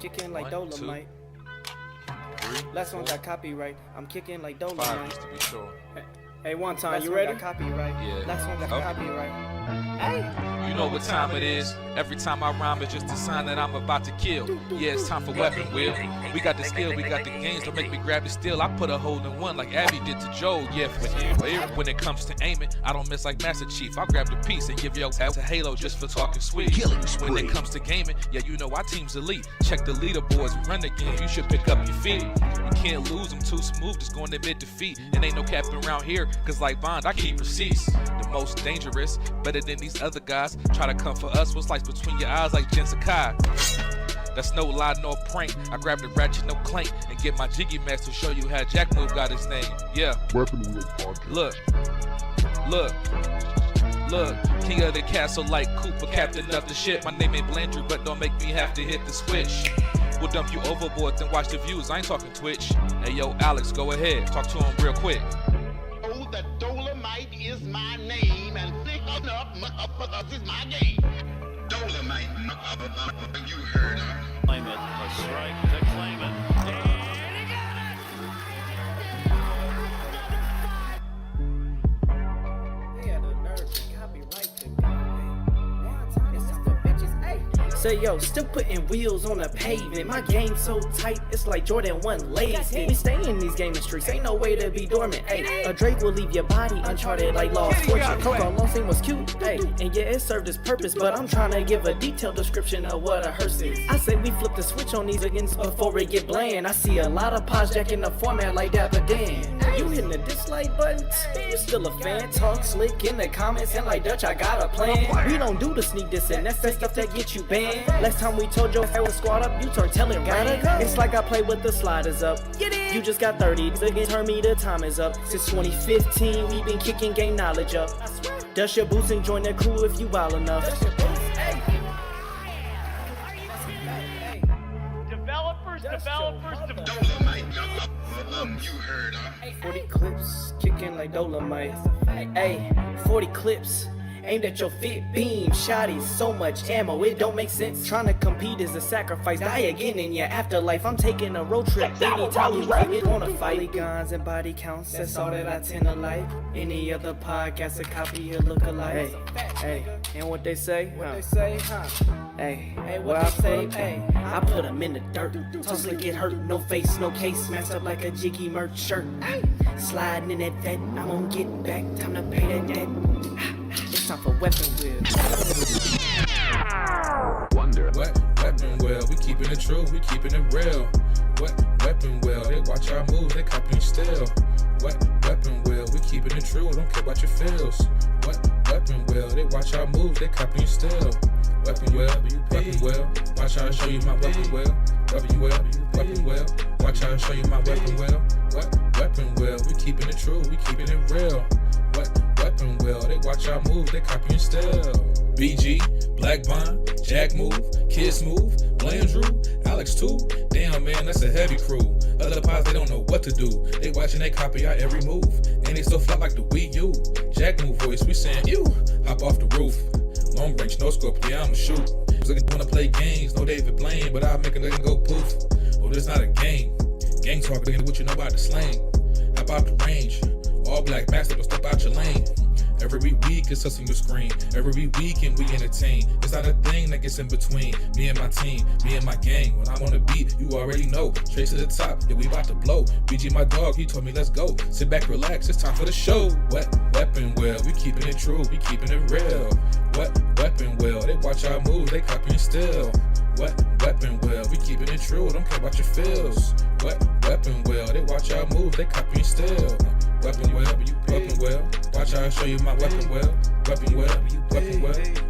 kicking like Dolomite. 3, Last one got copyright. I'm kicking like Dolomite. 5 just to be sure. Hey, one time, you ready? Got copyright. Yeah. Last one got copyright. Hey. You know what time it is. Every time I rhyme, it's just a sign that I'm about to kill. Yeah, it's time for weapon wheel. We got the skill, we got the games. Don't make me grab the steel. I put a hole in one like Abby did to Joe. Yeah, but when it comes to aiming, I don't miss like Master Chief. I'll grab the piece and give your ass a halo just for talking sweet. When it comes to gaming, yeah, you know our team's elite. Check the leaderboards, we run the game. You should pick up your feet. You can't lose them too smooth, just going to admit defeat. And ain't no captain around here, cause like Bond, I keep receipts. The most dangerous, better than these other guys. Try to come for us, what's like between your eyes like Jen Sakai. That's no lie, no prank. I grab the ratchet, no clank, and get my jiggy mask to show you how Jack Move got his name. Yeah. Weapon Wheel Podcast. Look, king of the castle like Cooper, captain of the ship. My name ain't Blandrew, but don't make me have to hit the switch. We'll dump you overboard, then watch the views. I ain't talking Twitch. Hey yo, Alex, go ahead, talk to him real quick. Oh, the Dolomite is my name, and thick up is my game. Dolomite, you heard her. Claim it, a strike to claim it. And he got it! They had the nerve to copyright the game. It's just the bitches. Hey. Say yo, still putting wheels on the pavement. My game so tight, it's like Jordan 1 lazy. We stay in these gaming streets, ain't no way to be dormant. Hey, a Drake will leave your body uncharted like Lost Fortune. Coco Lost was cute, hey, and yeah, it served its purpose. But I'm trying to give a detailed description of what a hearse is. I say we flip the switch on these again before it get bland. I see a lot of pods jacking the format like Dapper Dan. You hitting the dislike button, you still a fan. Talk slick in the comments and like Dutch, I got a plan. We don't do the sneak diss, and that's that stuff that get you banned. Last time we told your was squad up, you start telling gotta go. It's like I play with the sliders up. You just got 30, again turn me, the time is up. Since 2015, we been kicking game knowledge up. Dust your boots and join the crew if you wild enough. Developers. Dolomite, you heard her. 40 clips, kicking like Dolomite. Hey, 40 clips. Aimed at your fit beam, shotties, so much ammo, it don't make sense. Trying to compete is a sacrifice, die again in your afterlife. I'm taking a road trip, anytime we get on a fight. Polygons and body counts, that's all that I tend to like. Any other podcast, a copy or look alike. Hey, and what they say? Hey, what I say? Hey, I put them in the dirt, toss and get hurt, no face, no case, smashed up like a jiggy merch shirt. Sliding in that vet, I'm gonna get back, time to pay that debt. It's time for weapon wheel. Wonder. What weapon wheel? We keeping it true, we keeping it real. What weapon wheel? They watch our moves, they copying still. What weapon wheel? We keeping it true, don't care about your feels. What weapon wheel? They watch our moves, they copying still. Weapon wheel, watch how I show you my weapon wheel. Weapon wheel, watch how I show you my weapon wheel. What weapon wheel? We keeping it true, we keeping it real. What weapon wheel? They watch our move, they copying still. BG, Black Bond, Jack Move, Kids Move, Blandrew, Alex too. Damn man, that's a heavy crew. Other pods, they don't know what to do. They watching, they copy our every move. And they still fly like the Wii U. Jack Move voice, we saying ew. Hop off the roof. Long range, no scope, yeah, I'ma shoot. Looking wanna play games, no David Blaine, but I'll make a nigga go poof. Oh, this not a game. Gang talk, nigga, what you know about the slang? How about the range? All black master, but step out your lane. Every week it's us on your screen. Every weekend we entertain. It's not a thing that gets in between me and my team, me and my gang. When I'm on the beat, you already know. Straight to the top, yeah, we about to blow. BG, my dog, he told me let's go. Sit back, relax, it's time for the show. What weapon wheel? We keeping it true, we keeping it real. What weapon wheel? They watch our moves, they copying still. What weapon wheel? We keeping it true, don't care about your feels. What weapon wheel? They watch our moves, they copying still. Weapon wheel, watch how I show you my weapon wheel. Weapon wheel,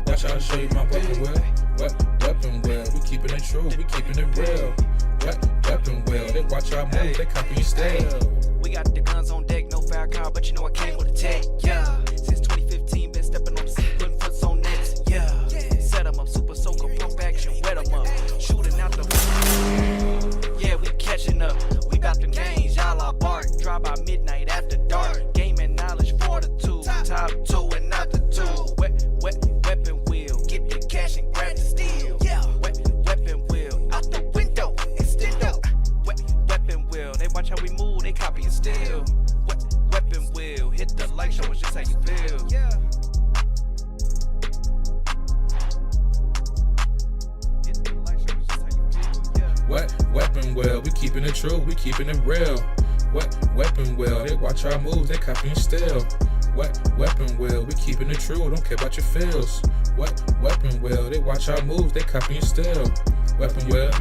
watch how I show you my weapon wheel. What weapon wheel? We keeping it true, we keeping it real. What weapon wheel? They watch our moves, they copying still. We got the guns on deck, no foul car, but you know I came with a tech, yeah. Since 2015, been stepping on the scene, putting foots on nets, yeah. Set them up, super soaker, pump action, wet them up. Shooting out the yeah, we catching up. We got them games, y'all are bark. Drive by midnight after dark. Gaming knowledge, fortitude. Top two and not the two. Weapon wheel, get the cash and grab the steel. Weapon wheel, out the window. weapon well, we keeping it true, we keeping it real. What weapon well, they watch our moves, they copying still. What weapon well, we keeping it true, don't care about your feels. What weapon well, they watch our moves, they copying still. Weapon well,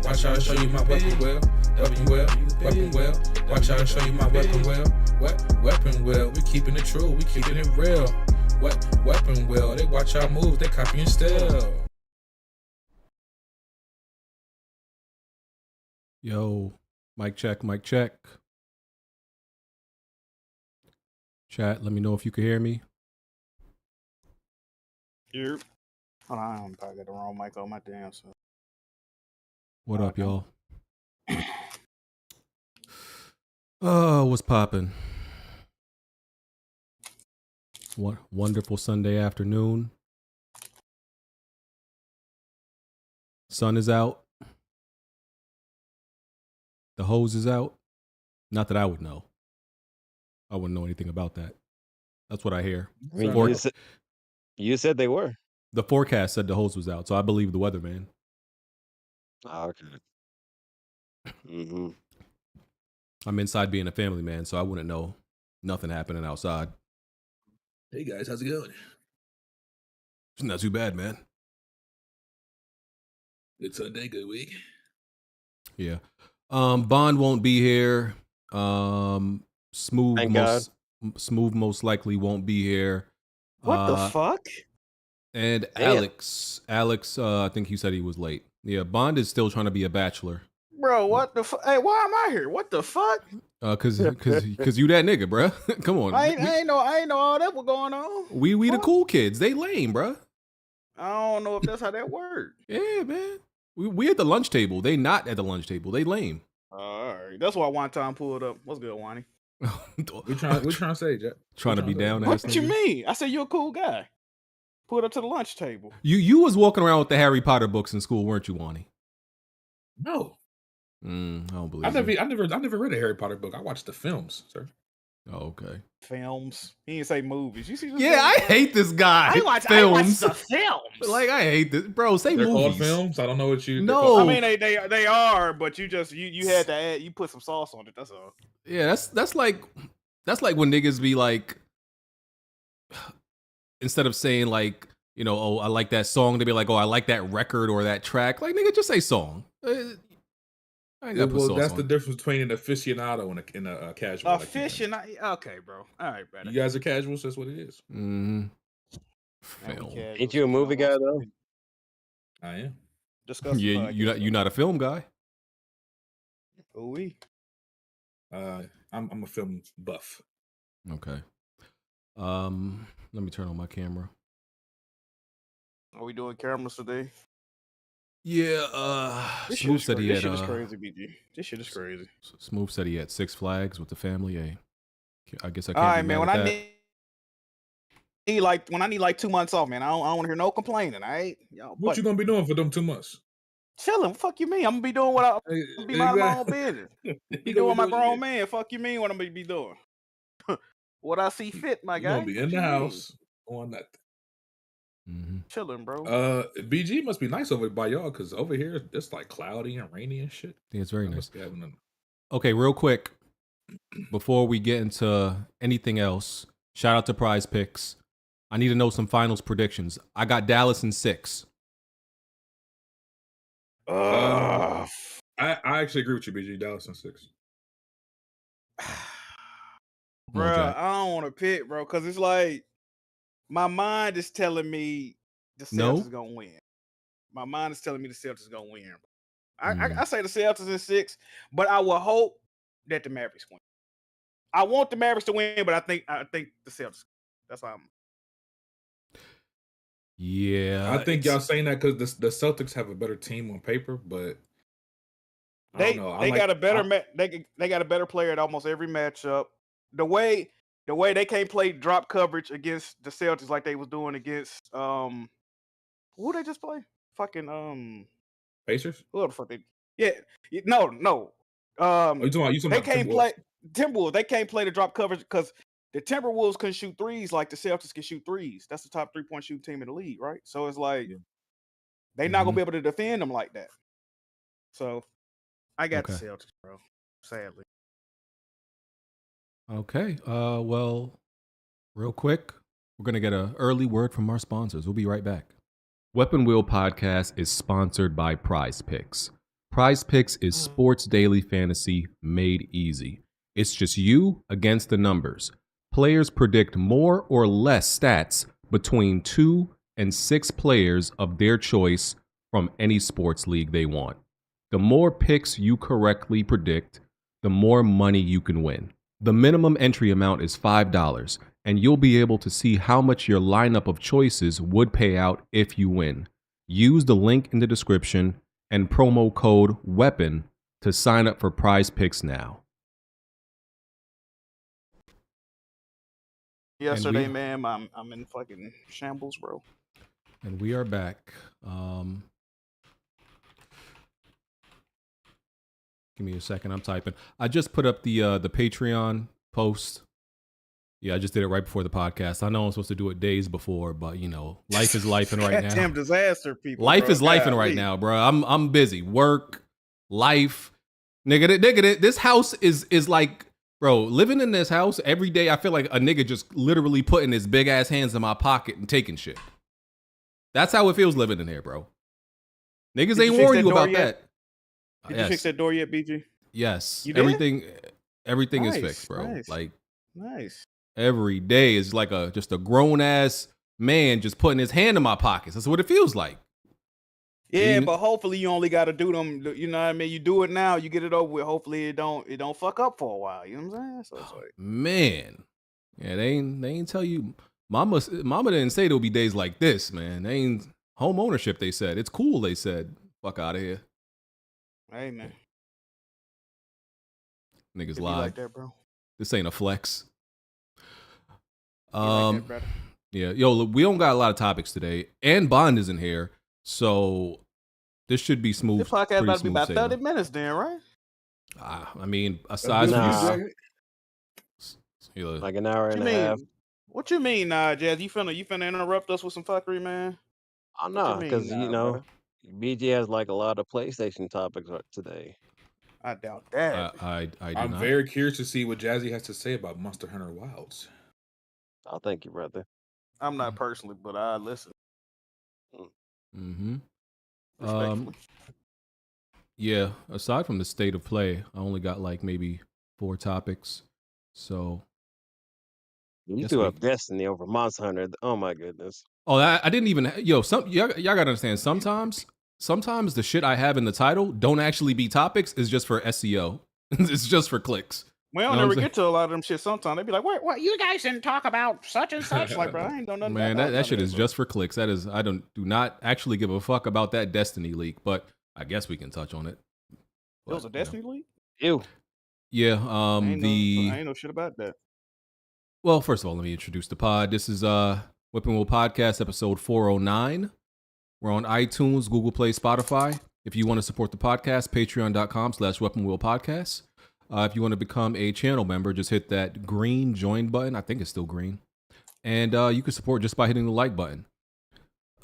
watch how I show you my weapon well. Weapon well, watch how I show you my weapon well. What weapon well, we keeping it true, we keeping it real. What weapon well, they watch our moves, they copying still. Yo, mic check, mic check. Chat, let me know if you can hear me. Yep. Hold on, I probably got the wrong mic on my damn self. What up, y'all? Oh, what's poppin'? What wonderful Sunday afternoon. Sun is out. The hose is out. Not that I would know. I wouldn't know anything about that. That's what I hear. I mean, you said they were. The forecast said the hose was out, so I believe the weatherman. Oh, okay. Mm-hmm. I'm inside being a family man, so I wouldn't know nothing happening outside. Hey guys, how's it going? It's not too bad, man. Good Sunday, good week. Yeah. Bond won't be here. Smooth most likely won't be here. What the fuck? And Damn. Alex, I think he said he was late. Yeah, Bond is still trying to be a bachelor. Bro, what the fuck? Hey, why am I here? What the fuck? Cause you that nigga, bruh. Come on. I ain't know all that was going on. We the cool kids. They lame, bruh. I don't know if that's how that works. Yeah, man. We at the lunch table. They not at the lunch table. They lame. All right. That's why one time pulled up. What's good, Wani? We trying to say, Jack. Trying to be down. What you mean? I said you're a cool guy. Pulled up to the lunch table. You was walking around with the Harry Potter books in school, weren't you, Wani? No. I don't believe I never read a Harry Potter book. I watched the films, sir. Oh, okay. Films. He didn't say movies. You see this? Yeah, I hate this guy. I watch the films. Like, I hate this, bro. Say They're movies. called films. I don't know what you. No. I mean they are, but you had to add. You put some sauce on it. That's all. Yeah, that's like when niggas be like, instead of saying like, you know, oh, I like that song, they be like, oh, I like that record or that track. Like, nigga, just say song. I ain't gotta put sauce that's on the it. difference between an aficionado and a casual. Okay, bro. All right, brother. You guys are casuals. That's what it is. Mm-hmm. Ain't you a movie guy though? I am. Discuss. Yeah, you not a film guy. Oui. I'm a film buff. Okay. Let me turn on my camera. Are we doing cameras today? Yeah, Smooth said he had. This shit is crazy, BG. This shit is crazy. Smooth said he had 6 Flags with the family. Hey, I guess I can't. All right, be man. mad When at I need like 2 months off, man, I don't want to hear no complaining. All right, What you gonna be doing for them 2 months? chilling? Fuck you mean? I'm gonna be doing what I'm gonna be minding my own business. Be doing my grown man. Fuck you mean what I'm gonna be doing? What I see fit, my You guy. gonna be in the house on that. Chilling, bro. BG must be nice over by y'all because over here it's like cloudy and rainy and shit. I think it's very nice. Must be having Okay, real quick, before we get into anything else, shout out to PrizePicks. I need to know some finals predictions. I got Dallas in 6. I actually agree with you, BG. Dallas in 6. Bro, I don't want to pick, bro, because it's like my mind is telling me the Celtics is gonna win. My mind is telling me the Celtics is gonna win. I say the Celtics in 6, but I will hope that the Mavericks win. I want the Mavericks to win, but I think the Celtics. That's how I'm. Yeah, I think y'all saying that because the Celtics have a better team on paper, but I don't know. They got a better they got a better player at almost every matchup. The way they can't play drop coverage against the Celtics like they was doing against who they just play? Fucking Pacers? Who the fuck they? Yeah, no. You talking they about can't play Timberwolves. They can't play the drop coverage because the Timberwolves couldn't shoot threes like the Celtics can shoot threes. That's the top 3-point shooting team in the league, right? So it's like they're not gonna be able to defend them like that. So I got the Celtics, bro. Sadly. Okay. Well, real quick, we're gonna get an early word from our sponsors. We'll be right back. Weapon Wheel Podcast is sponsored by PrizePicks. PrizePicks is sports daily fantasy made easy. It's just you against the numbers. Players predict more or less stats between 2 and 6 players of their choice from any sports league they want. The more picks you correctly predict, the more money you can win. The minimum entry amount is $5, and you'll be able to see how much your lineup of choices would pay out if you win. Use the link in the description and promo code WEAPON to sign up for PrizePicks now. Yesterday, man, I'm in fucking shambles, bro. And we are back. Give me a second. I'm typing. I just put up the Patreon post. Yeah, I just did it right before the podcast. I know I'm supposed to do it days before, but you know, life is lifing right now. Damn disaster, people. Life is lifing right now, bro. I'm busy. Work, life, nigga. This house is like, bro. Living in this house every day, I feel like a nigga just literally putting his big ass hands in my pocket and taking shit. That's how it feels living in here, bro. Niggas ain't warned you about that. Did you fix that door yet, BG? Yes. You did? Everything is fixed, bro. Nice. Like, nice. Every day is like just a grown ass man just putting his hand in my pockets. That's what it feels like. Yeah, but hopefully you only got to do them. You know what I mean? You do it now, you get it over with. Hopefully it don't fuck up for a while. You know what I'm saying? So it's like, man, yeah, they ain't tell you. Mama didn't say there'll be days like this, man. They ain't home ownership. They said it's cool. They said, fuck out of here. Hey man, niggas live. Like that, bro. This ain't a flex. Like that, yeah, yo, look, we don't got a lot of topics today, and Bond isn't here, so this should be smooth. This podcast about to be about 30 minutes, then, right? I mean, aside from like an hour and a half. What you mean, Jazz? You finna interrupt us with some fuckery, man? Oh no, because you know, BG has like a lot of PlayStation topics today. I doubt that. I'm very curious to see what Jazzy has to say about Monster Hunter Wilds. Oh, thank you, brother. I'm not personally, but I listen. Mm-hmm. Respectfully. Yeah, aside from the state of play, I only got like maybe 4 topics. So you threw up Destiny over Monster Hunter. Oh my goodness. Oh, I didn't even. Yo, y'all gotta understand. Sometimes the shit I have in the title don't actually be topics. It's just for SEO. It's just for clicks. We don't ever get to a lot of them shit sometimes. They be like, what, you guys didn't talk about such and such. Like, bro, I ain't done nothing. Man, that shit is just for clicks. That is, I do not actually give a fuck about that Destiny leak, but I guess we can touch on it. It was a Destiny leak? Ew. Yeah, I ain't know shit about that. Well, first of all, let me introduce the pod. This is Whipping Will Podcast, episode 409. We're on iTunes, Google Play, Spotify. If you want to support the podcast, patreon.com/Weapon Wheel Podcast. If you want to become a channel member, just hit that green join button. I think it's still green. And you can support just by hitting the like button.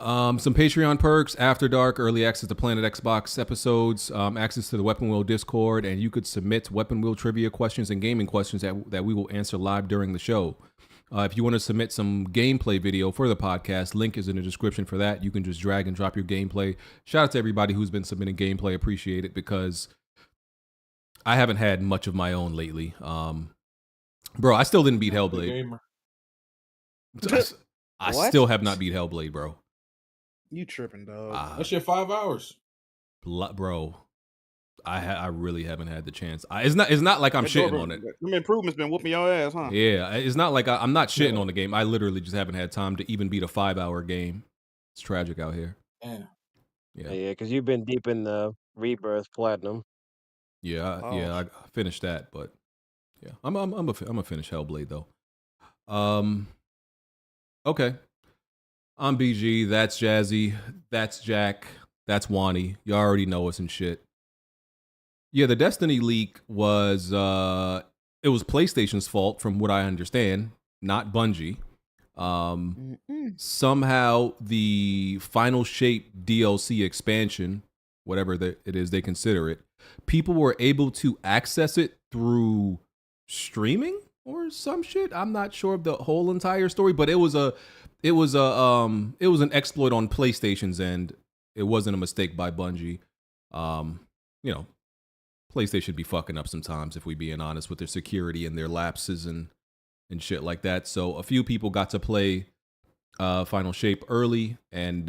Some Patreon perks: After Dark, early access to Planet Xbox episodes, access to the Weapon Wheel Discord, and you could submit Weapon Wheel trivia questions and gaming questions that we will answer live during the show. If you want to submit some gameplay video for the podcast, link is in the description for that. You can just drag and drop your gameplay. Shout out to everybody who's been submitting gameplay. Appreciate it, because I haven't had much of my own lately. Bro, I still didn't beat Hellblade. I still have not beat Hellblade, bro. You tripping, dog. That shit 5 hours. Bro, I really haven't had the chance. It's not like I'm shitting on it. Them improvements been whooping your ass, huh? Yeah, it's not like I'm not shitting on the game. I literally just haven't had time to even beat a 5-hour game. It's tragic out here. Yeah, because you've been deep in the Rebirth Platinum. Yeah, I finished that, but yeah, I'm a finish Hellblade though. Okay, I'm BG. That's Jazzy. That's Jack. That's Wani. You already know us and shit. Yeah, the Destiny leak was it was PlayStation's fault, from what I understand, not Bungie. Somehow the Final Shape DLC expansion, whatever it is they consider it, people were able to access it through streaming or some shit. I'm not sure of the whole entire story, but it was an exploit on PlayStation's end. It wasn't a mistake by Bungie. You know, PlayStation be fucking up sometimes, if we being honest, with their security and their lapses and shit like that. So a few people got to play Final Shape early, and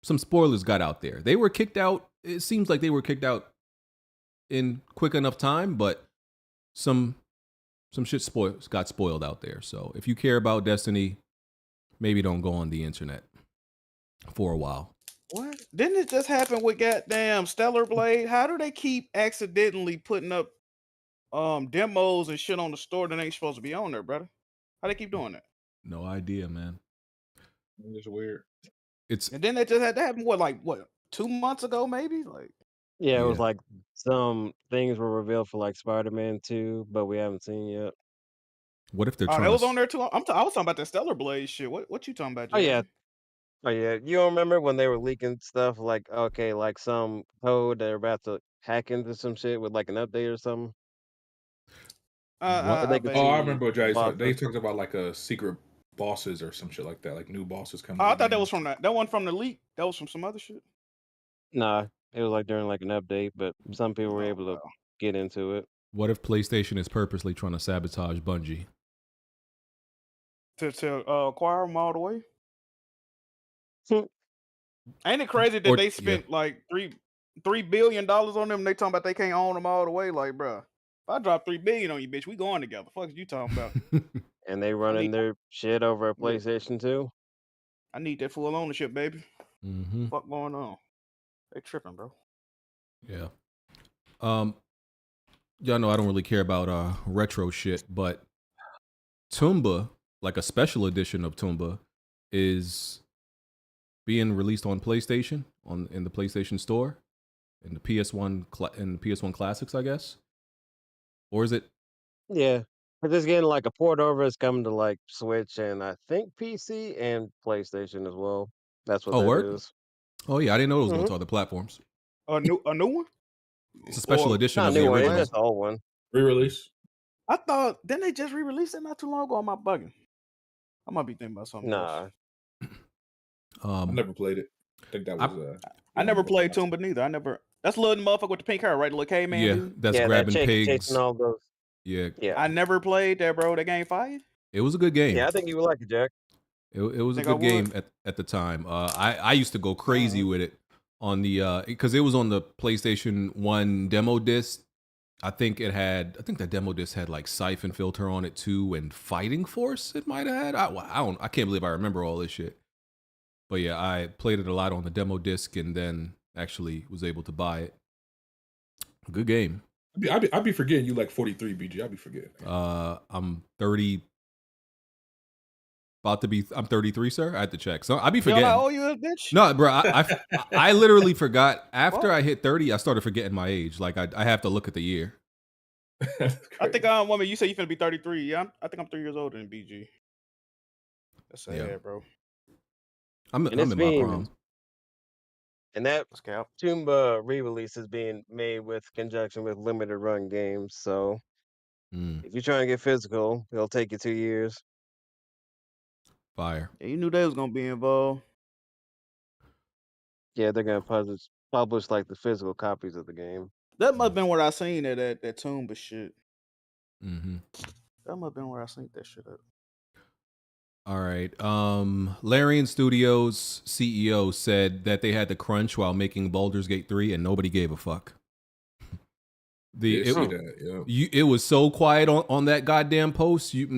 some spoilers got out there. They were kicked out. It seems like they were kicked out in quick enough time, but some shit got spoiled out there. So if you care about Destiny, maybe don't go on the internet for a while. What? Didn't it just happen with goddamn Stellar Blade? How do they keep accidentally putting up demos and shit on the store that ain't supposed to be on there, brother? How they keep doing that? No idea, man. It's weird. And then it just had to happen. What 2 months ago, maybe? Yeah, it was like some things were revealed for like Spider-Man 2, but we haven't seen yet. What if they're Oh, trying? that was on there too. I was talking about that Stellar Blade shit. What you talking about? Oh yeah. JJ? Oh yeah, you don't remember when they were leaking stuff like like some code they're about to hack into some shit with like an update or something? What? They could I see remember Jay. bosses. They talked about like a secret bosses or some shit like that, like new bosses coming. Oh, I in thought that there. was from that one from the leak. That was from some other shit. Nah, it was like during like an update, but some people were Oh, able to wow. get into it. What if PlayStation is purposely trying to sabotage Bungie? To acquire them all the way. Ain't it crazy that they spent like $3 billion on them? And they talking about they can't own them all the way. Like, bro, if I drop $3 billion on you, bitch, we going together. Fuck is you talking about? And they running their shit over a PlayStation 2. I need that full ownership, baby. Mm-hmm. Fuck going on? They tripping, bro. Yeah. Y'all know I don't really care about retro shit, but Tomba, like a special edition of Tomba, is being released on PlayStation in the PlayStation Store, in the PS1 in the PS1 Classics, I guess. Or is it? Yeah, but this getting like a port over. It's coming to like Switch and I think PC and PlayStation as well. That's what that is. Oh yeah, I didn't know it was going to other platforms. A new one? It's a special edition Not of a the new one. It's original. just the old one. Re-release. I thought didn't they just re-release it not too long ago? Am I bugging? I might be thinking about something else. I never played it. I think that was. I never played Tomba neither. That's little motherfucker with the pink hair, right? The little caveman. Yeah, dude? that's grabbing pigs. Chasing all those. Yeah. I never played that, bro. That game fire. It was a good game. Yeah, I think you would like it, Jack. It was a good game at the time. I used to go crazy with it on the because it was on the PlayStation 1 demo disc. I think that demo disc had like Siphon Filter on it too, and Fighting Force it might have had. I can't believe I remember all this shit. But yeah, I played it a lot on the demo disc and then actually was able to buy it. Good game. I'd be forgetting you like 43, BG. I'd be forgetting. I'm 30. I'm 33, sir. I had to check. So I'd be forgetting. How old you is, bitch? No, bro. I literally forgot. After I hit 30, I started forgetting my age. Like I have to look at the year. I think woman, you said you finna be 33. Yeah, I think I'm 3 years older than BG. That's sad, bro. I'm in my prime. And that Tomba re-release is being made with conjunction with limited run games. So if you're trying to get physical, it'll take you 2 years. Fire. Yeah, you knew they was gonna be involved. Yeah, they're gonna publish like the physical copies of the game. That must have been where I seen it at that Tomba shit. Mm-hmm. That must have been where I seen that shit at. All right. Larian Studios CEO said that they had to crunch while making Baldur's Gate 3 and nobody gave a fuck. It was so quiet on that goddamn post, you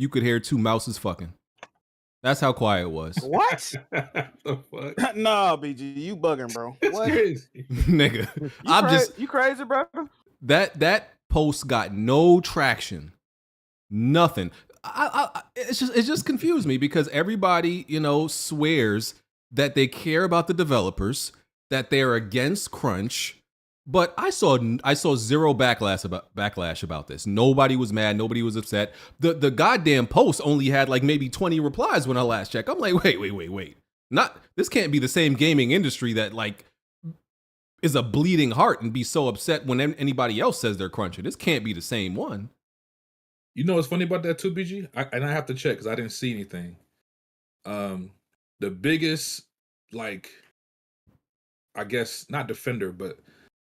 could hear two mouses fucking. That's how quiet it was. What? The fuck? Nah, BG, you bugging, bro. What? Nigga. You crazy, bro? That post got no traction. Nothing. It's just confused me because everybody, swears that they care about the developers, that they're against crunch, but I saw zero backlash about this. Nobody was mad. Nobody was upset. The goddamn post only had like maybe 20 replies when I last checked. I'm like, wait. This can't be the same gaming industry that like is a bleeding heart and be so upset when anybody else says they're crunching. This can't be the same one. You know what's funny about that too, BG? I have to check because I didn't see anything. The biggest, like, I guess not defender, but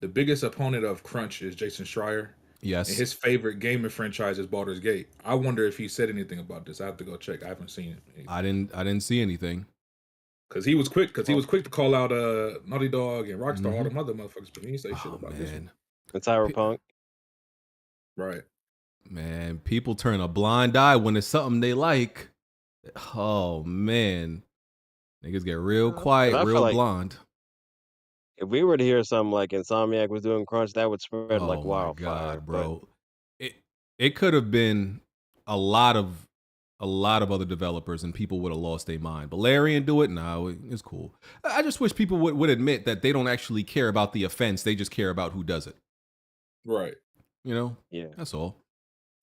the biggest opponent of crunch is Jason Schreier. Yes. And his favorite gaming franchise is Baldur's Gate. I wonder if he said anything about this. I have to go check. I haven't seen it. I didn't see anything. Because he was quick to call out Naughty Dog and Rockstar, all them other motherfuckers, but he didn't say shit about this one. The Cyberpunk. Right. Man, people turn a blind eye when it's something they like. Oh man. Niggas get real quiet, real like blonde. If we were to hear something like Insomniac was doing crunch, that would spread like wildfire. God, bro. It could have been a lot of other developers and people would have lost their mind. But Larian do it? No, it's cool. I just wish people would admit that they don't actually care about the offense. They just care about who does it. Right. You know? Yeah. That's all.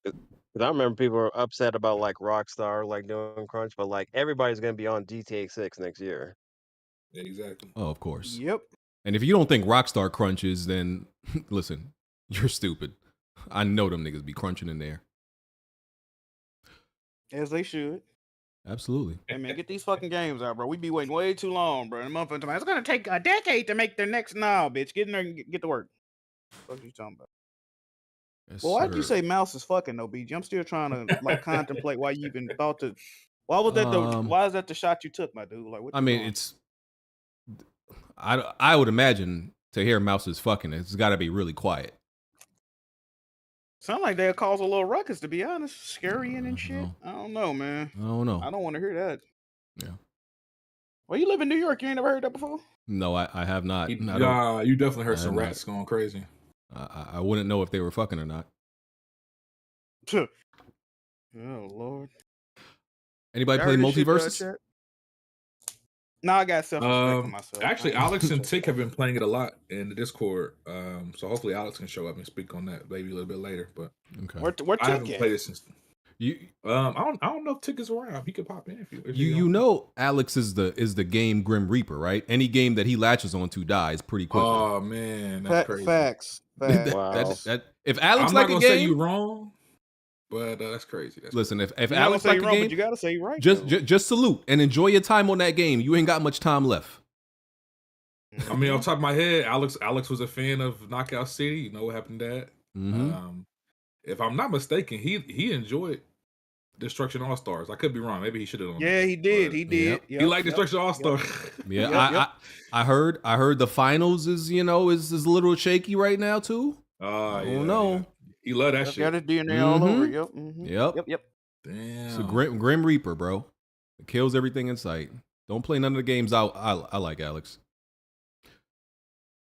Because I remember people were upset about like Rockstar like doing crunch, but like everybody's going to be on GTA 6 next year. Exactly. Oh, of course. Yep. And if you don't think Rockstar crunches, then listen, you're stupid. I know them niggas be crunching in there. As they should. Absolutely. Hey man, get these fucking games out, bro. We be waiting way too long, bro. It's gonna take a decade to make their next. Nah, bitch, get in there and get to work. What are you talking about? Yes, well, why'd you sir. say mouse is fucking though, BG? I'm still trying to like contemplate why you even thought to. Why was that why is that the shot you took, my dude? Like, what? I mean, it's. I would imagine to hear mouse is fucking, it's got to be really quiet. Sound like they'll cause a little ruckus, to be honest. Scurrying and shit. I don't know, man. I don't know. I don't want to hear that. Yeah. Well, you live in New York. You ain't never heard that before? No, I have not. You definitely heard some rats going crazy. I wouldn't know if they were fucking or not. Oh, Lord. Anybody play Multiversus? No, I got self-respect for myself. Actually, Alex and Tick have been playing it a lot in the Discord. So hopefully Alex can show up and speak on that maybe a little bit later. But okay. Where I haven't Tick played it since. You I don't know if Tick is around. He could pop in if you know Alex is the game Grim Reaper, right? Any game that he latches onto dies pretty quickly. Oh man, that's crazy. Facts. Wow. If Alex I'm like not gonna a game, say you wrong, but that's crazy. Listen, if You're Alex like a game, but you gotta say you're right. Just salute and enjoy your time on that game. You ain't got much time left. I mean, off the top of my head, Alex was a fan of Knockout City. You know what happened to that? Mm-hmm. If I'm not mistaken, he enjoyed Destruction All Stars. I could be wrong. Maybe he should have. Yeah, he did. He did. Yep. He liked Destruction All Stars. Yeah, I heard the finals is is a little shaky right now too. I don't know. Yeah. He loved that shit. Got his DNA all over. Yep. Mm-hmm. Yep. Damn. It's a Grim Reaper, bro. It kills everything in sight. Don't play none of the games I like, Alex.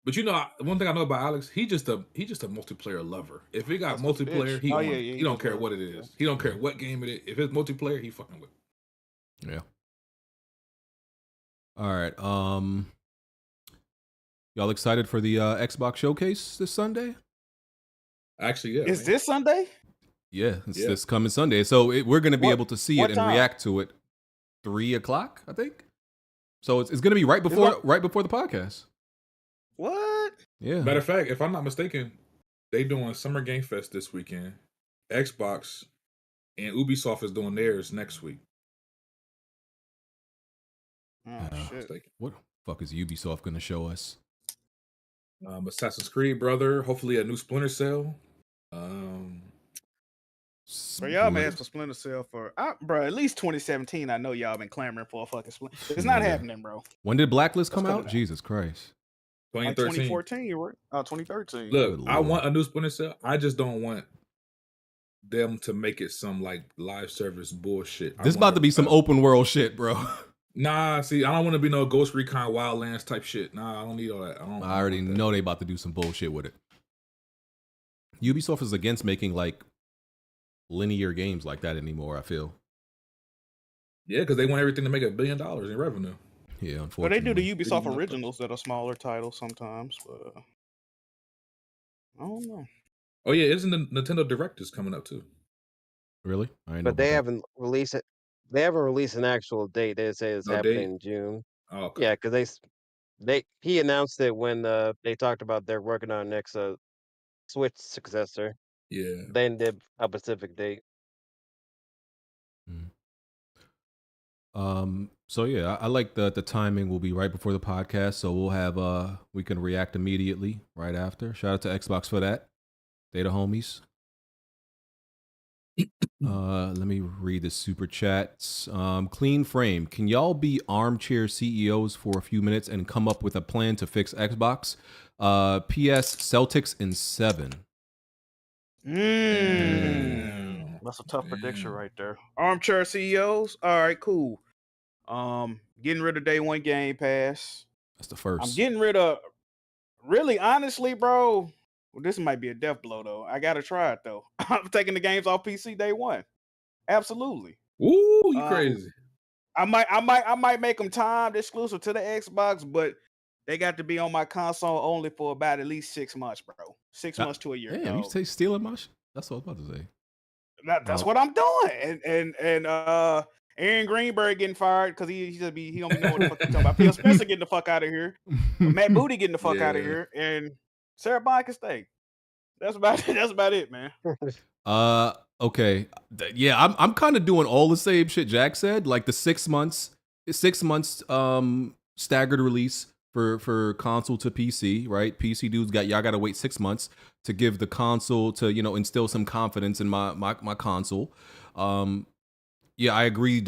But you know, one thing I know about Alex, he just a multiplayer lover. If he got multiplayer, he don't care what it is. He don't care what game it is. If it's multiplayer, he fucking with it. Yeah. All right. Y'all excited for the Xbox showcase this Sunday? Actually, yeah. Is this Sunday? Yeah, it's this coming Sunday. So we're going to be able to see it and react to it 3:00, I think. So it's going to be right before the podcast. What? Yeah. Matter of fact, if I'm not mistaken, they doing Summer Game Fest this weekend. Xbox and Ubisoft is doing theirs next week. Oh shit! What the fuck is Ubisoft going to show us? Assassin's Creed, brother. Hopefully a new Splinter Cell. Bro, y'all been asking for Splinter Cell for, bro, at least 2017. I know y'all been clamoring for a fucking Splinter. It's not happening, bro. When did Blacklist come out? Jesus Christ. 2013. 2014, right? 2013. Look, I want a new Splinter Cell. I just don't want them to make it some like live service bullshit. This about to be some open world shit, bro. Nah, see, I don't want to be no Ghost Recon Wildlands type shit. Nah, I don't need all that. I already know they about to do some bullshit with it. Ubisoft is against making like linear games like that anymore, I feel. Yeah, because they want everything to make $1 billion in revenue. Yeah, unfortunately. But they do the Ubisoft originals that are smaller titles sometimes, but I don't know. Oh yeah, isn't the Nintendo Direct is coming up too? Really? But they haven't released it. They haven't released an actual date. They say it's happening in June. Oh, okay. Yeah, because he announced it when they talked about they're working on next Switch successor. Yeah. They didn't give a specific date. So yeah, I like the timing will be right before the podcast, so we'll have we can react immediately right after. Shout out to Xbox for that. They the homies. Let me read the super chats. Clean frame. Can y'all be armchair CEOs for a few minutes and come up with a plan to fix Xbox? PS Celtics in 7. That's a tough prediction right there. Armchair CEOs. All right, cool. Getting rid of day one Game Pass. That's the first. I'm getting rid of. Really, honestly, bro. Well, this might be a death blow though. I gotta try it though. I'm taking the games off PC day one. Absolutely. Ooh, you crazy. I might make them timed exclusive to the Xbox, but they got to be on my console only for about at least 6 months, bro. 6 months to a year. Damn, you say stealing my shit? That's what I was about to say. That's what I'm doing. And Aaron Greenberg getting fired because he don't be knowing what the fuck he's talking about. Phil Spencer getting the fuck out of here. Matt Booty getting the fuck out of here. And Sarah Bond can stay. That's about it, man. Okay. Yeah, I'm kind of doing all the same shit Jack said. Like the 6 months staggered release for console to PC, right? PC dudes y'all gotta wait 6 months to give the console to, instill some confidence in my console. Yeah, I agree.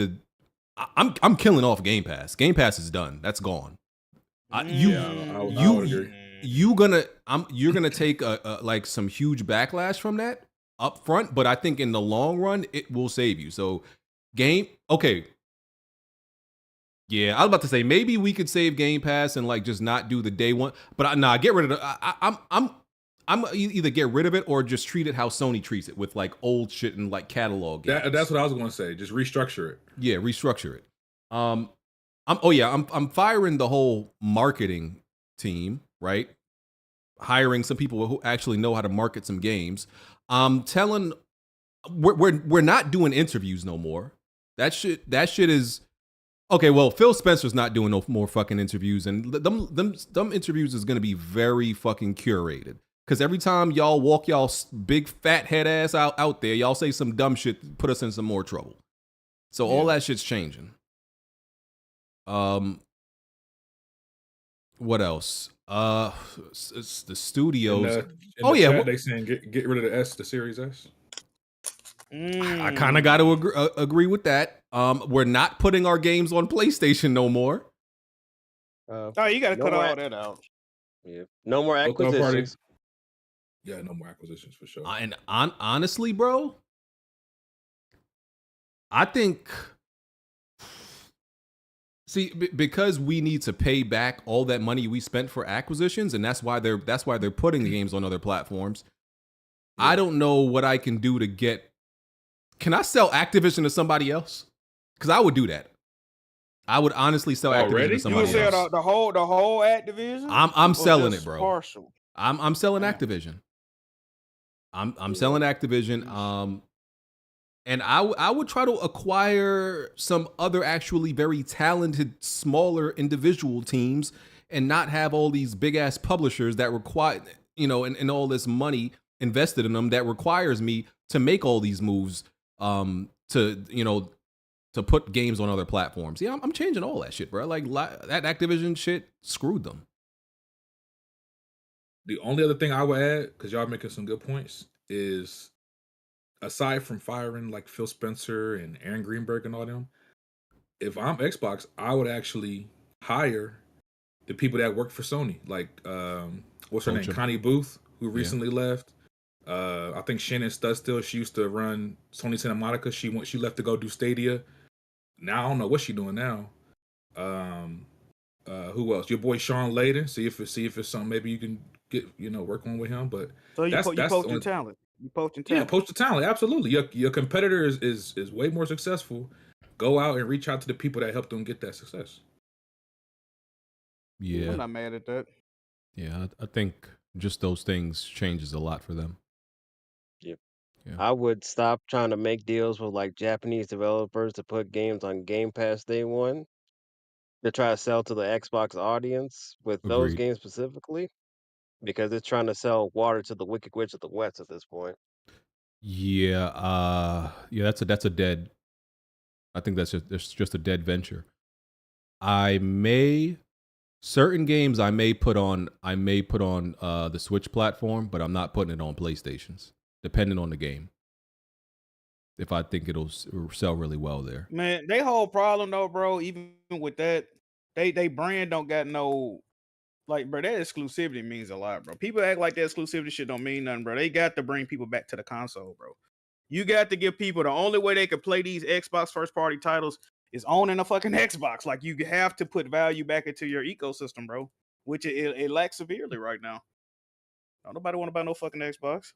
I'm killing off Game Pass. Game Pass is done. That's gone. You're gonna take a like some huge backlash from that up front, but I think in the long run it will save you. So okay. Yeah, I was about to say maybe we could save Game Pass and like just not do the day one, but get rid of it. I'm either get rid of it or just treat it how Sony treats it with like old shit and like catalog games. That's what I was going to say. Just restructure it. Yeah, restructure it. I'm firing the whole marketing team, right? Hiring some people who actually know how to market some games. We're not doing interviews no more. That shit is okay. Well, Phil Spencer's not doing no more fucking interviews, and them interviews is gonna be very fucking curated. Because every time y'all walk y'all big fat head ass out there, y'all say some dumb shit, put us in some more trouble. So all that shit's changing. What else? It's the studios. They saying get rid of the Series S. I kind of got to agree with that. We're not putting our games on PlayStation no more. You got to cut all that out. Yeah, no more acquisitions. Yeah, no more acquisitions for sure. And honestly, bro, I think. See, because we need to pay back all that money we spent for acquisitions, and that's why they're putting the games on other platforms. Yeah. I don't know what I can do to get. Can I sell Activision to somebody else? Because I would do that. I would honestly sell Activision to somebody else. You would sell the whole Activision? I'm selling it, bro. Partial. I'm selling Activision. I'm selling Activision. And I would try to acquire some other actually very talented, smaller individual teams and not have all these big ass publishers that require, and all this money invested in them that requires me to make all these moves to put games on other platforms. Yeah, I'm changing all that shit, bro. Like that Activision shit screwed them. The only other thing I would add, because y'all making some good points, is aside from firing like Phil Spencer and Aaron Greenberg and all them, if I'm Xbox, I would actually hire the people that work for Sony. Like, what's her name? Connie Booth, who recently left. I think Shannon Studstill, she used to run Sony Santa Monica. She left to go do Stadia. Now I don't know what she's doing now. Who else? Your boy Sean Layden. See if it's something maybe you can get work on with him. But so you poaching talent. You poaching talent. Yeah, poach the talent. Absolutely. Your competitor is way more successful. Go out and reach out to the people that helped them get that success. Yeah, I'm not mad at that. Yeah, I think just those things changes a lot for them. Yep. Yeah. I would stop trying to make deals with like Japanese developers to put games on Game Pass day one. to try to sell to the Xbox audience with those Agreed. games specifically, because it's trying to sell water to the Wicked Witch of the West at this point. Yeah, that's a dead. I think that's just a dead venture. Certain games I may put on the Switch platform, but I'm not putting it on PlayStations, depending on the game. If I think it'll sell really well there. Man, they whole problem though, bro. Even with that, they brand don't got no, like, bro. That exclusivity means a lot, bro. People act like that exclusivity shit don't mean nothing, bro. They got to bring people back to the console, bro. You got to give people the only way they can play these Xbox first party titles is owning a fucking Xbox. Like, you have to put value back into your ecosystem, bro. Which it lacks severely right now. Don't nobody want to buy no fucking Xbox.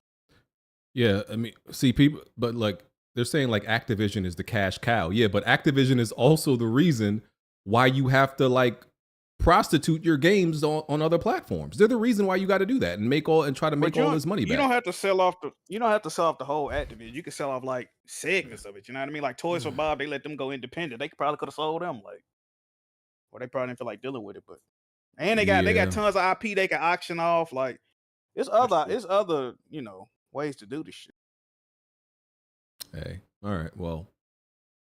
Yeah, I mean, see people, but like they're saying like Activision is the cash cow. Yeah, but Activision is also the reason why you have to like prostitute your games on other platforms. They're the reason why you got to do that and try to make all this money back. You don't have to sell off the whole Activision. You can sell off like segments of it. You know what I mean? Like Toys for Bob, they let them go independent. They probably could have sold them, like, or they probably didn't feel like dealing with it. But and they got tons of IP they can auction off. Like, it's other ways to do this shit. Hey, all right. Well,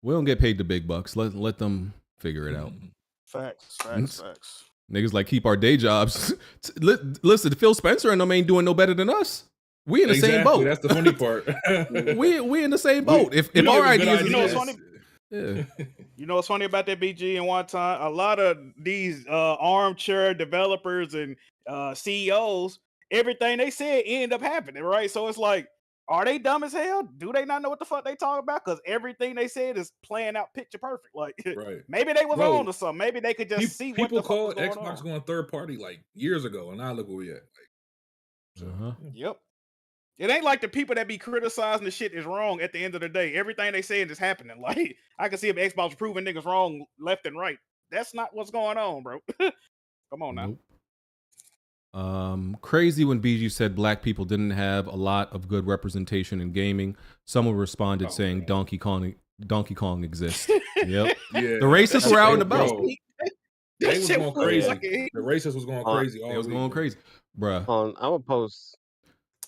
we don't get paid the big bucks. Let them figure it out. Facts. Niggas like keep our day jobs. Listen, Phil Spencer and them ain't doing no better than us. We in the same boat. That's the funny part. we in the same boat. If our ideas, what's funny? Yeah. You know what's funny about that, BG? And one time, a lot of these armchair developers and CEOs, everything they said ended up happening, right? So it's like, are they dumb as hell? Do they not know what the fuck they talking about? Because everything they said is playing out picture perfect. Like, right. Maybe they was on to something. Maybe they could just see what the fuck was going Xbox on. going third party like years ago, and now look where we at. Like, Yep. It ain't like the people that be criticizing the shit is wrong at the end of the day. Everything they saying is happening. Like, I can see if Xbox proving niggas wrong left and right. That's not what's going on, bro. Come on now. Nope. Crazy when BG said black people didn't have a lot of good representation in gaming. Someone responded saying Donkey Kong exists. Yep. Yeah. The racists were out and about. They was going crazy. The racists was going crazy. They was going crazy. Bruh. I'm gonna post.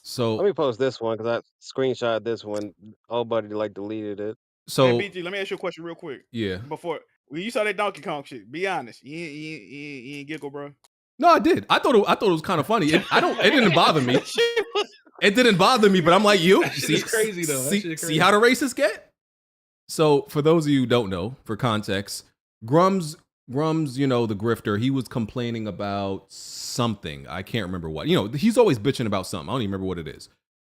So let me post this one because I screenshot this one. Oh, buddy, like deleted it. So hey, BG, let me ask you a question real quick. Yeah. Before when you saw that Donkey Kong shit, be honest. You ain't giggle, bro. No, I did. I thought it was kind of funny. It didn't bother me. It didn't bother me, but I'm like, see, crazy though. See how the racists get? So for those of you who don't know, for context, Grums, the grifter, he was complaining about something. I can't remember what. He's always bitching about something. I don't even remember what it is.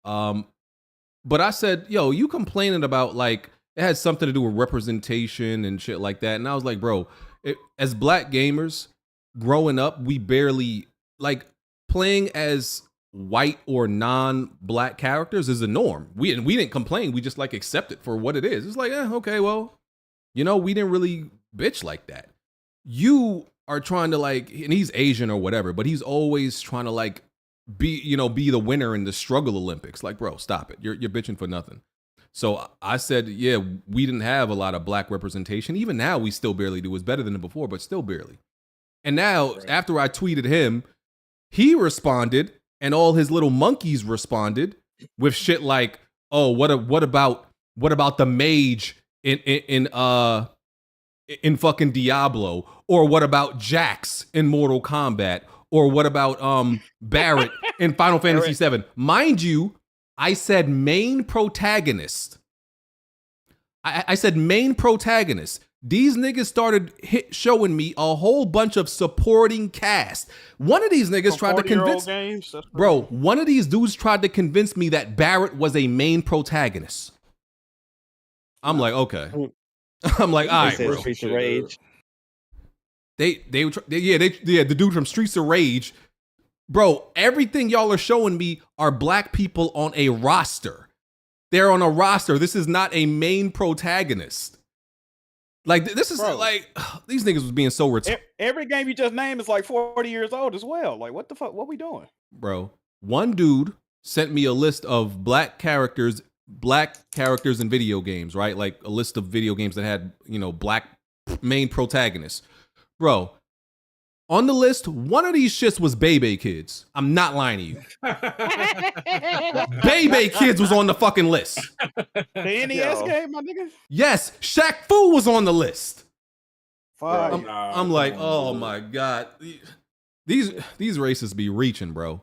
But I said, you complaining about like it has something to do with representation and shit like that. And I was like, bro, as black gamers, growing up, we barely like playing as white or non-black characters is a norm. We didn't complain. We just like accept it for what it is. It's like, okay, well, we didn't really bitch like that. You are trying to like, and he's Asian or whatever, but he's always trying to like be the winner in the struggle Olympics. Like, bro, stop it. You're bitching for nothing. So I said, yeah, we didn't have a lot of black representation. Even now, we still barely do. It's better than before, but still barely. And now, after I tweeted him, he responded, and all his little monkeys responded with shit like, "Oh, what about the mage in fucking Diablo, or what about Jax in Mortal Kombat, or what about Barrett in Final Fantasy VII?" Mind you, I said main protagonist. I said main protagonist. These niggas started showing me a whole bunch of supporting cast. One of these niggas tried to convince one of these dudes tried to convince me that Barrett was a main protagonist. I'm like, okay. I'm like, all right, bro. Streets of Rage. The dude from Streets of Rage. Bro, everything y'all are showing me are black people on a roster. They're on a roster. This is not a main protagonist. Like, this is like, these niggas was being so retarded. Every game you just named is like 40 years old as well. Like, what the fuck? What we doing? Bro, one dude sent me a list of black characters in video games, right? Like a list of video games that had, black main protagonists. Bro, on the list, one of these shits was Bebe Kids. I'm not lying to you. Bebe Kids was on the fucking list. The NES game, my nigga? Yes, Shaq Fu was on the list. Fuck. I'm like, oh my God. These races be reaching, bro.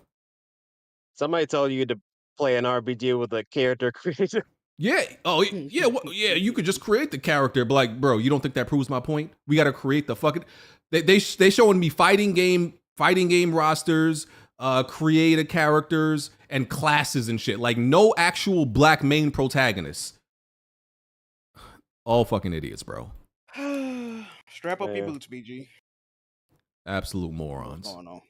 Somebody told you to play an RPG with a character creator. Yeah. Oh, yeah. Yeah. You could just create the character, but like, bro, you don't think that proves my point? We got to create the fucking. They showing me fighting game rosters, creative characters, and classes and shit. Like no actual black main protagonists. All fucking idiots, bro. Strap up your boots, BG. Absolute morons. What's going on?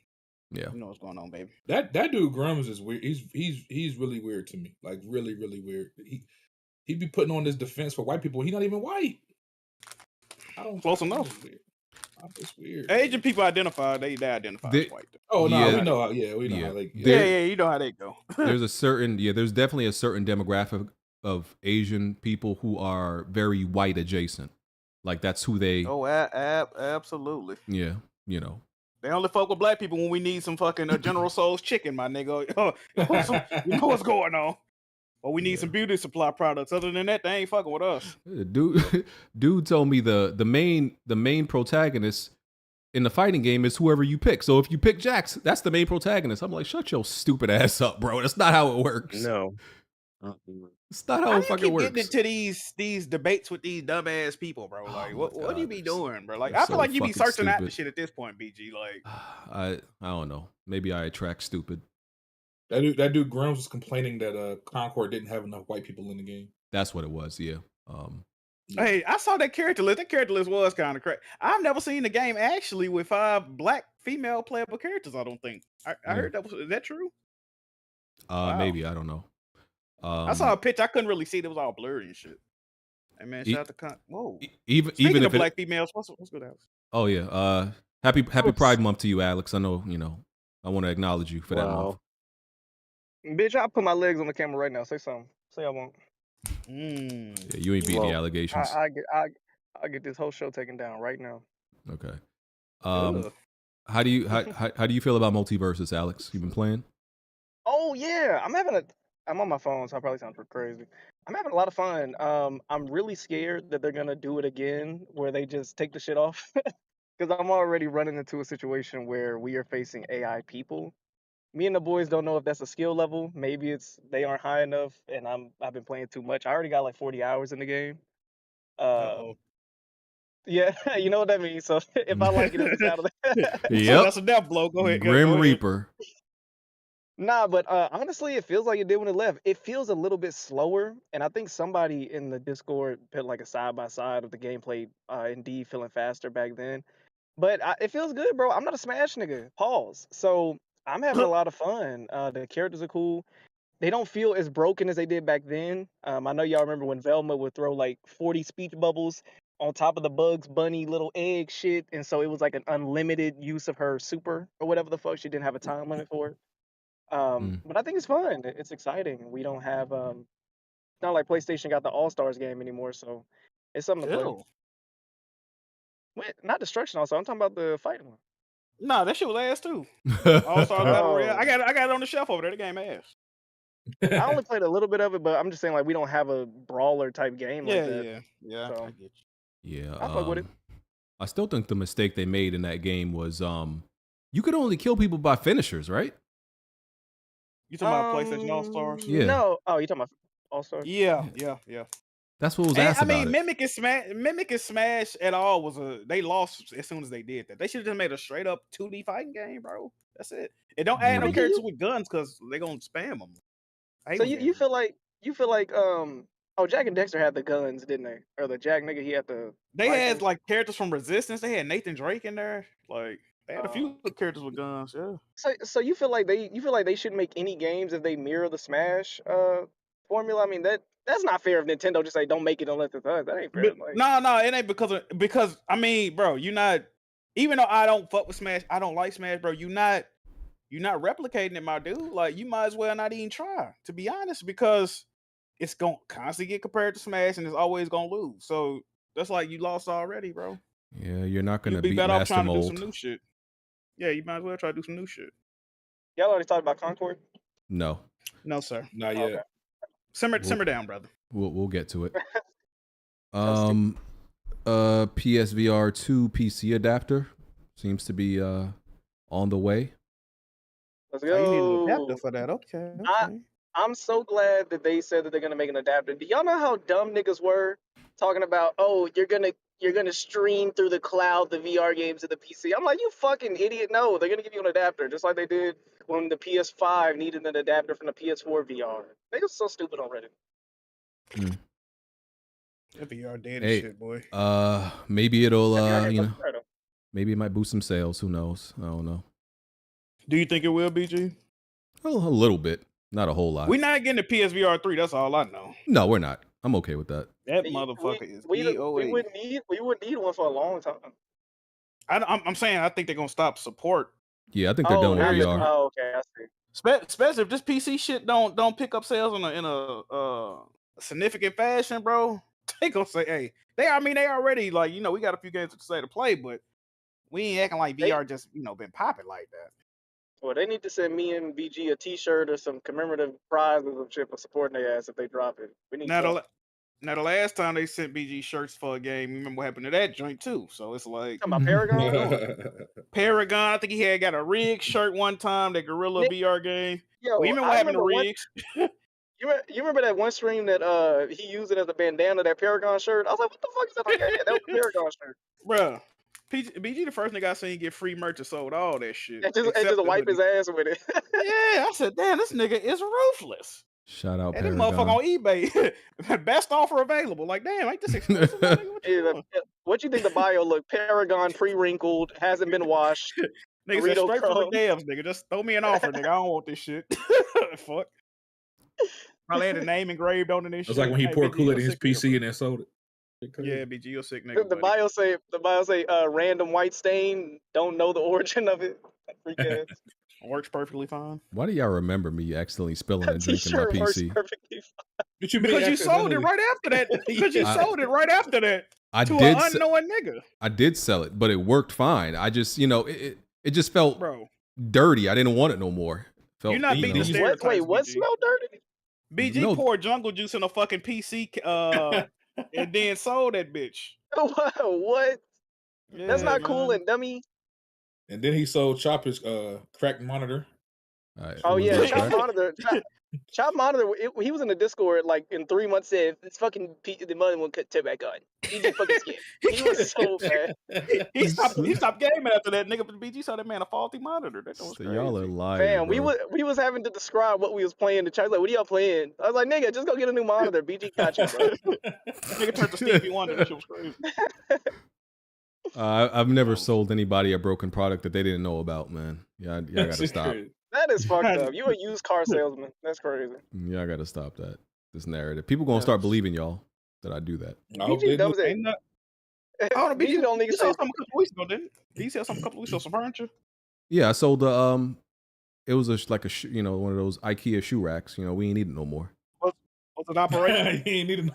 Yeah. You know what's going on, baby. That dude Grums is weird. He's really weird to me. Like really, really weird. He be putting on this defense for white people. He's not even white. I don't close enough. It's weird. Asian people identify. They identify as white. Oh no, Yeah. we know. Yeah, we know. Yeah. How they, Yeah, you know how they go. There's definitely a certain demographic of Asian people who are very white adjacent. Like that's who they. Oh, absolutely. Yeah, you know. They only fuck with black people when we need some fucking General Tso's chicken, my nigga. You know what's going on. Or we need some beauty supply products. Other than that, they ain't fucking with us. Dude told me the main protagonist in the fighting game is whoever you pick. So if you pick Jax, that's the main protagonist. I'm like, shut your stupid ass up, bro. That's not how it works. No. It's not how it fucking works. Getting into these debates with these dumbass people, bro. Like, what do you be doing, bro? Like, I feel so like you be fucking searching out the stupid. shit at this point, BG. Like, I don't know. Maybe I attract stupid. That dude Grums was complaining that Concord didn't have enough white people in the game. That's what it was. Yeah. Hey, I saw that character list. That character list was kind of crazy. I've never seen a game actually with 5 black female playable characters. I don't think. I heard that was. Is that true? Wow. Maybe, I don't know. I saw a picture. I couldn't really see it. It was all blurry and shit. Hey man, shout out to whoa. Even Speaking if of black females, what's good, Alex? Oh yeah. Happy Pride Month to you, Alex. I know, I want to acknowledge you for that month. Bitch, I'll put my legs on the camera right now. Say something. Say I won't. Yeah, you ain't beating the allegations. I get this whole show taken down right now. Okay. How do you feel about Multiversus, Alex? You been playing? Oh yeah, I'm on my phone, so I probably sound crazy. I'm having a lot of fun. I'm really scared that they're gonna do it again, where they just take the shit off, because I'm already running into a situation where we are facing AI people. Me and the boys don't know if that's a skill level. Maybe it's they aren't high enough, and I've been playing too much. I already got like 40 hours in the game. Yeah, you know what that means. So if I like it, it's out of that. Yep. That's a death blow. Go ahead. Grim go ahead. Reaper. Nah, but honestly, it feels like it did when it left. It feels a little bit slower, and I think somebody in the Discord put like a side by side of the gameplay. Indeed, feeling faster back then, but it feels good, bro. I'm not a Smash nigga. Pause. So I'm having a lot of fun. The characters are cool. They don't feel as broken as they did back then. I know y'all remember when Velma would throw like 40 speech bubbles on top of the Bugs Bunny little egg shit, and so it was like an unlimited use of her super or whatever the fuck. She didn't have a time limit for it. But I think it's fun. It's exciting. We don't have it's not like PlayStation got the All-Stars game anymore, so it's something to play. Wait, not Destruction also. I'm talking about the fighting one. Nah, that shit was ass too. All-Star Battle Royale. I got it on the shelf over there. The game ass. I only played a little bit of it, but I'm just saying like we don't have a brawler type game like that. Yeah. So, I get Yeah. I fuck with it. I still think the mistake they made in that game was you could only kill people by finishers, right? You talking about PlayStation All-Stars? Yeah. No. Oh, you talking about All-Stars? Yeah. That's what was asked about. I mean, mimicking Smash at all was they lost as soon as they did that. They should have just made a straight up 2D fighting game, bro. That's it. It don't add no characters with guns because they gonna spam them. So you feel like Jack and Dexter had the guns, didn't they? Or the Jack nigga, he had the. They had like characters from Resistance. They had Nathan Drake in there. Like they had a few characters with guns. Yeah. So you feel like they shouldn't make any games if they mirror the Smash formula? I mean that's not fair if Nintendo just say don't make it unless it's us. That ain't fair. No, it ain't because I mean, bro, you not even though I don't fuck with Smash, I don't like Smash, bro. You're not replicating it, my dude. Like you might as well not even try, to be honest, because it's gonna constantly get compared to Smash and it's always gonna lose. So that's like you lost already, bro. Yeah, you're not gonna You'd be beat better off Master trying to do Mold. some new shit. Yeah, you might as well try to do some new shit. Y'all already talked about Concord? No, No, sir. Not yet. Okay. Simmer down, brother. we'll get to it. PSVR 2 PC adapter seems to be on the way. Let's Oh, you need an go. adapter for that. Okay. I'm so glad that they said that they're gonna make an adapter. Do y'all know how dumb niggas were talking about? Oh, you're gonna stream through the cloud the VR games to the PC. I'm like, you fucking idiot! No, they're gonna give you an adapter, just like they did when the PS5 needed an adapter from the PS4 VR. They were so stupid on Reddit. That VR dead as shit, boy. Maybe it'll maybe it might boost some sales. Who knows? I don't know. Do you think it will, BG? A little bit, not a whole lot. We're not getting the PSVR 3. That's all I know. No, we're not. I'm okay with that. That motherfucker is We EOA. wouldn't need one for a long time. I'm saying I think they're gonna stop support. Yeah, I think they're done with VR. Oh, okay, I see. Especially if this PC shit don't pick up sales in a significant fashion, bro. They gonna say, hey, they already like, we got a few games to say to play, but we ain't acting like VR just been popping like that. Well, they need to send me and BG a T-shirt or some commemorative prize or some shit for supporting their ass if they drop it. We need Now the last time they sent BG shirts for a game, you remember what happened to that joint too. So it's like talking about Paragon. Paragon, I think he had got a rig shirt one time, that Gorilla VR game. Yo, You remember what happened to rigs? You remember that one stream that he used it as a bandana, that Paragon shirt? I was like, what the fuck is that on your head? That was a Paragon shirt. Bruh. BG the first nigga I seen get free merch and sold all that shit. And just wipe his ass with it. Yeah, I said, damn, this nigga is ruthless. Shout out And this Paragon. motherfucker on eBay. Best offer available. Like, damn, ain't this expensive? What you think the bio look? Paragon pre-wrinkled, hasn't been washed. Nigga said straight from the devs, nigga. Just throw me an offer, nigga. I don't want this shit. Fuck. Probably had a name engraved on it and shit. It's like when he poured Kool-Aid in his PC and then sold it. Yeah, BG, you're a sick nigga. The bio say random white stain, don't know the origin of it. Freak ass. Works perfectly fine. Why do y'all remember me accidentally spilling and drinking my PC? Works perfectly fine. Because you sold it right after that. Because you sold it right after that. I to did an unknowing nigga. I did sell it, but it worked fine. I just, it just felt Bro, dirty. I didn't want it no more. Felt, you're not beating the stereotypes. Wait, what BG. smelled dirty? BG poured jungle juice in a fucking PC and then sold that bitch. What? Yeah, That's not cool man. and dummy. And then he sold Chopper's cracked monitor. Oh yeah, Chop Monitor. He was in the Discord like in 3 months. Said this fucking the mother won't cut back on. He just fucking skin. He was so bad. He stopped gaming after that. Nigga, BG saw that man a faulty monitor. That was crazy. Y'all are lying. Man, bro. we was having to describe what we was playing. The chat like, what are y'all playing? I was like, nigga, just go get a new monitor. BG got you, bro. Nigga turned to Stevie Wonder. That shit was crazy. I've never sold anybody a broken product that they didn't know about, man. Y'all gotta stop. That is fucked up. You a used car salesman. That's crazy. Y'all gotta stop that. This narrative. People gonna start believing y'all that I do that. BG does it. BG don't nigga say something a couple weeks ago, didn't he? He said something a couple weeks ago, some furniture. Yeah, I sold the it was like a one of those IKEA shoe racks. We ain't need it no more. What's an operation? He ain't need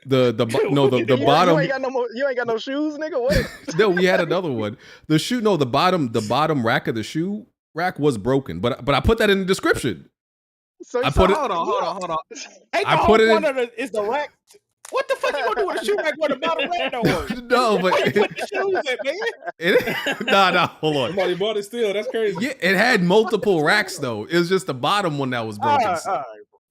The bottom. You ain't got no more. You ain't got no shoes, nigga. What? No, we had another one. The bottom rack of the shoe rack was broken, but I put that in the description. So I put it. Hold on. Hey, I put it in. Is the rack? What the fuck you gonna do with a shoe rack where the bottom rack don't work? No, but Where you put the shoes at, man? Nah, hold on. Somebody bought it still. That's crazy. Yeah, it had multiple racks though. It was just the bottom one that was broken.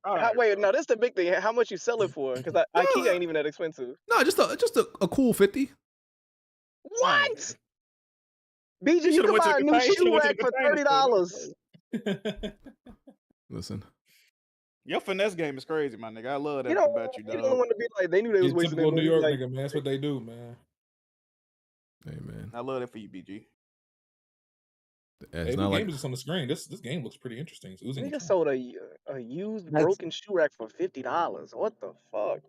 All right. Wait, no, that's the big thing. How much you sell it for? Because IKEA ain't even that expensive. No, just a cool 50. What? BG, you can buy a new shoe rack for $30. Listen. Your finesse game is crazy, my nigga. I love that about you, dog. You don't want to be like, they knew they was wasting their Typical New money. York nigga, man. That's what they do, man. Hey, man. I love that for you, BG. It's Hey, not the like game is just on the screen. This game looks pretty interesting. It's oozing. Nigga sold a used broken shoe rack for $50. What the fuck?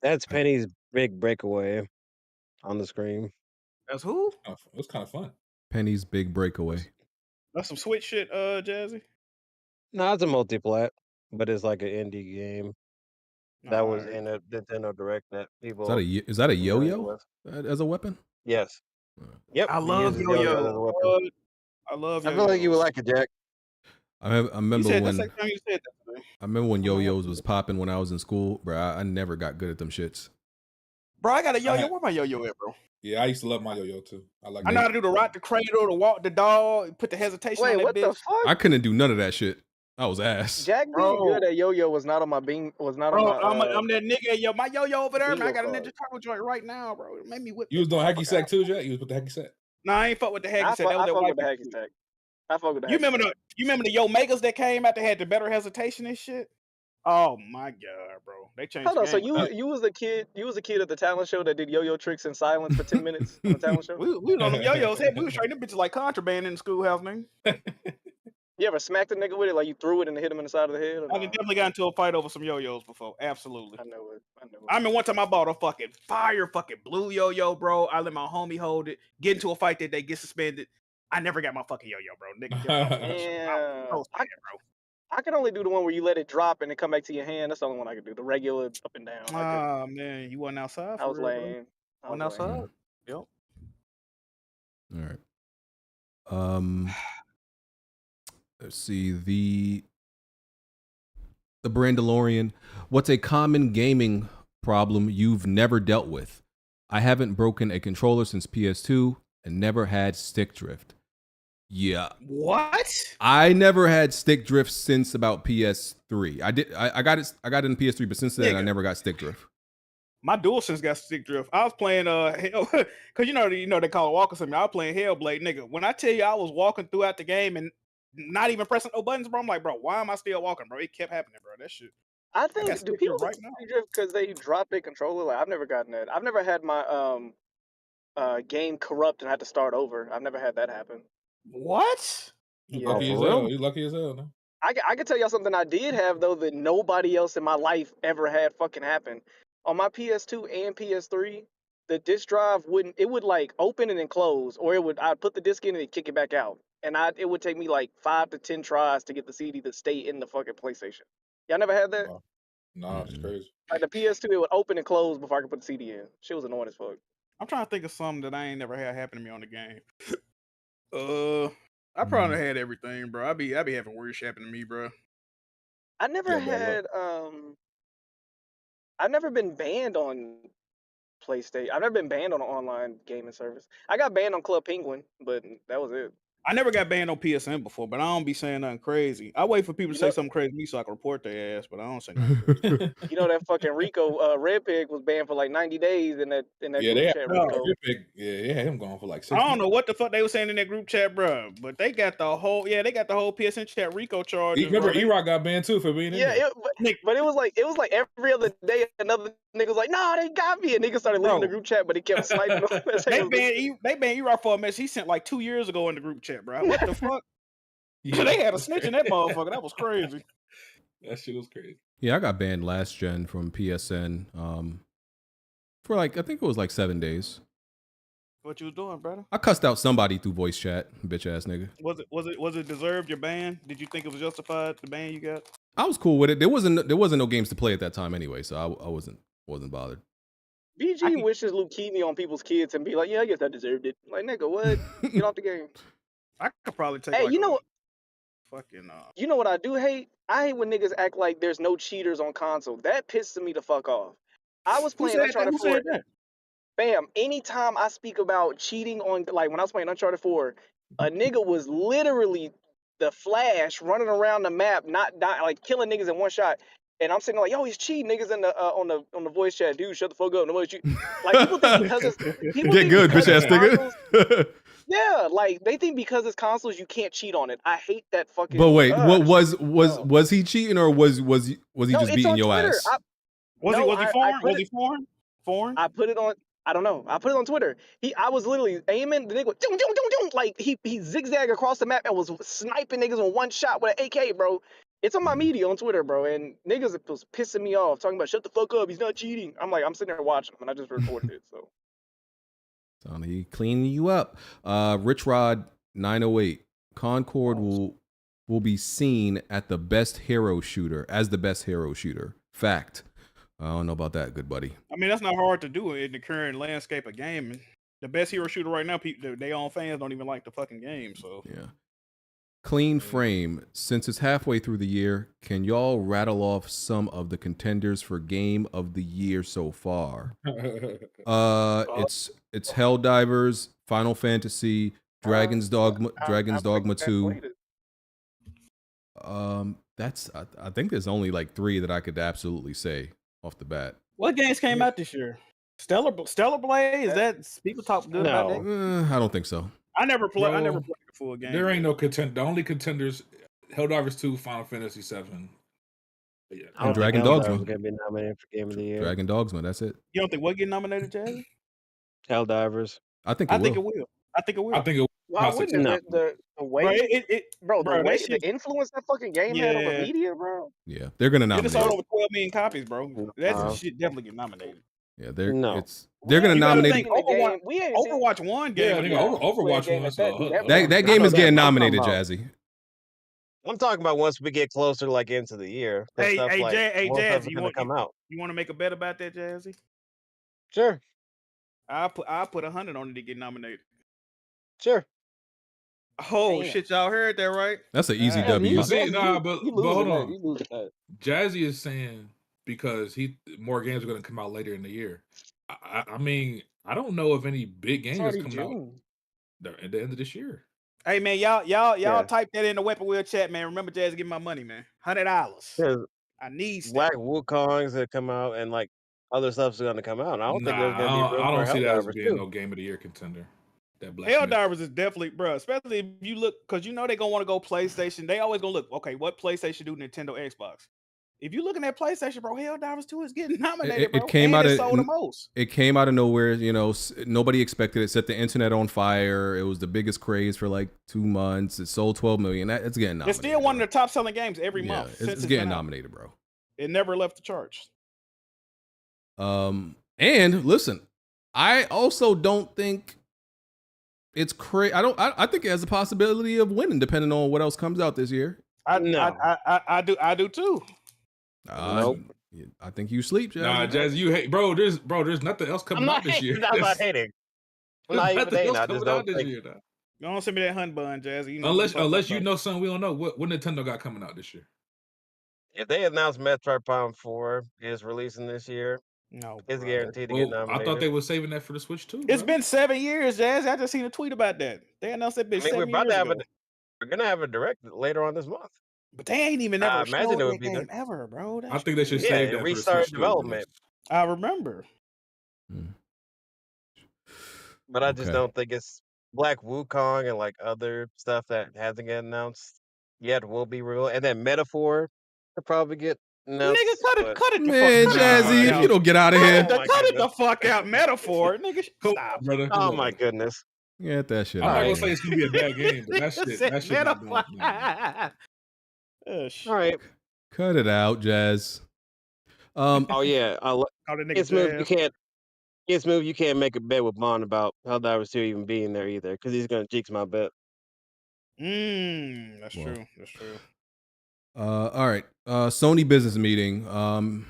That's Penny's big breakaway on the screen. That's who? It was kind of fun. Penny's big breakaway. That's some Switch shit, Jazzy. No, it's a multi-plat, but it's like an indie game that was in a Nintendo Direct that people. Is that a yo-yo as a weapon? Yes. Yep. I he love uses yo-yo as a yo-yo. weapon. I love I yo-yo. feel like you would like it, Jack. I remember You said when that's the time you said that to me. I remember when yo-yos was popping when I was in school, bro. I never got good at them shits. Bro, I got a yo-yo. Where my yo-yo at, bro? Yeah, I used to love my yo-yo too. I know how to do the rock, the cradle, the walk, the dog, put the hesitation on that what bitch. the fuck? I couldn't do none of that shit. I was ass. Jack being good at yo-yo was not on my beam. Was not on my. I'm that nigga. Yo, my yo-yo over there, man. I got a bingo Ninja Turtle joint right now, bro. It made me whip. You was doing hacky sack too, Jack? You was with the hacky sack? Nah, I ain't fuck with the hacky sack. That was I that fuck white with the hacky sack. I fuck with the. You remember the Yo Megas that came out that had the better hesitation and shit? Oh my god, bro! They changed. Hold on, so the game. you was a kid at the talent show that did yo-yo tricks in silence for 10 minutes on the talent show? we was on them yo-yos. We was trading them bitches like contraband in the schoolhouse, man. You ever smacked a nigga with it, like you threw it and hit him in the side of the head? I definitely got into a fight over some yo-yos before. Absolutely. I know it. I mean, one time I bought a fucking blue yo-yo, bro. I let my homie hold it. Get into a fight that they get suspended. I never got my fucking yo-yo, bro. Nigga, I can only do the one where you let it drop and it come back to your hand. That's the only one I can do. The regular up and down. Oh man, you wasn't outside. I was lame. Wasn't outside. Yep. All right. Let's see the Brandalorian. What's a common gaming problem you've never dealt with? I haven't broken a controller since PS2 and never had stick drift. Yeah. What? I never had stick drift since about PS3. I got it in PS3, but since then I never got stick drift. My DualSense got stick drift. I was playing Hell, cause you know they call it walking something. I was playing Hellblade, nigga. When I tell you I was walking throughout the game and not even pressing no buttons, bro, I'm like, bro, why am I still walking, bro? It kept happening, bro. That shit. I think do people right stick drift because they drop their controller? Like I've never gotten that. I've never had my game corrupt and had to start over. I've never had that happen. What? You lucky as hell. You lucky as hell, no? I can tell y'all something I did have though that nobody else in my life ever had fucking happen. On my PS2 and PS3, the disc drive would like open and then close, or I'd put the disc in and kick it back out. And it would take me like 5 to 10 tries to get the CD to stay in the fucking PlayStation. Y'all never had that? Nah, it's crazy. Like the PS2, it would open and close before I could put the CD in. Shit was annoying as fuck. I'm trying to think of something that I ain't never had happen to me on the game. I probably had everything, bro. I be having weird shit happen to me, bro. I never had I've never been banned on PlayStation. I've never been banned on an online gaming service. I got banned on Club Penguin, but that was it. I never got banned on PSN before, but I don't be saying nothing crazy. I wait for people to say something crazy to me so I can report their ass, but I don't say nothing crazy. You know that fucking Rico Red Pig was banned for like 90 days in that group chat. Rico. They had him gone for like 6 I don't know what the fuck they were saying in that group chat, bro. But they got the whole PSN chat Rico charge. Remember E-Rock got banned too for being in there. But it was like every other day another nigga was like, nah, they got me. And niggas started leaving the group chat, but he kept sniping on They banned E-Rock for a message he sent like 2 years ago in the group chat, bro. What the fuck? Yeah. They had a snitch in that motherfucker. That was crazy. That shit was crazy. Yeah, I got banned last gen from PSN for like, I think it was like 7 days. What you was doing, brother? I cussed out somebody through voice chat, bitch ass nigga. Was it deserved your ban? Did you think it was justified, the ban you got? I was cool with it. There wasn't no games to play at that time anyway, so I wasn't bothered. BG wishes leukemia on people's kids and be like, yeah, I guess I deserved it. Like, nigga, what? Get off the game. I could probably take. Hey, like you know what? Fucking. You know what I do hate? I hate when niggas act like there's no cheaters on console. That pisses me the fuck off. I was playing Uncharted 4. Bam! Anytime I speak about cheating on, like when I was playing Uncharted 4, a nigga was literally the Flash running around the map, not like killing niggas in one shot. And I'm sitting there like, yo, he's cheating. Niggas in the on the voice chat, dude, shut the fuck up. Nobody's cheating. Like people think because it's get good, bitch ass nigga. Yeah, like they think because it's consoles you can't cheat on it. I hate that fucking. But wait, what was he cheating or was he just beating your Twitter. ass? Was he foreign? I put it on. I don't know. I put it on Twitter. I was literally aiming. The nigga went, dum, dum, dum, dum. Like he zigzagged across the map and was sniping niggas in one shot with an AK, bro. It's on my media on Twitter, bro. And niggas was pissing me off, talking about shut the fuck up. He's not cheating. I'm like, I'm sitting there watching him, and I just recorded it. So he cleaning you up. Rich Rod 908. Concord will be seen at the best hero shooter as the best hero shooter. Fact. I don't know about that, good buddy. I mean, that's not hard to do in the current landscape of gaming. the best hero shooter right now. People, they own fans don't even like the fucking game. So Yeah. Clean frame. Since it's halfway through the year, can y'all rattle off some of the contenders for Game of the Year so far? It's Helldivers, Final Fantasy, Dragon's Dogma 2. I think there's only like 3 that I could absolutely say off the bat. what games came out this year? Stellar Blade, is that people talk good about that? I don't think so. I never played Bro, the full game. There ain't no contender. The only contenders, Helldivers 2, Final Fantasy 7. Yeah. And Dragon Dogma. Gonna be nominated for Game of the Year. Dragon Dogma, that's it. You don't think what get nominated, Jazzy? Helldivers. I think it will. I think it will. I think it Why wouldn't No. it? The way, Bro, the that shit- influence that fucking game had on the Yeah. media, bro. Yeah, they're gonna It nominate sold it. over 12 million copies, bro. That shit definitely get nominated. Yeah, they're No. they're gonna You gotta nominate think it. Overwatch, We ain't seen- Overwatch 1 game. Yeah, nigga, Overwatch game was at that. That game is getting nominated, I'm talking Jazzy. I'm talking about once we get closer, like into the year. 'cause Hey, stuff like, hey, more stuff Jazzy, is you gonna want come out. You want to make a bet about that, Jazzy? Sure, I put 100 on it to get nominated. sure. Oh Damn. shit, y'all heard that right? That's an easy Yeah, W. you- See, you- nah, you but losing hold that. on. You losing that. Jazzy is saying because more games are going to come out later in the year. I mean, I don't know if any big games It's already coming out June. at the end of this year. Hey man, y'all Yeah. type that in the Weapon Wheel chat, man. Remember, Jazzy, give me my money, man. $100. Because I need stuff. Black Wukong's gonna come out and like other stuff's gonna come out. And I don't think there's gonna be room I don't for see that as Helldivers being too. no Game of the Year contender. That Black Myth. Helldivers is definitely, bro. Especially if you look, because you know they're gonna want to go PlayStation. They always gonna look, okay, what PlayStation do Nintendo, Xbox? If you looking at PlayStation, bro, Helldivers 2 is getting nominated, bro. It came and out it of sold the most. It came out of nowhere. You know, nobody expected it. Set the internet on fire. It was the biggest craze for like 2 months. It sold 12 million. It's getting nominated. It's still one of the top selling games every Yeah, month. it's getting nominated, bro. It never left the charts. And listen, I also don't think it's crazy. I think it has a possibility of winning, depending on what else comes out this year. I do too. Nope. I think you sleep, Jazzy. Nah, Jazzy, you hate, bro. There's nothing else coming out this year. I'm not hating. I'm not even Nothing hating. else I just coming don't out this think. year, dog. You don't send me that hunt bun, Jazzy. You know Unless you know something we don't know. What Nintendo got coming out this year? If they announce Metroid Prime 4 is releasing this year, no, it's bro. guaranteed to Well, get nominated. I thought they were saving that for the Switch too. It's bro. been 7 years, Jazzy. I just seen a tweet about that. They announced it been I mean, 7 we're about years to have ago. we're gonna have a direct later on this month. But they ain't even I never imagine showed it would that be game the- ever, bro. I think they should Yeah, save it that for the restarted Switch 2 development. I remember. But I just Okay. don't think it's Black Wukong and like other stuff that hasn't get announced yet will be real. And then Metaphor could probably get announced. Nigga, cut it the Man, fuck Jazzy, if out. you don't get out of here, Oh my Cut it the goodness. fuck out, Metaphor. Nigga, stop. brother. Oh my goodness. get that shit I'm out not of gonna here. say it's gonna be a bad game, but that Nigga shit, said that shit not Metaphor. bad. All right. Cut it out, Jazz. Oh yeah. Call the nigga It's move. You Jazz. can't. It's move. You can't make a bet with Bond about Helldivers 2 even being there either, because he's gonna jinx my bet. That's Well. true. That's true. All right. Sony business meeting.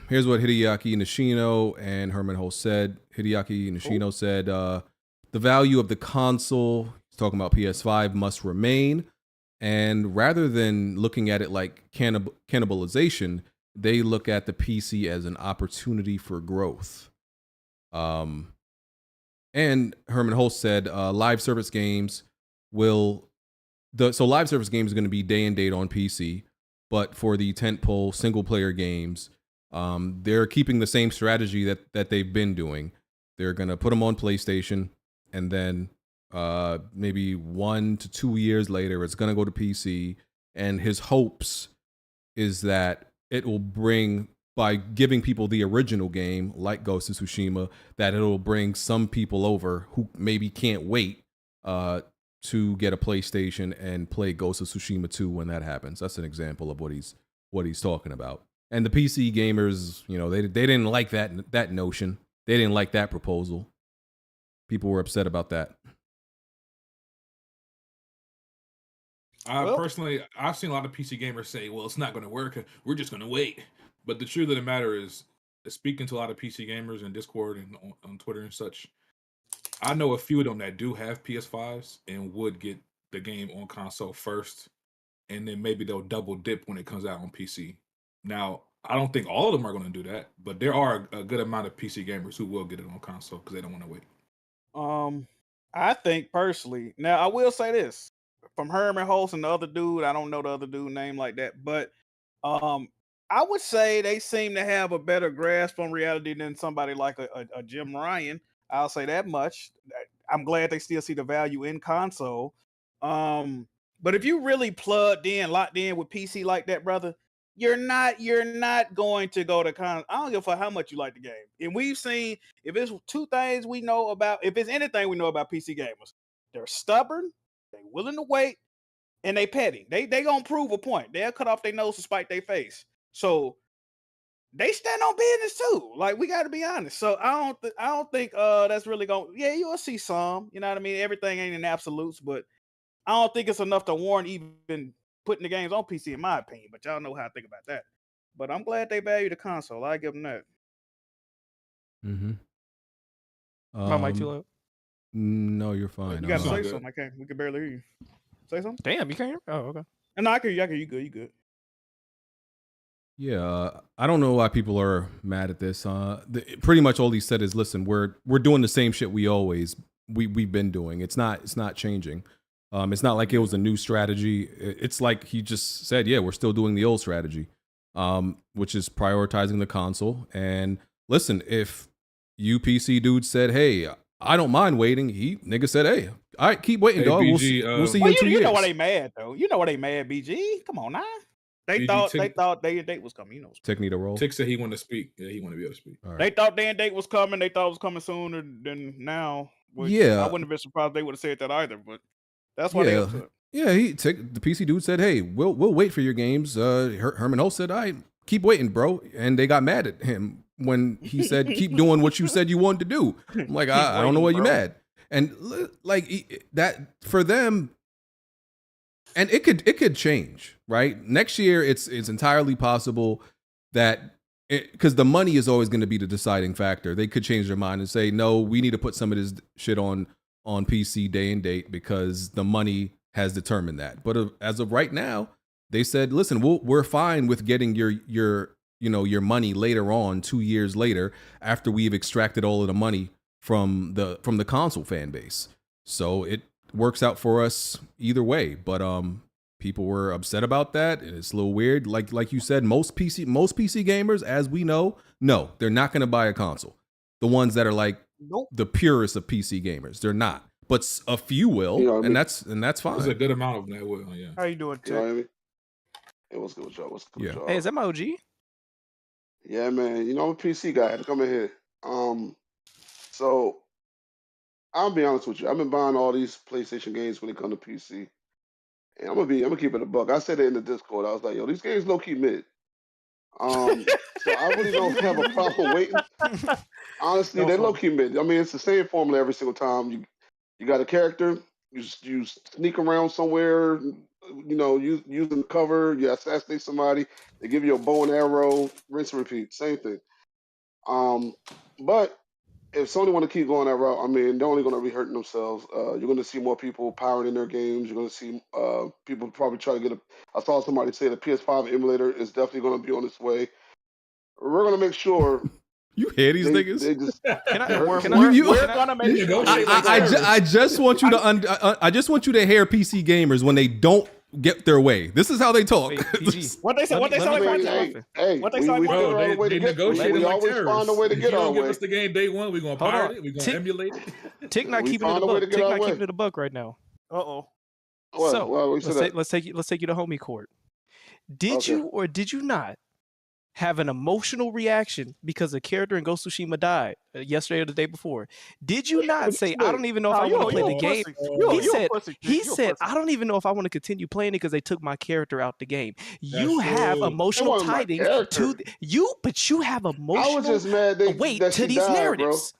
Here's what Hideaki Nishino and Herman Hulst said. Hideaki Nishino said the value of the console, he's talking about PS5, must remain. And rather than looking at it like cannibalization, they look at the PC as an opportunity for growth. And Herman Hulst said live service games live service games are going to be day and date on PC. But for the tentpole single player games, they're keeping the same strategy that they've been doing. They're gonna put them on PlayStation, and then maybe 1 to 2 years later, it's gonna go to PC. And his hopes is that it will bring, by giving people the original game, like Ghost of Tsushima, that it'll bring some people over who maybe can't wait to get a PlayStation and play Ghost of Tsushima 2 when that happens. That's an example of what he's talking about. And the PC gamers, you know, they didn't like that notion. They didn't like that proposal. People were upset about that. Personally, I've seen a lot of PC gamers say, well, it's not going to work. We're just going to wait. But the truth of the matter is, speaking to a lot of PC gamers in Discord and on Twitter and such, I know a few of them that do have PS5s and would get the game on console first, and then maybe they'll double dip when it comes out on PC. Now, I don't think all of them are going to do that, but there are a good amount of PC gamers who will get it on console because they don't want to wait. I think personally, now I will say this from Herman Holtz and the other dude. I don't know the other dude name like that, but I would say they seem to have a better grasp on reality than somebody like a Jim Ryan. I'll say that much. I'm glad they still see the value in console. But if you really plugged in, locked in with PC like that, brother, you're not going to go to console. I don't give a fuck how much you like the game. And we've seen, if it's two things we know about, if it's anything we know about PC gamers, they're stubborn, they're willing to wait, and they petty. They gonna prove a point. They'll cut off their nose to spite their face. So they stand on business too. Like, we got to be honest. So I don't think that's really going. Yeah, you'll see some. You know what I mean? Everything ain't in absolutes, but I don't think it's enough to warrant even putting the games on PC, in my opinion. But y'all know how I think about that. But I'm glad they value the console. I give them that. Mm-hmm. My mic too loud? No, you're fine. You got to say something. I can't. We can barely hear you. Say something. Damn, you can't hear me? Oh, okay. No, I can hear you. You good. You good. Yeah, I don't know why people are mad at this. Pretty much all he said is, listen, we're doing the same shit we've been doing. It's not changing. It's not like it was a new strategy. It's like he just said, yeah, we're still doing the old strategy, which is prioritizing the console. And listen, if you PC dude said, hey, I don't mind waiting, nigga said, hey, all right, keep waiting, dog. BG, we'll see you in 2 years. You know why they mad though? You know why they mad, BG? Come on now. They thought day and date was coming. You know, Tick need a roll. Tick said he wanted to speak. Yeah, he wanted to be able to speak. Right. They thought day and date was coming. They thought it was coming sooner than now. Yeah, I wouldn't have been surprised they would have said that either. But that's why they upset. Yeah, the PC dude said, hey, we'll wait for your games. Herman Holtz said, all right, keep waiting, bro. And they got mad at him when he said, keep doing what you said you wanted to do. I'm like, I don't know why you're mad. And like that for them. And it could change, right? Next year, it's entirely possible that because the money is always going to be the deciding factor. They could change their mind and say, no, we need to put some of this shit on PC day and date because the money has determined that. But as of right now, they said, listen, we're fine with getting your money later on, 2 years later, after we've extracted all of the money from the console fan base. So it works out for us either way, but people were upset about that, and it's a little weird. Like you said, most PC gamers, as we know, no, they're not going to buy a console. The ones that are like the purest of PC gamers, they're not. But a few will, you know what I mean? and that's fine. There's a good amount of them that will. Yeah. How you doing, Tick? You know what I mean? Hey, what's good with y'all? What's good with y'all? Hey, is that my OG? Yeah, man. You know, I'm a PC guy. I had to come in here. So I'll be honest with you. I've been buying all these PlayStation games when it comes to PC. And I'm gonna keep it a buck. I said it in the Discord. I was like, yo, these games low key mid. So I really don't have a problem waiting. Honestly, they're low key mid. I mean, it's the same formula every single time. You got a character, you sneak around somewhere, you know, using the cover, you assassinate somebody, they give you a bow and arrow, rinse and repeat, same thing. But if Sony want to keep going that route, I mean, they're only going to be hurting themselves. You're going to see more people pirating their games. You're going to see people probably try to get I saw somebody say the PS5 emulator is definitely going to be on its way. We're going to make sure. You hear these niggas? They just, I just want you to I just want you to hear PC gamers when they don't get their way. This is how they talk. What they say? What they say? Hey, what they say? They negotiate we like always terrorists. find a way to get our way. Give us the game day one. We're gonna pirate it. We're gonna emulate it. Tick not keeping it a buck. Tick not keeping it a buck right now. Uh-oh. So let's take you to homie court. Did you or did you not have an emotional reaction because a character in Ghost of Tsushima died yesterday or the day before? Did you not say, I don't even know if I want to play the game? He said, I don't even know if I want to continue playing it because they took my character out the game. You have emotional tidings to you, but you have emotional weight to these narratives.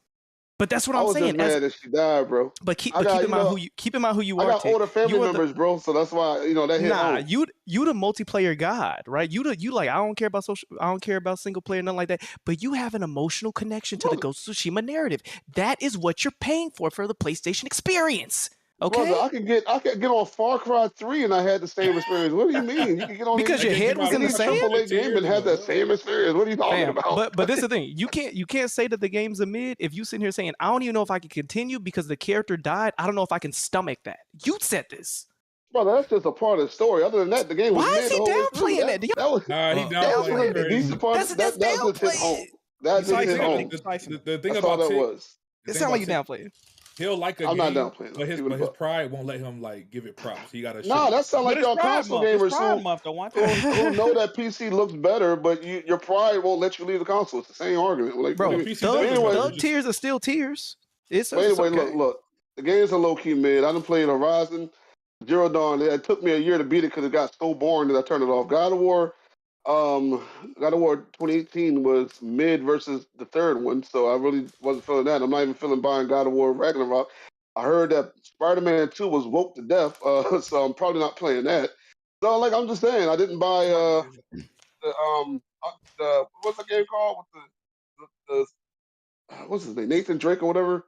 But that's what I I'm was saying. just mad that she died, bro. But keep I got, in mind who you I are. got Tick. older family members, bro. So that's why that hit home. You the multiplayer god, right? You like I don't care about single player, nothing like that. But you have an emotional connection to the Ghost of Tsushima narrative. That is what you're paying for the PlayStation experience. Okay. Brother, I could get on Far Cry 3 and I had the same experience. What do you mean? You can get on because your head was in the sand. AAA game and have that same experience. What are you talking about? But this is the thing. You can't say that the game's a mid if you sitting here saying I don't even know if I can continue because the character died. I don't know if I can stomach that. You said this. Brother, that's just a part of the story. Other than that, the game was Why is he downplaying that? That was he downplaying the decent part. That just hit home. That just hit home. The thing that's about all that was. It sounds like you downplaying. He'll like a I'm game, not downplaying. but his pride won't let him give it props. He gotta. No, that sounds like y'all console gamers who know that PC looks better, but your pride won't let you leave the console. It's the same argument. Like, bro, thug tears are still tears. Anyway, look. The game's a low key mid. I done played Horizon Zero Dawn. It took me a year to beat it because it got so boring that I turned it off. God of War 2018 was mid versus the third one, so I really wasn't feeling that. I'm not even feeling buying God of War Ragnarok. I heard that Spider-Man 2 was woke to death, so I'm probably not playing that. So I'm just saying, I didn't buy the what's the game called with the what's his name, Nathan Drake or whatever.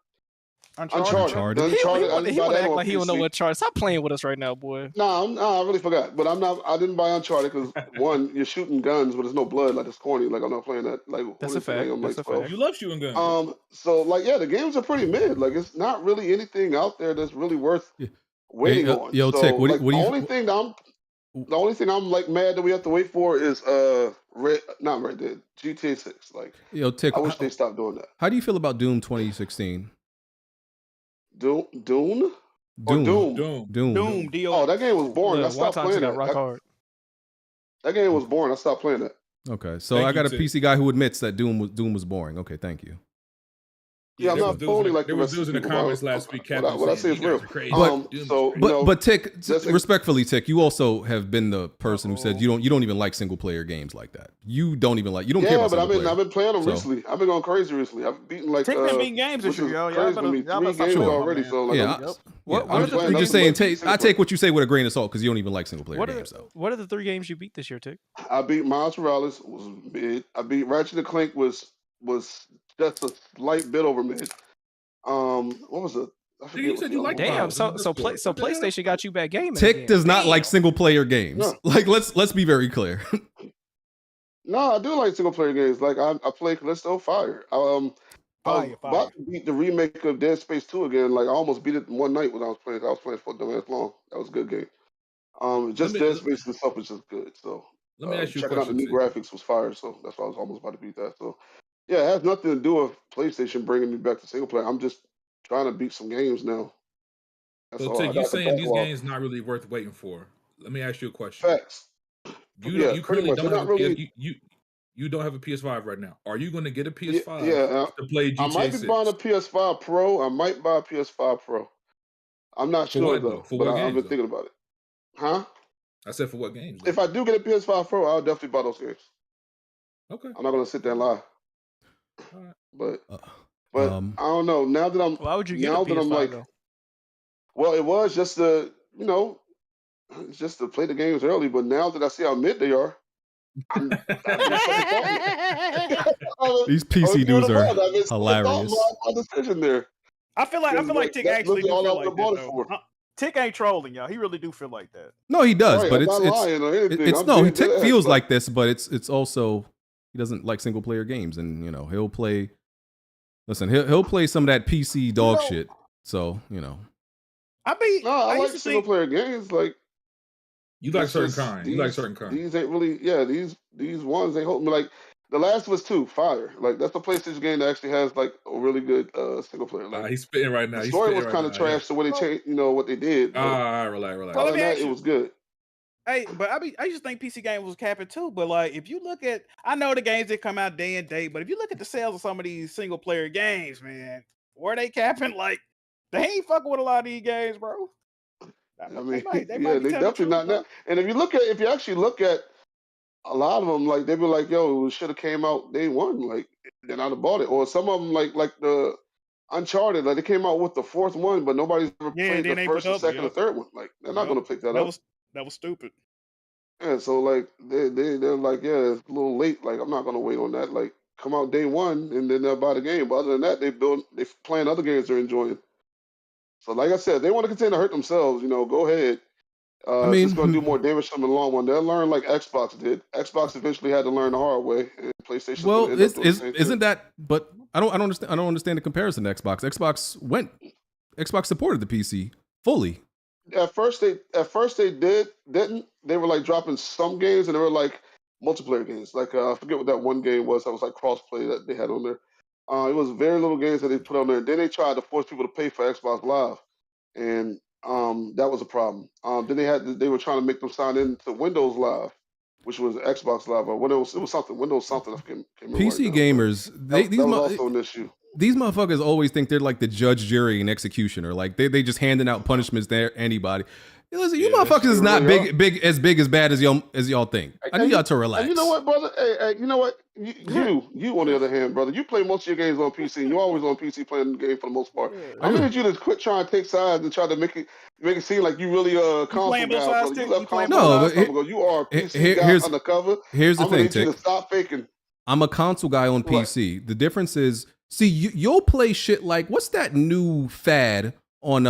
Uncharted. He want to act like he don't know what Uncharted. Stop playing with us right now, boy. No, I really forgot. But I didn't buy Uncharted because one, you're shooting guns, but there's no blood. Like it's corny. Like I'm not playing that. Like that's a fact. That's a fact. You love shooting guns. So the games are pretty mid. Like it's not really anything out there that's really worth waiting on. Yo, so, Tick, what do you? The only thing I'm mad that we have to wait for is not Red Dead, GTA 6. Like yo, Tick, I wish they stopped doing that. How do you feel about Doom 2016? Doom. Doom. Oh, that game was boring. I stopped playing that. That game was boring. I stopped playing that. Okay, so I got a PC guy who admits that Doom was boring. Okay, thank you. Yeah, I'm not phony like there was dudes in the comments last week. What I say is real. But Tick, respectfully, Tick, you also have been the person who said you don't even like single player games like that. You don't even like. You don't care about single player. I've been playing them recently. I've been going crazy recently. I've beaten Tick been beating games this year, yo. Y'all better 3 games already. So I'm just saying. I take what you say with a grain of salt because you don't even like single player games. What are the 3 games you beat this year, Tick? I beat Miles Morales, was mid. I beat Ratchet & Clank, was just a slight bit over mid. What was it? You said you like PlayStation got you back gaming. Tick does not like single player games. No. Like let's be very clear. No, I do like single player games. Like I play Callisto Fire. I was about to beat the remake of Dead Space 2 again. Like I almost beat it in one night when I was playing. I was playing for dumbass long. That was a good game. Just Dead Space itself was just good. So let me ask you a checking question. Out the new graphics was fire. So that's why I was almost about to beat that. So yeah, it has nothing to do with PlayStation bringing me back to single player. I'm just trying to beat some games now. That's so you're saying these games not really worth waiting for. Let me ask you a question. Facts. You currently don't have you don't have a PS5 right now. Are you going to get a PS5 to play GTA 6? I might be buying a PS5 Pro. I might buy a PS5 Pro. I'm not sure though. But I've been thinking about it. Huh? I said for what games? If I do get a PS5 Pro, I'll definitely buy those games. Okay. I'm not going to sit there and lie. Right. But I don't know. Now that I'm, why would you get a PS5 though? Well, it was just just to play the games early. But now that I see how mid they are, these PC dudes are hilarious. My decision there. I feel like Tick actually do feel like that. Tick ain't trolling, y'all. He really do feel like that. No, he does, but Tick feels like this, but it's also he doesn't like single player games, and he'll play. Listen, he'll play some of that PC dog shit. So I like single player games. Like you like certain kind. You like certain kind. These ain't really. Yeah, these ones ain't holding me. Like The Last of Us 2, fire. Like that's the PlayStation game that actually has like a really good single player. Like he's spitting right now. The story was kind of trash, so when they changed, what they did. Relax. Other than that, it was good. Hey, but I just think PC games was capping too. But like, if you look at, I know the games that come out day and day, but if you look at the sales of some of these single player games, man, were they capping? Like, they ain't fucking with a lot of these games, bro. I mean, they definitely not now. And if you actually look at a lot of them, like they be like, "Yo, it should have came out day one." Like then I'd have bought it. Or some of them, like the Uncharted, like they came out with the fourth one, but nobody's ever played then the they first, put or up, second, or third one. Like they're not gonna pick that up. That was stupid. Yeah, so like they're like, yeah, it's a little late. Like I'm not gonna wait on that. Like come out day one and then they'll buy the game. But other than that, they playing other games they're enjoying. So like I said, they want to continue to hurt themselves. Go ahead. I mean, it's just gonna do more damage to them in the long run. They'll learn like Xbox did. Xbox eventually had to learn the hard way, and PlayStation. Well, isn't that? But I don't understand. I don't understand the comparison to Xbox. Xbox supported the PC fully. At first they didn't. They were like dropping some games, and they were like multiplayer games. Like I forget what that one game was. That was like crossplay that they had on there. It was very little games that they put on there. Then they tried to force people to pay for Xbox Live, and that was a problem. Then they were trying to make them sign in to Windows Live, which was Xbox Live, or Windows. It was something Windows something. I can't remember PC right gamers, that was also an issue. These motherfuckers always think they're like the judge, jury, and executioner. Like they just handing out punishments to anybody. Listen, you motherfuckers is not big as bad as y'all think. I need y'all to relax. And you know what, brother? Hey, you know what? You on the other hand, brother, you play most of your games on PC, and you're always on PC playing the game for the most part. I need you to quit trying to take sides and try to make it seem like you really console guy. Brother. You left console ago. You are a PC guy undercover. Here's the thing, Tick. You to stop faking. I'm a console guy on PC. Right. The difference is, you'll play shit like, what's that new fad on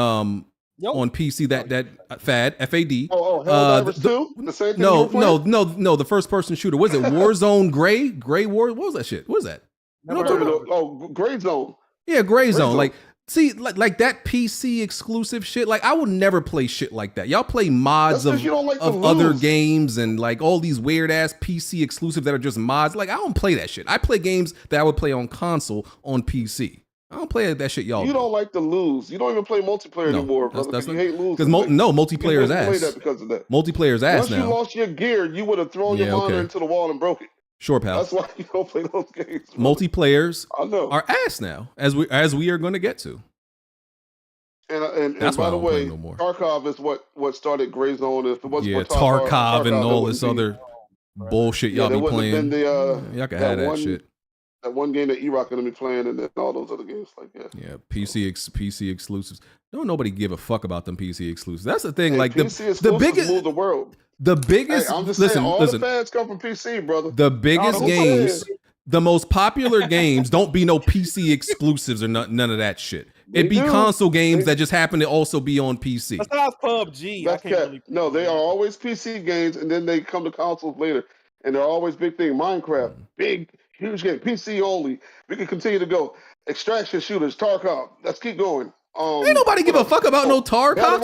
PC, that fad, FAD. Helldivers 2? The same thing no, the first person shooter. What is it? Warzone Gray War? What was that shit? What was that? Gray Zone. Yeah, Gray Zone. Like, see, like that PC exclusive shit. Like, I would never play shit like that. Y'all play mods of other games and like all these weird ass PC exclusive that are just mods. Like, I don't play that shit. I play games that I would play on console on PC. I don't play that shit, y'all. You don't like to lose. You don't even play multiplayer anymore, brother. That's you hate losing. Because multiplayer's ass. Play that because of that. Multiplayer's ass. Once now. you lost your gear, you would have thrown your monitor into the wall and broke it. Sure, pal. That's why you don't play those games. Bro. Multiplayers are ass now, as we are going to get to. And by the way, Tarkov is what started Gray Zone. If it wasn't for Tarkov and all this other bullshit y'all be playing, y'all can have that shit. That one game that E-Rock gonna be playing, and then all those other games like that. Yeah, PC exclusives. Don't nobody give a fuck about them PC exclusives. That's the thing. Like the biggest move the world. The biggest. Hey, I'm just saying, all the fans come from PC, brother. The biggest games, the most popular games, don't be no PC exclusives or none of that shit. It be console games that just happen to also be on PC. Besides PUBG, no, they are always PC games, and then they come to consoles later, and they're always big thing. Minecraft, big. Huge game, PC only. We can continue to go. Extraction shooters, Tarkov. Let's keep going. Ain't nobody give a fuck about no Tarkov.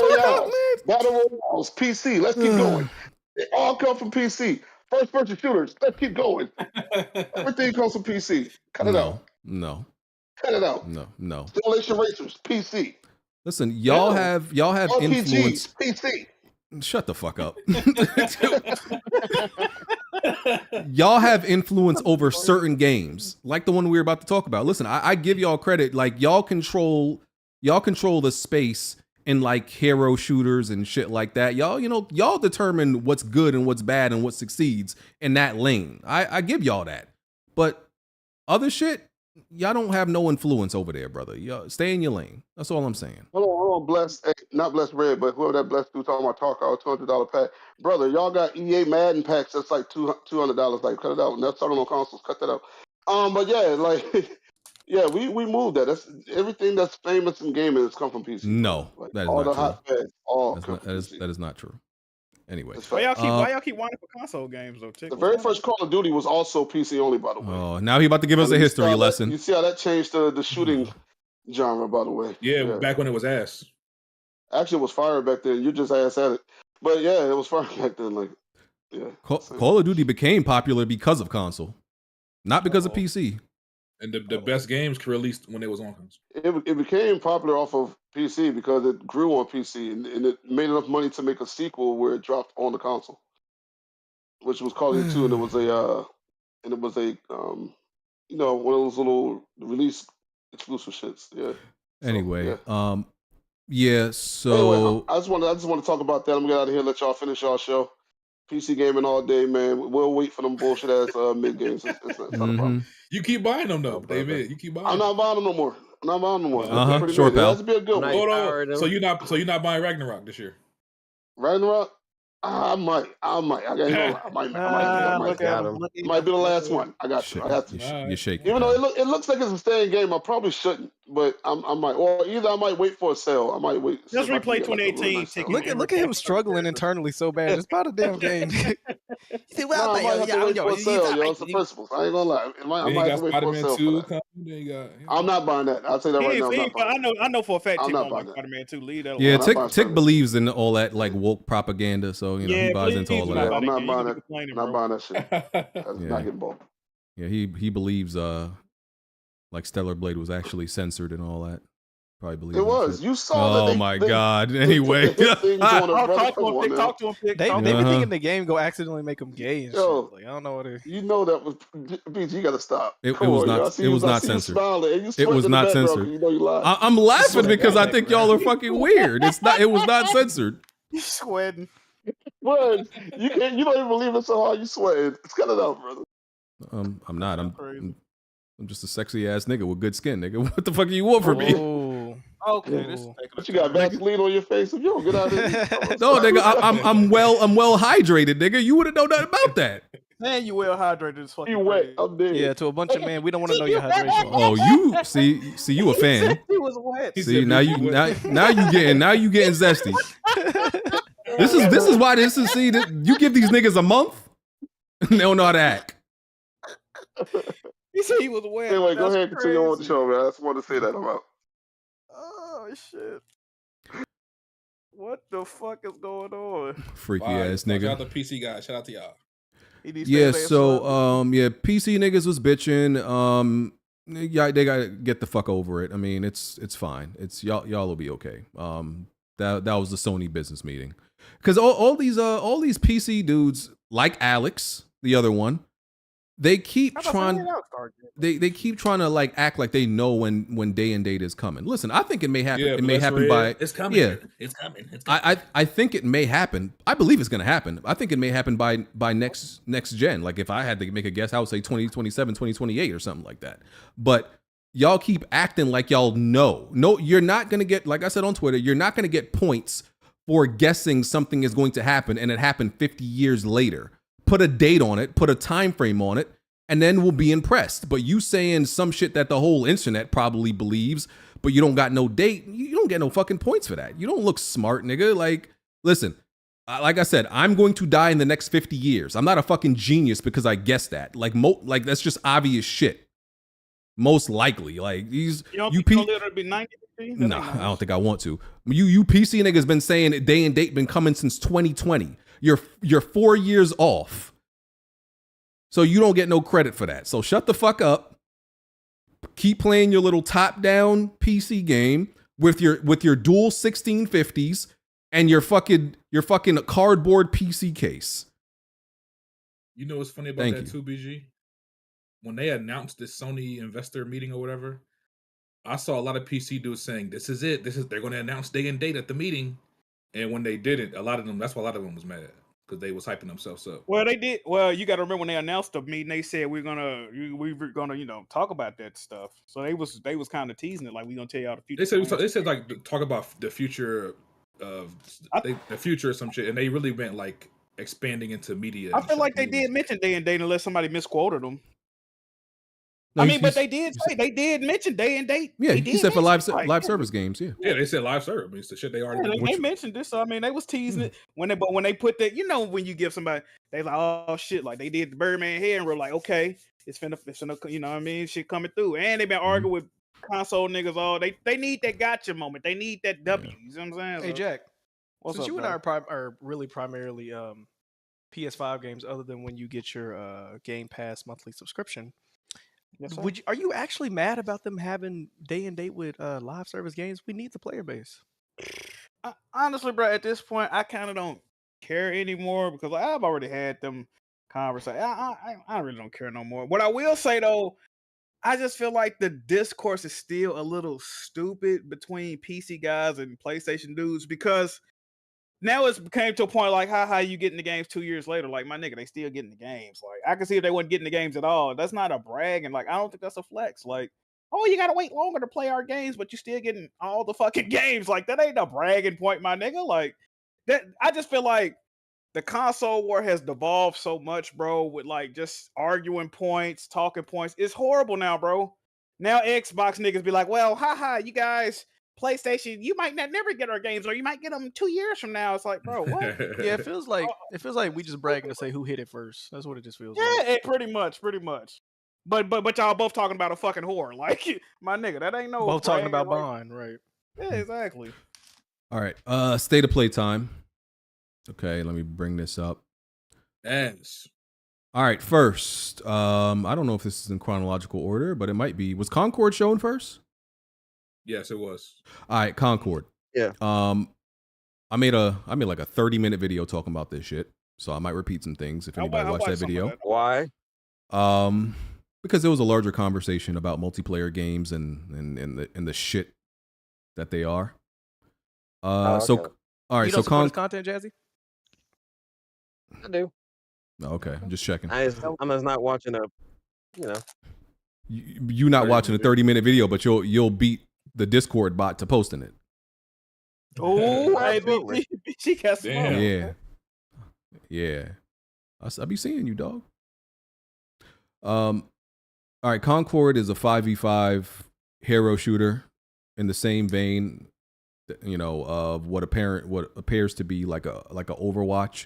Battle Royales, PC. Let's keep going. They all come from PC. First person shooters. Let's keep going. Everything comes from PC. Cut it out. No. Cut it out. No. Simulation racers, PC. Listen, y'all have RPGs, influence. PC. Shut the fuck up. Y'all have influence over certain games, like the one we're about to talk about. Listen, I give y'all credit. Like y'all control the space in like hero shooters and shit like that. Y'all determine what's good and what's bad and what succeeds in that lane. I give y'all that. But other shit, y'all don't have no influence over there, brother. Y'all stay in your lane. That's all I'm saying. Hold on, Bless. Hey, not Bless Red, but whoever that Bless dude talking about Tarkov, $200 pack. Brother, y'all got EA Madden packs that's like $200. Like, cut it out. And that's selling on consoles. Cut that out. But yeah, like, yeah, we moved that. That's everything that's famous in gaming has come from PC. No, like, that is all not the true. Hot pads, that is not true. Anyway, why y'all keep wanting for console games though? The very first Call of Duty was also PC only, by the way. Oh, now he about to give us a history lesson. You see how that changed the shooting genre, by the way. Yeah, back when it was ass. Actually, it was fire back then. You just ass at it, but yeah, it was fire back then. Like, yeah. Call of Duty became popular because of console, not because of PC. And the best games were released when it was on console. It became popular off of PC because it grew on PC and it made enough money to make a sequel where it dropped on the console, which was Call of Duty 2, and it was a one of those little release exclusive shits. Yeah. Anyway, so, yeah. So anyway, I just want to talk about that. I'm gonna get out of here. Let y'all finish y'all show. PC gaming all day, man. We'll wait for them bullshit ass mid games. It's not a problem. You keep buying them though, David. You keep buying. I'm not buying them no more. Not buying the one. Uh-huh. Pretty Sure, good. It pal. has to be a good one. Nice. Hold on. So you're not buying Ragnarok this year? Ragnarok? I might. I got I might Got him. might be the last one. I got to. I have to. You're shaking. Even though it looks like it's a staying game, I probably shouldn't. But I might. Or either I might wait for a sale. I might wait. Just see if I can replay get, like, a really 2018. nice sale. Look at him struggling internally so bad. Just buy the damn game. No, I might have to wait for a sale, yo. It's the principles. I ain't gonna lie. I Then you might got have to wait for a Spider-Man sale 2 for that. coming. Then you got. I'm not buying that. I'll tell you that right now. I'm not buying that. I know for a fact I'm Tick not don't buying like that. Spider-Man 2. Leave that alone. Yeah, I'm not buying Tick Spider-Man. believes in all that like woke propaganda, so you know he buys into all of Yeah, that. I'm not buying You that. keep complaining, I'm not bro. buying that shit. That's Yeah. not getting bought. Yeah, he believes like Stellar Blade was actually censored and all that. Probably believes It that was. shit. You saw that. Oh my god. Anyway. They put the hit things on Oh, it, brother. talk to Come him, on Tick. now. Talk to him, Tick. They Talk be to him. thinking the game go accidentally make them gay and Yo. shit. Like, I don't know what it. You know that was BG. You gotta stop. It Come was on, yo. not- I see it you- was I not see you censored. smiling, and you It sweating was in the not background censored. 'cause you know you lied. I'm laughing because I think y'all are fucking weird. It was not censored. You sweating. Bro, you don't even believe it so hard. You sweating. It's cut it out, brother. I'm not. Crazy. I'm just a sexy ass nigga with good skin, nigga. What the fuck do you want from me? Oh, Okay, this is taking But you got Vaseline on your face. If you don't get out of here, No, nigga, I'm well hydrated, nigga. You wouldn't know nothing about that. Man, you well hydrated as fucking you wet. crazy. I'm dead. yeah. To a bunch of men, we don't want to know your hydration. Oh, you see you a fan. He was wet. He See said now BG you wet. now you getting zesty. This is why this is you give these niggas a month and they don't know how to act. He said he was wet. Anyway, go That's ahead and continue on with the crazy. show, man. I just wanted to say that about. Oh shit! What the fuck is going on? Freaky Bye. ass Shout out nigga. to PC guys. Shout out to y'all. He needs Yeah, to say so something. yeah, PC niggas was bitching. Yeah, they gotta get the fuck over it. I mean, it's fine. It's y'all will be okay. That was the Sony business meeting. Cause all these PC dudes, like Alex, the other one, they keep trying they keep trying to like act like they know when day and date is coming. Listen, I think it may happen. Yeah, it may Bless happen Red. by It's coming. Yeah. It's coming. It's coming. I think it may happen. I believe it's gonna happen. I think it may happen by next gen. Like if I had to make a guess, I would say 2027, 2028 or something like that. But y'all keep acting like y'all know. No, you're not gonna get, like I said on Twitter, you're not gonna get points for guessing something is going to happen and it happened 50 years later. Put a date on it, put a time frame on it, and then we'll be impressed. But you saying some shit that the whole internet probably believes, but you don't got no date, you don't get no fucking points for that. You don't look smart, nigga. Like, listen, like I said, I'm going to die in the next 50 years. I'm not a fucking genius because I guessed that. Like, that's just obvious shit. Most likely, like these You don't you think you'll literally be 90? No, I don't think I want to. You PC niggas been saying day and date been coming since 2020. You're 4 years off. So you don't get no credit for that. So shut the fuck up. Keep playing your little top-down PC game with your dual 1650s and your fucking cardboard PC case. You know what's funny about Thank that you. too, BG? When they announced this Sony investor meeting or whatever, I saw a lot of PC dudes saying, "This is it. They're going to announce day and date at the meeting." And when they didn't, that's why a lot of them was mad because they was hyping themselves up. Well, they did. Well, you got to remember when they announced the meeting, they said we were gonna talk about that stuff. So they was kind of teasing it, like we gonna tell y'all the future. They said like talk about the future of the future or some shit, and they really meant like expanding into media. I feel like they did mention day and date unless somebody misquoted them. No, I mean, but they did mention day and date. Yeah, They he did said for mention live it, like, service games. Yeah, Yeah, they said live service. I mean, it's the shit they already. Yeah, they mentioned this. So I mean, they was teasing it when they put that. You know, when you give somebody, they like, oh shit, like they did the Birdman here, and we're like, okay, it's finna, you know what I mean? Shit coming through, and they've been arguing with console niggas all. They need that gotcha moment. They need that W. You know what I'm saying? Hey Jack, What's since up, you and I brother? are really primarily PS5 games, other than when you get your Game Pass monthly subscription. Yes, sir. Are you actually mad about them having day and date with live service games? We need the player base. Honestly, bro, at this point, I kind of don't care anymore because I've already had them conversations. I really don't care no more. What I will say though, I just feel like the discourse is still a little stupid between PC guys and PlayStation dudes because now it's came to a point like how you getting the games 2 years later. Like my nigga, they still getting the games. Like I can see if they wasn't getting the games at all. That's not a brag, and like I don't think that's a flex. Like oh, you gotta wait longer to play our games, but you're still getting all the fucking games. Like that ain't a bragging point, my nigga. Like that, I just feel like the console war has devolved so much, bro, with like just arguing points, talking points. It's horrible now, bro. Now Xbox niggas be like, well, haha, you guys, PlayStation, you might not never get our games, or you might get them 2 years from now. It's like, bro, what? Yeah, it feels like we just bragging to say who hit it first. That's what it just feels like. Yeah, pretty much. But y'all both talking about a fucking whore, like my nigga. That ain't no Both talking about like, Bond, right? Yeah, exactly. All right. State of play time. Okay, let me bring this up. Yes. All right, first, I don't know if this is in chronological order, but it might be. Was Concord shown first? Yes, it was. All right, Concord. Yeah. I made like a 30-minute video talking about this shit, so I might repeat some things if anybody watched that video. Why? Because it was a larger conversation about multiplayer games and the shit that they are. okay. So all right, You don't support his content, Jazzy? I do. Okay, I'm just checking. I'm just not watching a, You not watching a 30-minute video, but you'll beat the Discord bot to posting it. Oh, hey, she got some. Yeah. I be seeing you, dog. All right, Concord is a 5v5 hero shooter in the same vein, of what appears to be like a Overwatch.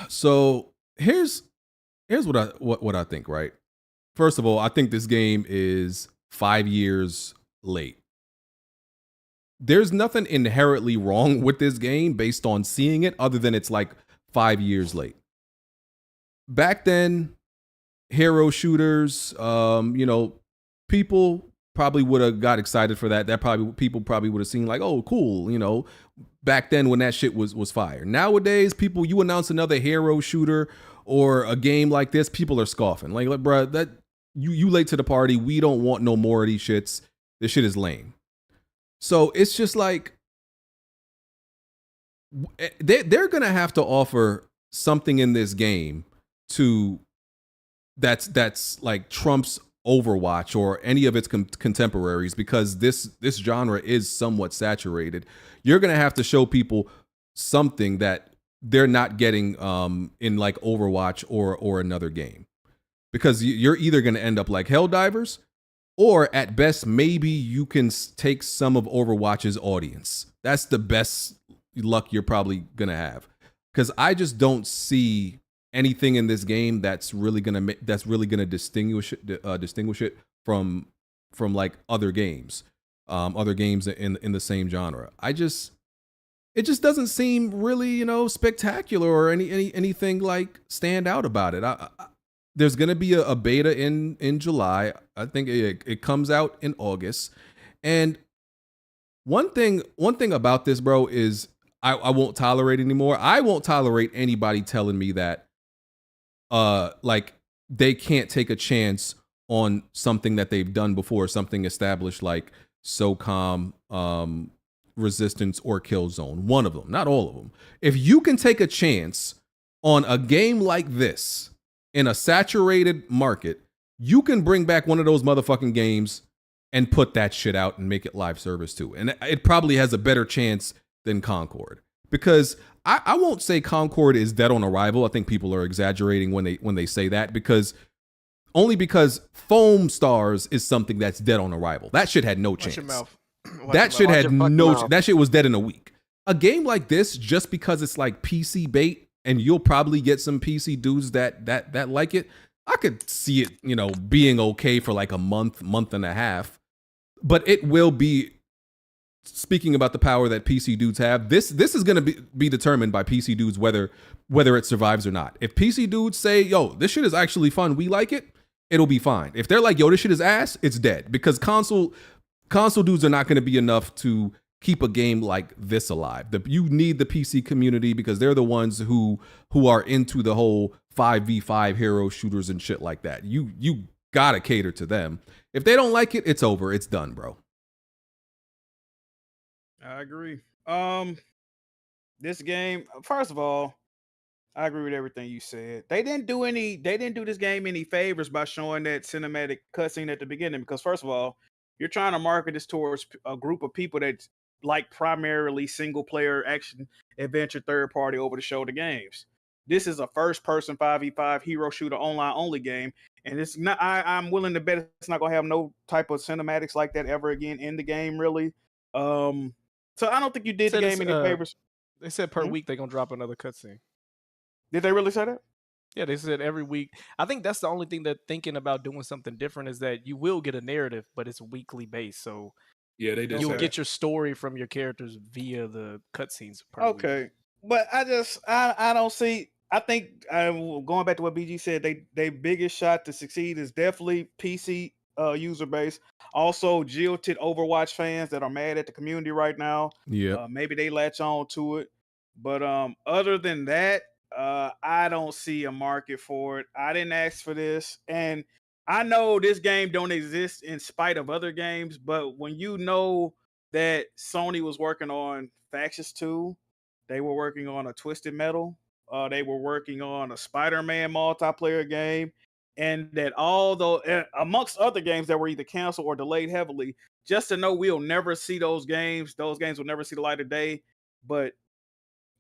So here's what I think, right? First of all, I think this game is 5 years late. There's nothing inherently wrong with this game based on seeing it, other than it's like 5 years late. Back then, hero shooters, people probably would have got excited for that. People probably would have seen like, oh, cool, back then when that shit was fire. Nowadays, you announce another hero shooter or a game like this, people are scoffing. Like bro, that you late to the party. We don't want no more of these shits. This shit is lame. So it's just like they're gonna have to offer something in this game that's like Trump's Overwatch or any of its contemporaries, because this genre is somewhat saturated. You're gonna have to show people something that they're not getting in like Overwatch or another game, because you're either gonna end up like Helldivers, or at best maybe you can take some of Overwatch's audience. That's the best luck you're probably gonna have, because I just don't see anything in this game that's really gonna distinguish it from like other games in the same genre. It just doesn't seem really spectacular or anything like stand out about it. There's gonna be a beta in July. I think it comes out in August. And one thing about this, bro, is I won't tolerate anymore. I won't tolerate anybody telling me that like they can't take a chance on something that they've done before, something established like SOCOM, Resistance, or Killzone. One of them, not all of them. If you can take a chance on a game like this in a saturated market, you can bring back one of those motherfucking games and put that shit out and make it live service too. And it probably has a better chance than Concord, because I won't say Concord is dead on arrival. I think people are exaggerating when they say that, because Foam Stars is something that's dead on arrival. That shit had no chance. That shit was dead in a week. A game like this, just because it's like PC bait and you'll probably get some PC dudes that like it, I could see it, being okay for like a month and a half. But it will be, speaking about the power that PC dudes have, this is going to be determined by PC dudes whether it survives or not. If PC dudes say, yo, this shit is actually fun, we like it, it'll be fine. If they're like, yo, this shit is ass, it's dead, because console dudes are not going to be enough to keep a game like this alive. You need the PC community, because they're the ones who are into the whole 5v5 hero shooters and shit like that. You gotta cater to them. If they don't like it, it's over. It's done, bro. I agree. This game, first of all, I agree with everything you said. They didn't do this game any favors by showing that cinematic cutscene at the beginning, because first of all, you're trying to market this towards a group of people that like primarily single player action adventure third party over the shoulder games. This is a first person 5v5 hero shooter online only game, and it's not. I'm willing to bet it's not gonna have no type of cinematics like that ever again in the game, really. So I don't think you did the game any favors. They said per week they're gonna drop another cutscene. Did they really say that? Yeah, they said every week. I think that's the only thing they're thinking about doing something different, is that you will get a narrative, but it's weekly based. So yeah, they did. You'll get your story from your characters via the cutscenes. Okay, but I don't see. I think going back to what BG said, they biggest shot to succeed is definitely PC user base. Also, jilted Overwatch fans that are mad at the community right now. Yeah, maybe they latch on to it. But other than that, I don't see a market for it. I didn't ask for this, and I know this game don't exist in spite of other games. But when you know that Sony was working on Factions 2, they were working on a Twisted Metal, they were working on a Spider-Man multiplayer game, and that amongst other games that were either canceled or delayed heavily, just to know we'll never see those games will never see the light of day. But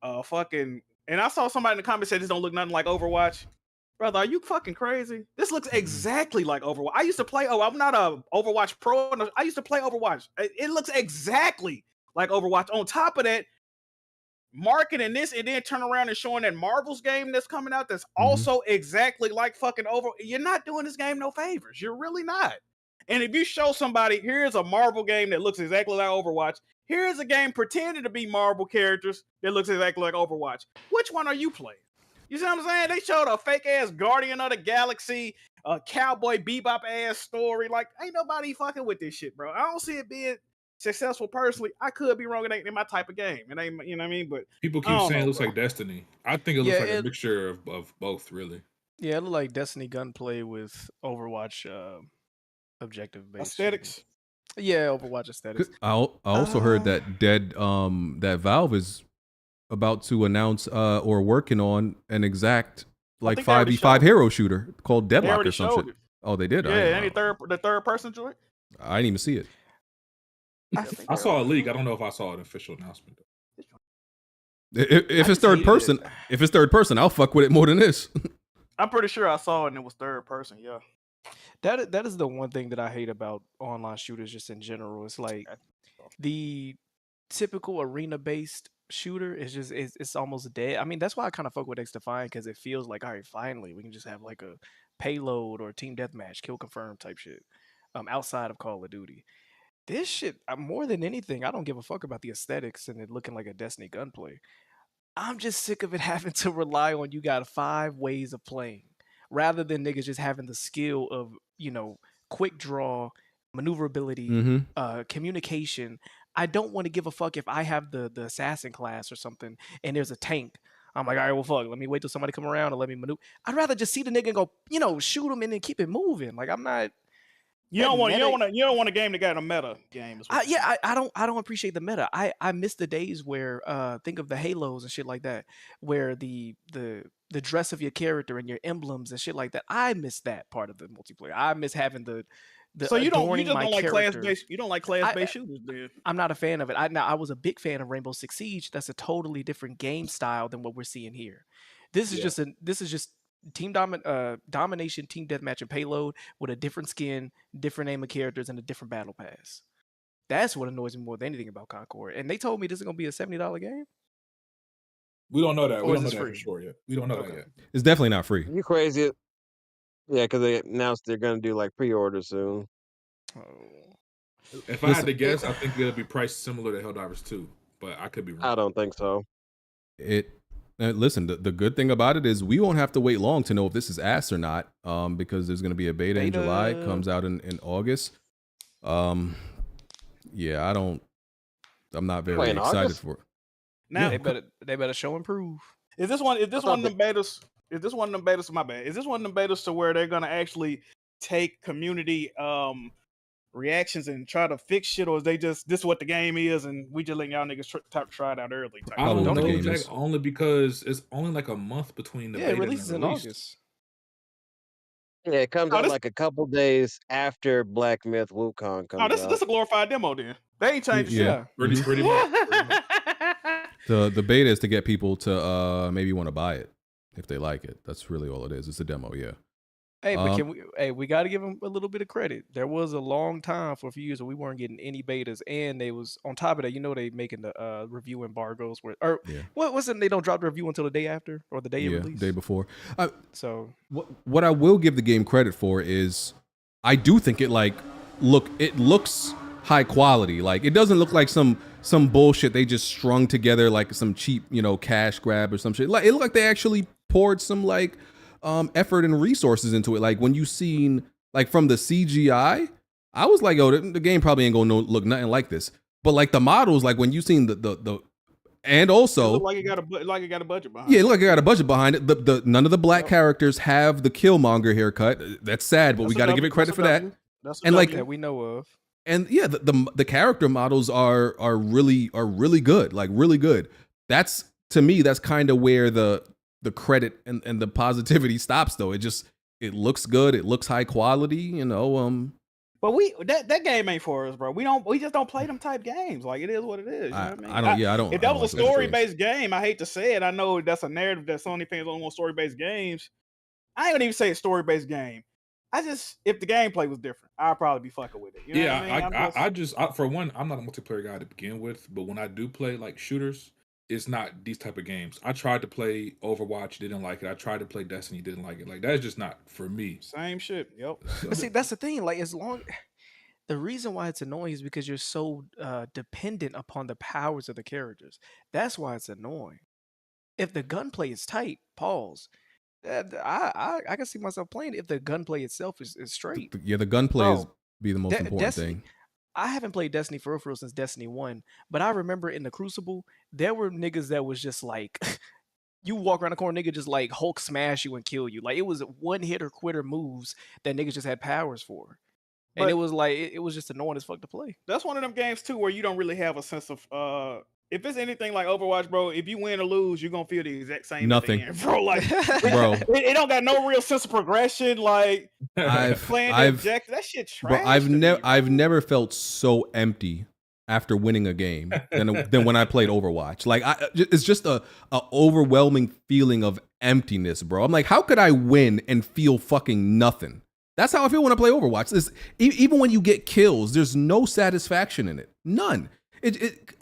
and I saw somebody in the comments say this don't look nothing like Overwatch. Brother, are you fucking crazy? This looks exactly like Overwatch. I used to play. I'm not a Overwatch pro. I used to play Overwatch. It looks exactly like Overwatch. On top of that, marketing this and then turn around and showing that Marvel's game that's coming out that's also exactly like fucking You're not doing this game no favors. You're really not. And if you show somebody, here's a Marvel game that looks exactly like Overwatch, here's a game pretending to be Marvel characters that looks exactly like Overwatch, which one are you playing? You see what I'm saying? They showed a fake ass Guardian of the Galaxy, a Cowboy Bebop ass story. Like, ain't nobody fucking with this shit, bro. I don't see it being successful personally. I could be wrong. It ain't in my type of game. It ain't, you know what I mean? But people keep saying it looks like Destiny. I think it looks like a mixture of both, really. Yeah, it looked like Destiny gunplay with Overwatch objective based aesthetics. Yeah, Overwatch aesthetics. I also heard that that Valve is about to announce or working on an exact like 5v5 hero shooter called Deadlock or some shit. Oh, they did. Yeah, the third person joint. I didn't even see it. I saw a leak. I don't know if I saw an official announcement. If it's third person, I'll fuck with it more than this. I'm pretty sure I saw it and it was third person. Yeah. That is the one thing that I hate about online shooters just in general. It's like the typical arena based shooter is just it's almost dead. I mean, that's why I kind of fuck with XDefiant, because it feels like, all right, finally we can just have like a payload or a team deathmatch, kill confirm type shit. Outside of Call of Duty. This shit, more than anything, I don't give a fuck about the aesthetics and it looking like a Destiny gunplay. I'm just sick of it having to rely on you got 5 ways of playing, rather than niggas just having the skill of, quick draw, maneuverability, communication. I don't want to give a fuck if I have the assassin class or something and there's a tank. I'm like, all right, well, fuck, let me wait till somebody come around and let me maneuver. I'd rather just see the nigga and go, shoot him and then keep it moving. Like, I'm not. You don't want a game that got a meta game. I don't appreciate the meta. I miss the days where think of the Halos and shit like that, where the dress of your character and your emblems and shit like that. I miss that part of the multiplayer. I miss having the so you don't like class based. You don't like class based shooters, dude. I'm not a fan of it. I was a big fan of Rainbow Six Siege. That's a totally different game style than what we're seeing here. This is just team domination, team deathmatch, and payload with a different skin, different name of characters, and a different battle pass. That's what annoys me more than anything about Concord. And they told me this is gonna be a $70 game. We don't know that. Or We don't know is that this for free? sure yet. We don't know that yet. It's definitely not free. You crazy? Yeah, because they announced they're gonna do like pre-order soon. If I had to guess, I think it'll be priced similar to Helldivers 2, but I could be wrong. I don't think so. Listen, the good thing about it is we won't have to wait long to know if this is ass or not, because there's going to be a beta in July, comes out in August. Yeah, I'm not very excited for it. Now they better show and prove. Is this one of them betas? Is this one of them betas? My bad. Is this one of them betas to where they're gonna actually take community reactions and try to fix shit, or is they just this is what the game is and we just letting y'all niggas try it out early? Type I Probably don't what the know, game Jack, is. only because it's only like a month between the Yeah, beta it releases and in the release. August. Yeah, it comes Oh, out this- like a couple days after Black Myth Wukong Oh, comes this out. is a glorified demo then. They ain't changed Yeah. Pretty much. Pretty much. The beta is to get people to maybe want to buy it if they like it. That's really all it is. It's a demo, yeah. Hey, but we got to give them a little bit of credit. There was a long time for a few years where we weren't getting any betas, and they was on top of that. You know, they making the review embargoes where, what was it? They don't drop the review until the day after or the day of release. Day before. So what I will give the game credit for is I do think it looks high quality. Like it doesn't look like some bullshit they just strung together like some cheap, cash grab or some shit. Like it looked like they actually poured some effort and resources into it. Like when you seen like from the CGI, I was like, the game probably ain't gonna look nothing like this. But like the models, like when you seen the and also It look like it got a budget behind. Yeah, look, I got a budget behind it. The none of the black characters have the Killmonger haircut. That's sad, but we got to give it credit for that. And like that we know of. And yeah, the character models are really good, like really good. That's to me, that's kind of where the credit and the positivity stops, though. It looks good, it looks high quality, But that game ain't for us, bro. We just don't play them type games. Like it is what it is. You know what I mean? I don't. If that was a story based game, I hate to say it. I know that's a narrative that Sony fans only want story based games. I ain't gonna even say a story based game. If the gameplay was different, I'd probably be fucking with it. You know what I mean? For one, I'm not a multiplayer guy to begin with, but when I do play like shooters, it's not these type of games. I tried to play Overwatch, didn't like it. I tried to play Destiny, didn't like it. Like that's just not for me. Same shit. Yep. But see, that's the thing. Like the reason why it's annoying is because you're so dependent upon the powers of the characters. That's why it's annoying. If the gunplay is tight, pause. I can see myself playing it if the gunplay itself is straight. The gunplay is be the most important Destiny, thing. I haven't played Destiny for real since Destiny 1, but I remember in the Crucible, there were niggas that was just like, you walk around the corner, nigga just like Hulk smash you and kill you. Like it was one hit or quitter moves that niggas just had powers for. And it was like, it was just annoying as fuck to play. That's one of them games too where you don't really have a sense of if it's anything like Overwatch, bro, if you win or lose, you're gonna feel the exact same Nothing. thing, bro. Like Bro. it don't got no real sense of progression. Like playing the objective, that shit trash. Bro, I've never felt so empty after winning a game than when I played Overwatch. Like it's just a overwhelming feeling of emptiness, bro. I'm like, how could I win and feel fucking nothing? That's how I feel when I play Overwatch. Even when you get kills, there's no satisfaction in it. None.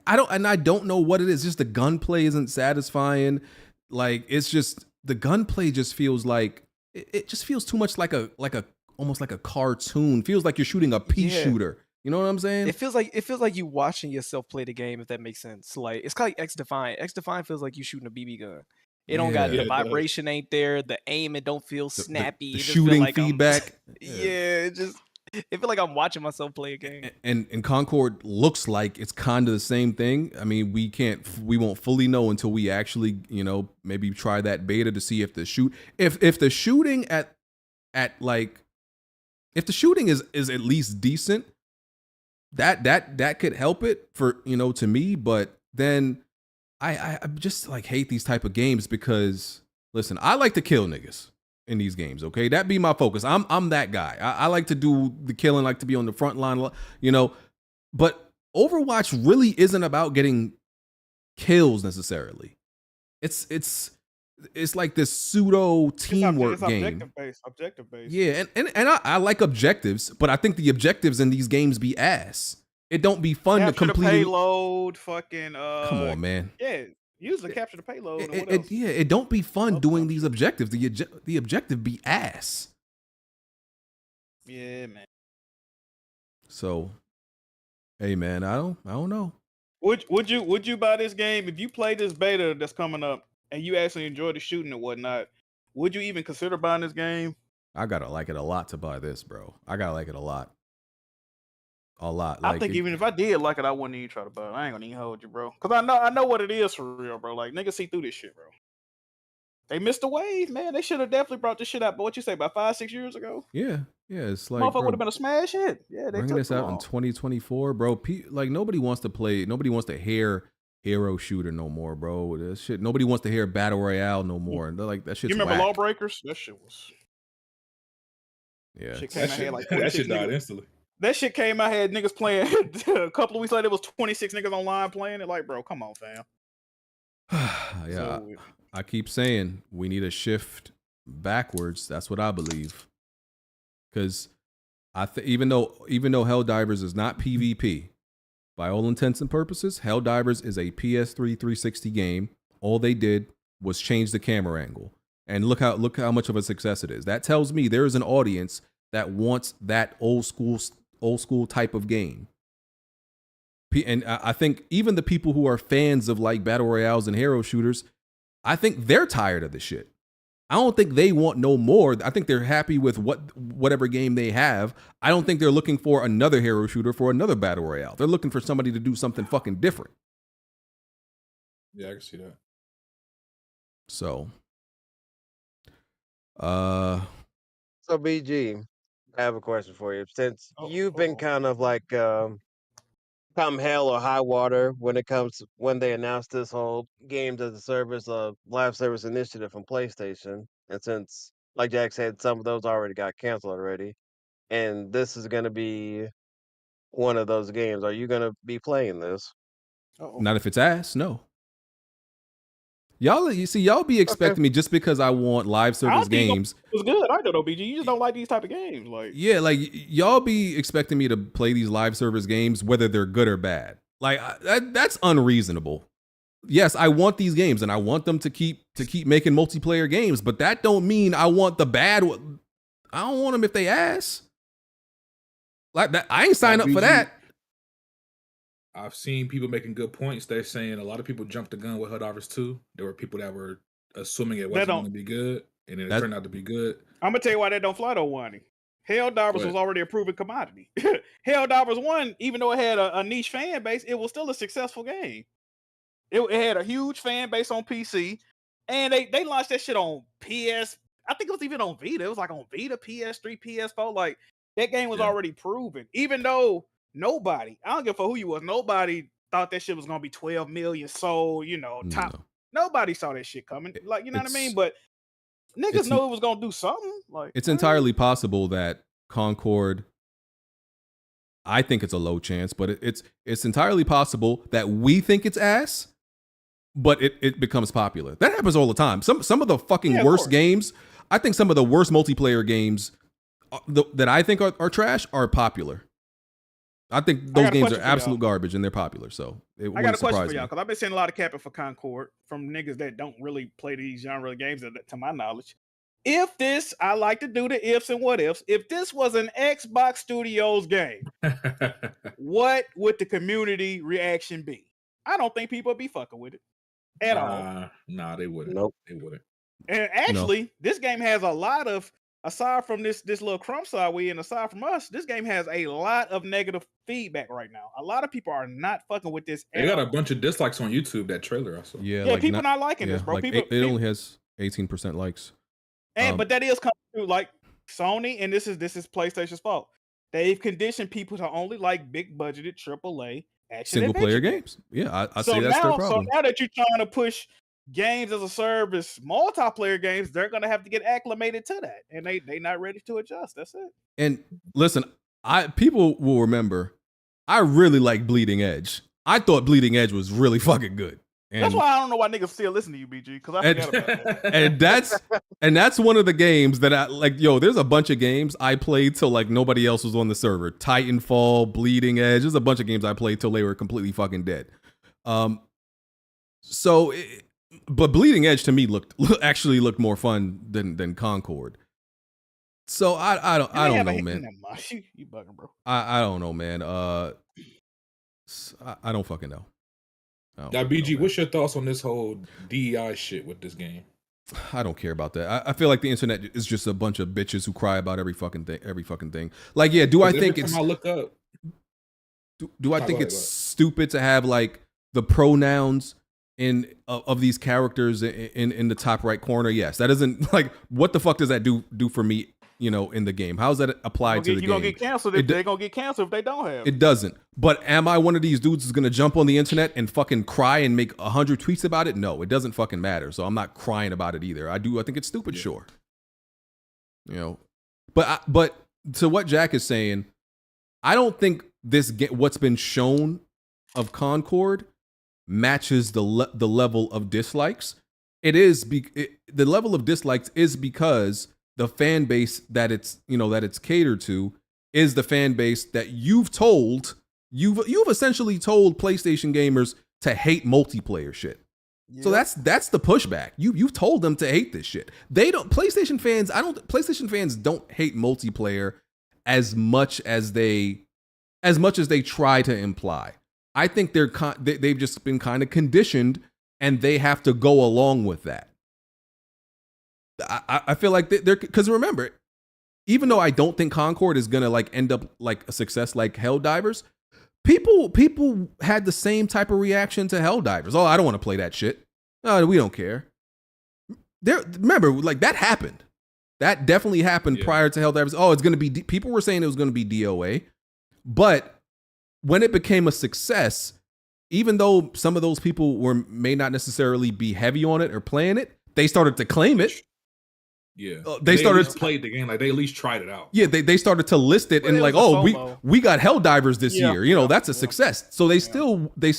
I don't know what it is. Just the gunplay isn't satisfying. Like it's just the gunplay just feels like it just feels too much like a almost like a cartoon. Feels like you're shooting a pea shooter. You know what I'm saying? It feels like you watching yourself play the game, if that makes sense. Like it's like X Defiant. X Defiant feels like you shooting a BB gun. It don't got the vibration ain't there. The aim, it don't feel snappy. The shooting like feedback. It feel like I'm watching myself play a game. And Concord looks like it's kind of the same thing. I mean, we won't fully know until we actually, maybe try that beta to see if the shooting is at least decent, that could help it for, to me. But then I just like hate these type of games because listen, I like to kill niggas in these games. Okay. That be my focus. I'm that guy. I like to do the killing, like to be on the front line, but Overwatch really isn't about getting kills necessarily. It's like this pseudo teamwork game. Objective based. Yeah. And I like objectives, but I think the objectives in these games be ass. It don't be fun to complete. The payload, fucking. Come on, man. Yeah, usually capture the payload. It don't be fun doing these objectives. The objective be ass. Yeah, man. So, hey, man, I don't know. Would you buy this game if you play this beta that's coming up and you actually enjoy the shooting and whatnot? Would you even consider buying this game? I gotta like it a lot to buy this, bro. I gotta like it a lot. A lot. I think even if I did like it, I wouldn't even try to buy it. I ain't gonna even hold you, bro. Cause I know what it is for real, bro. Like niggas see through this shit, bro. They missed the wave, man. They should have definitely brought this shit out. But what you say about 5-6 years ago? Yeah, it's like Motherfucker would have been a smash hit. Yeah, they bringing took this out in 2024, bro. Like nobody wants to play. Nobody wants to hear hero shooter no more, bro. This shit. Nobody wants to hear battle royale no more. And they're like that shit. You remember whack. Lawbreakers? That shit was. Yeah, that shit died instantly. That shit came out, had niggas playing. A couple of weeks later, it was 26 niggas online playing it. Like, bro, come on, fam. Yeah, So, I keep saying we need a shift backwards. That's what I believe. Because even though Helldivers is not PvP, by all intents and purposes, Helldivers is a PS3 360 game. All they did was change the camera angle, and look how much of a success it is. That tells me there is an audience that wants that old school type of game. And I think even the people who are fans of like battle royales and hero shooters, I think they're tired of the shit. I don't think they want no more. I think they're happy with whatever game they have. I don't think they're looking for another hero shooter for another battle royale. They're looking for somebody to do something fucking different. Yeah, I can see that. So, So BG, I have a question for you. Since you've been kind of like come hell or high water when they announced this whole games as a service, live service initiative from PlayStation, and since, like Jack said, some of those already got canceled already, and this is going to be one of those games, are you going to be playing this? Not if it's ass, no. Y'all be expecting me just because I want live service games. It was good. I know though, BG. You just don't like these type of games, like. Yeah, like y'all be expecting me to play these live service games whether they're good or bad. Like that's unreasonable. Yes, I want these games and I want them to keep making multiplayer games, but that don't mean I want the bad. I don't want them if they ass. Like that, I ain't sign up for that. I've seen people making good points. They're saying a lot of people jumped the gun with Helldivers 2. There were people that were assuming it wasn't going to be good, and then it turned out to be good. I'm gonna tell you why that don't fly though, Wani. Helldivers was already a proven commodity. Helldivers 1, even though it had a niche fan base, it was still a successful game. It had a huge fan base on PC, and they launched that shit on PS. I think it was even on Vita. It was like on Vita, PS3, PS4. Like that game was already proven, even though. Nobody, I don't give a fuck who you was. Nobody thought that shit was gonna be 12 million sold. Top. No. Nobody saw that shit coming. Like, you know what I mean? But niggas know it was gonna do something. Like, it's entirely possible that Concord. I think it's a low chance, but it's entirely possible that we think it's ass, but it becomes popular. That happens all the time. Some of the fucking worst games. I think some of the worst multiplayer games that I think are trash are popular. I think those games are absolute garbage and they're popular. So I got a question for y'all because I've been seeing a lot of capping for Concord from niggas that don't really play these genre games, to my knowledge. If this, I like to do the ifs and what ifs. If this was an Xbox Studios game, what would the community reaction be? I don't think people would be fucking with it at all. Nah, they wouldn't. Nope, they wouldn't. And actually, this game has a lot of. Aside from this little crumb side and aside from us, this game has a lot of negative feedback right now. A lot of people are not fucking with this. They got a bunch of dislikes on YouTube, that trailer I saw. Yeah, like people not liking this, bro. Like it only has 18% likes. And but that is coming through like Sony, and this is PlayStation's fault. They've conditioned people to only like big budgeted AAA action single player games. Yeah, I say that's their problem. So now that you're trying to push games as a service, multiplayer games, they're gonna have to get acclimated to that, and they not ready to adjust. That's it. And listen, people will remember, I really like Bleeding Edge. I thought Bleeding Edge was really fucking good. And that's why I don't know why niggas still listen to you, BG, because I forgot about that. And that's one of the games that I like. Yo, there's a bunch of games I played till like nobody else was on the server. Titanfall, Bleeding Edge. There's a bunch of games I played till they were completely fucking dead. But Bleeding Edge to me actually looked more fun than Concord. So I don't know, man. You bugging, bro. I don't know, man. I don't fucking know. Now, BG, what's your thoughts on this whole DEI shit with this game? I don't care about that. I feel like the internet is just a bunch of bitches who cry about every fucking thing. Like, yeah, do I think it's? I look up. Do I think it's stupid to have like the pronouns of these characters in the top right corner. Yes, that doesn't like what the fuck does that do for me? In the game, how's that applied to the game? You're gonna get canceled if they're gonna get canceled if they don't have it. Doesn't. But am I one of these dudes who's gonna jump on the internet and fucking cry and make 100 tweets about it? No, it doesn't fucking matter. So I'm not crying about it either. I think it's stupid, sure. But to what Jack is saying, I don't think what's been shown of Concord matches the level of dislikes. It is the level of dislikes is because the fan base that it's catered to is the fan base that you've essentially told PlayStation gamers to hate multiplayer shit. Yeah. So that's the pushback. You've told them to hate this shit. PlayStation fans don't hate multiplayer as much as they try to imply. I think they've just been kind of conditioned and they have to go along with that. I feel like they're because remember, even though I don't think Concord is gonna like end up like a success like Helldivers, people had the same type of reaction to Helldivers. Oh, I don't want to play that shit. No, we don't care. Remember, like that happened. That definitely happened prior to Helldivers. Oh, it's gonna be. People were saying it was gonna be DOA, but when it became a success, even though some of those people may not necessarily be heavy on it or playing it, they started to claim it. Yeah, they started to play the game. Like they at least tried it out. Yeah, they started to list it and like, oh, we got Helldivers this year. That's a success. So they still they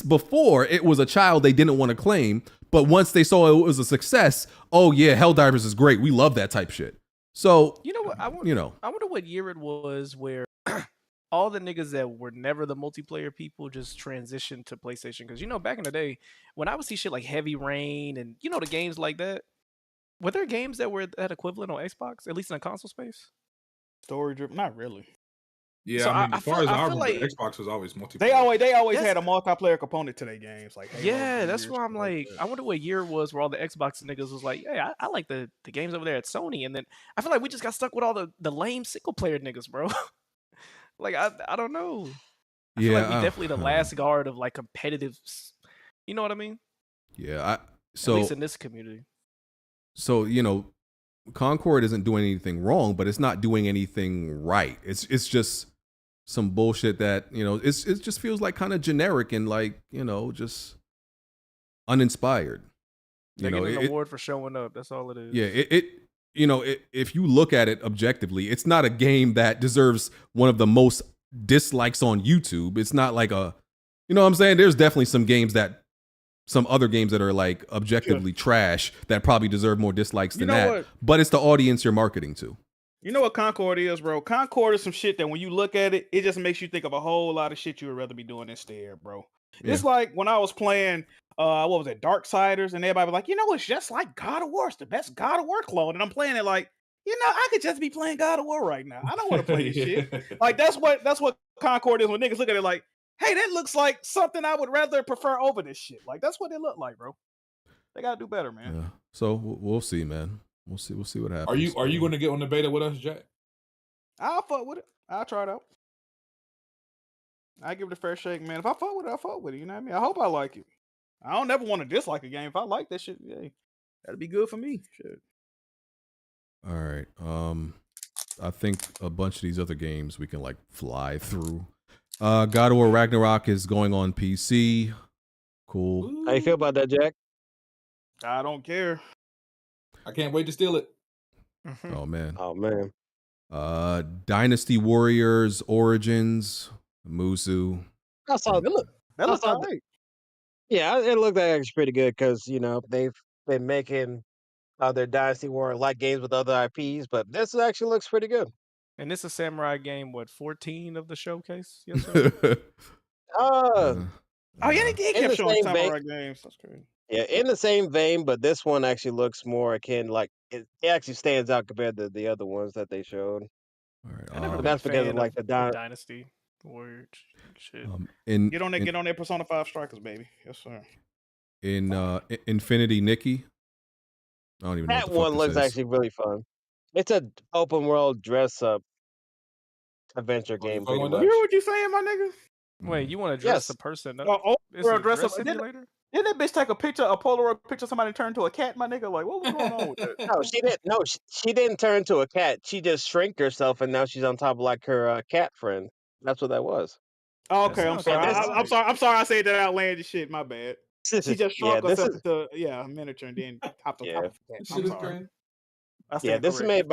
before it was a child they didn't want to claim, but once they saw it was a success, oh yeah, Helldivers is great. We love that type shit. So you know what? I wonder what year it was where all the niggas that were never the multiplayer people just transitioned to PlayStation. Because back in the day when I would see shit like Heavy Rain and the games like that. Were there games that were that equivalent on Xbox, at least in the console space? Story driven? Not really. Yeah, so as far as I remember, like, Xbox was always multiplayer. They always had a multiplayer component to their games. Like that's why I'm like, I wonder what year it was where all the Xbox niggas was like, hey, I like the games over there at Sony, and then I feel like we just got stuck with all the lame single player niggas, bro. Like I don't know. I feel like we definitely the last guard of like competitive. You know what I mean? Yeah. At least in this community. So, Concord isn't doing anything wrong, but it's not doing anything right. It's just some bullshit that, it just feels like kind of generic and like, just uninspired. They're getting an award for showing up. That's all it is. Yeah, if you look at it objectively, it's not a game that deserves one of the most dislikes on YouTube. It's not like what I'm saying? There's definitely some other games that are like objectively trash that probably deserve more dislikes than that. What? But it's the audience you're marketing to. You know what Concord is, bro? Concord is some shit that when you look at it, it just makes you think of a whole lot of shit you would rather be doing instead, bro. Yeah. It's like when I was playing, what was it, Darksiders, and everybody was like, it's just like God of War. It's the best God of War clone. And I'm playing it like, I could just be playing God of War right now. I don't want to play this shit. Like that's what Concord is when niggas look at it like, hey, that looks like something I would rather prefer over this shit. Like that's what they look like, bro. They gotta do better, man. Yeah. So we'll see, man. We'll see what happens. Are you going to get on the beta with us, Jack? I'll fuck with it. I'll try it out. I give it a fair shake, man. If I fuck with it, I fuck with it. You know what I mean? I hope I like it. I don't ever want to dislike a game. If I like that shit, yeah, that'd be good for me. Shit. All right. I think a bunch of these other games we can like fly through. God of War Ragnarok is going on PC. Cool. How you feel about that, Jack? I don't care. I can't wait to steal it. Oh man. Dynasty Warriors Origins, Musu. I saw that looks great. Yeah, it looked actually pretty good because they've been making their Dynasty Warrior like games with other IPs, but this actually looks pretty good. And this is a samurai game, 14 of the showcase? Yes, sir. They kept showing samurai games. That's crazy. Yeah, in the same vein, but this one actually looks more akin, like it actually stands out compared to the other ones that they showed. All right. I never been that's a because fan of like the Dynasty Warrior shit. Get on there, Persona 5 Strikers, baby. Yes, sir. In Infinity Nikki. I don't even know. That one looks actually really fun. It's an open world dress up adventure game. You hear what you saying, my nigga? Wait, you want to dress a person up? World dress up. Simulator? Didn't that bitch take a Polaroid picture of somebody turned to a cat, my nigga? Like, what was going on with that? No, she didn't. No, she didn't turn to a cat. She just shrank herself, and now she's on top of like her cat friend. That's what that was. Oh, okay, I'm sorry. this- I'm sorry. I'm sorry. I said that outlandish shit. My bad. She just shrunk this herself is into a miniature and then hopped on top of the cat. I'm sorry. I stand this is corrected.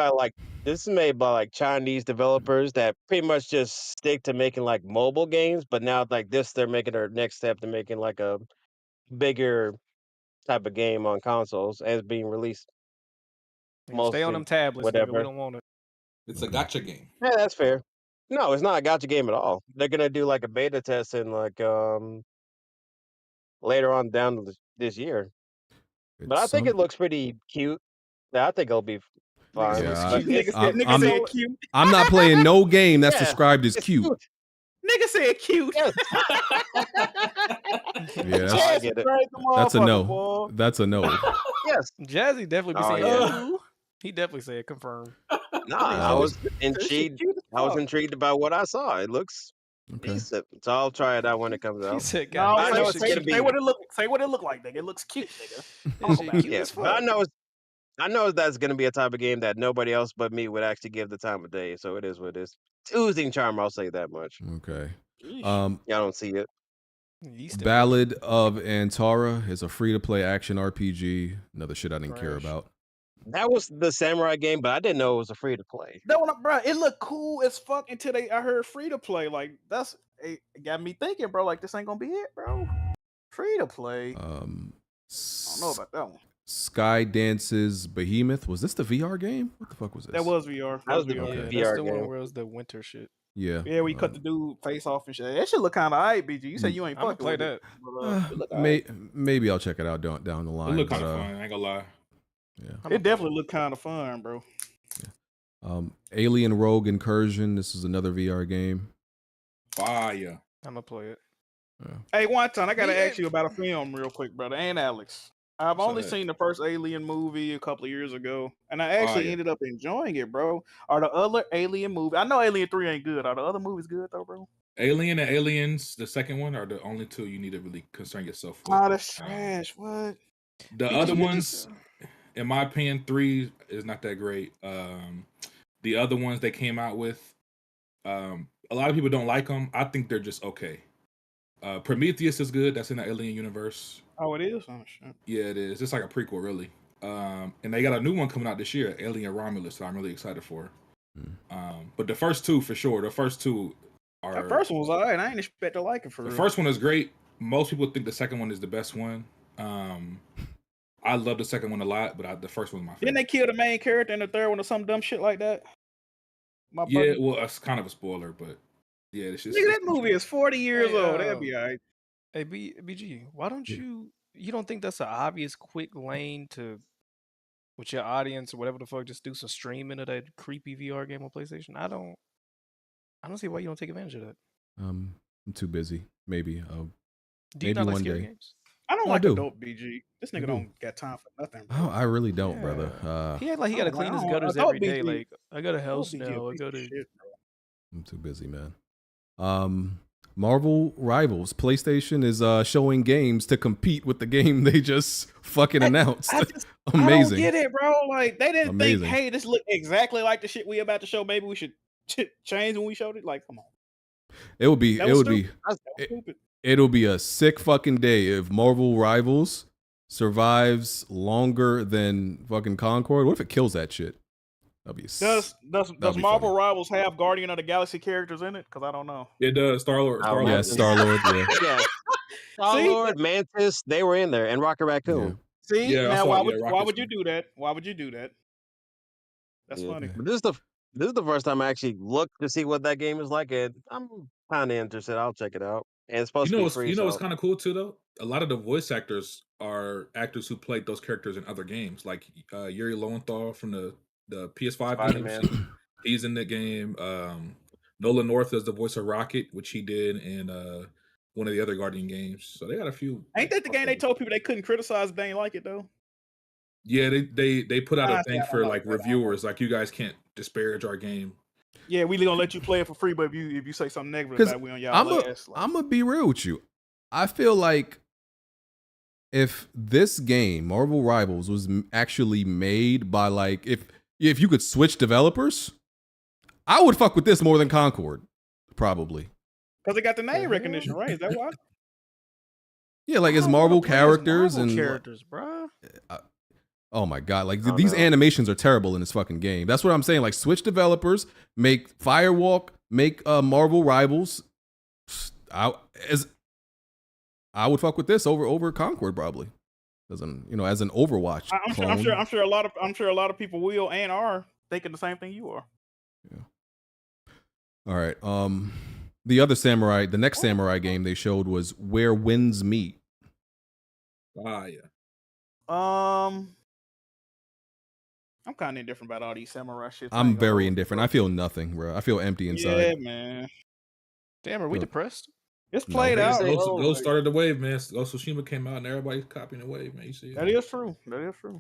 made by like Chinese developers that pretty much just stick to making like mobile games, but now like this, they're making their next step to making like a bigger type of game on consoles as being released. Stay on them tablets, nigga. We don't want it. It's a gotcha game. Yeah, that's fair. No, it's not a gotcha game at all. They're gonna do like a beta test in like later on down this year. But I think it looks pretty cute. Yeah, I think it'll be fine. Yeah, I'm not playing no game that's described as cute. Nigga said cute. Yes. Yeah, that's a no. That's a no. Yes, Jazzy definitely be saying he definitely said confirmed. No, I was intrigued. I was intrigued about what I saw. It looks decent, so I'll try it out when it comes out. He said, No, I know it's gonna be. Say what it look like, nigga. It looks cute, nigga. Yeah, but I know that's gonna be a type of game that nobody else but me would actually give the time of day. So it is what it is. It's oozing charm. I'll say that much. Okay. Y'all don't see it. Ballad of Antara is a free-to-play action RPG. Another shit I didn't care about. That was the samurai game, but I didn't know it was a free to play. That one, bro, it looked cool as fuck until I heard free to play. Like it got me thinking, bro. Like this ain't gonna be it, bro. Free to play. I don't know about that one. Sky Dances Behemoth. Was this the VR game? What the fuck was this? That was VR. That was the VR. VR That's the game. one where it was the winter shit. Yeah. Yeah, we cut the dude face off and shit. That shit look kind of alright, BG. You said you ain't fucking play with that. it, but, it look alright. Maybe I'll check it out down the line. It look kind of fun. I ain't gonna lie. Yeah. It definitely looked kind of fun, bro. Alien Rogue Incursion. This is another VR game. Fire. I'm gonna play it. Yeah. Hey, one time I gotta ask you about a film real quick, brother. And Alex, I've only ahead. seen the first Alien movie a couple of years ago, and I actually ended up enjoying it, bro. Are the other Alien movies? I know Alien 3 ain't good. Are the other movies good though, bro? Alien and Aliens, the second one, are the only two you need to really concern yourself with. Oh, that's trash. What? The other ones, in my opinion, 3 is not that great. The other ones they came out with, a lot of people don't like them. I think they're just okay. Prometheus is good. That's in the Alien universe. Oh, it is? Oh, shit. Yeah, it is. It's like a prequel, really. And they got a new one coming out this year, Alien Romulus, that I'm really excited for. But the first two, for sure, the first two are... The first one was alright. I ain't expect to like it for real. The first one is great. Most people think the second one is the best one. I love the second one a lot, but the first one's my favorite. Didn't they kill the main character in the third one or some dumb shit like that? Yeah, well, it's kind of a spoiler, but yeah, it's just... Nigga, that movie is 40 years old. That'd be alright. Hey, BG, why don't you don't think that's an obvious quick lane to, with your audience or whatever the fuck, just do some streaming of that creepy VR game on PlayStation? I don't see why you don't take advantage of that. I'm too busy. Maybe. Do you maybe not like one scary day. games? I don't I like do. adult BG. This nigga don't got time for nothing, bro. Oh, I really don't, brother. He act like he gotta clean his gutters every day. Like, I got a house now. I gotta. I'm too busy, man. Marvel Rivals. PlayStation is showing games to compete with the game they just fucking announced. Amazing. I don't get it, bro. Like they didn't Amazing. think, hey, this look exactly like the shit we about to show. Maybe we should change when we showed it. Like, come on. It'll be stupid. it'll be a sick fucking day if Marvel Rivals survives longer than fucking Concord. What if it kills that shit? That'd be Does Marvel Rivals have Guardian of the Galaxy characters in it? Because I don't know. It does. Star-Lord. Yeah, Star-Lord. Yeah. Star-Lord, Mantis, they were in there, and Rocket Raccoon. See, Yeah, now why would Rocket's you do that? Why would you do that? That's funny. But this is the first time I actually looked to see what that game is like, and I'm kind of interested. I'll check it out. And it's supposed to be free. You know what's kind of cool too, though? A lot of the voice actors are actors who played those characters in other games, like Yuri Lowenthal from the PS5 games. He's in the game. Nolan North is the voice of Rocket, which he did in one of the other Guardian games. So they got a few. Ain't that the game they told people they couldn't criticize if they ain't like it though? Yeah, they put out a thing for like reviewers, like you guys can't disparage our game. Yeah, we gonna let you play it for free, but if you say something negative about it, we on y'all ass. I'm gonna be real with you. I feel like if this game, Marvel Rivals, was actually made by like if you could switch developers, I would fuck with this more than Concord, probably. Because they got the name recognition, right? Is that why? Yeah, like it's Marvel characters Marvel and characters, bro. oh my god, like these animations are terrible in this fucking game. That's what I'm saying. Like switch developers, make Firewalk, make Marvel Rivals. I would fuck with this over Concord probably. As an Overwatch. I'm sure a lot of people will and are thinking the same thing you are. Yeah. All right. The next samurai game they showed was Where Winds Meet. Ah, yeah. I'm kind of indifferent about all these samurai shit. I'm very indifferent. I feel nothing, bro. I feel empty inside. Yeah, man. Damn, are we depressed? It's played out. Ghost started the wave, man. Ghost of Tsushima came out and everybody's copying the wave, man. You see that is true. That is true.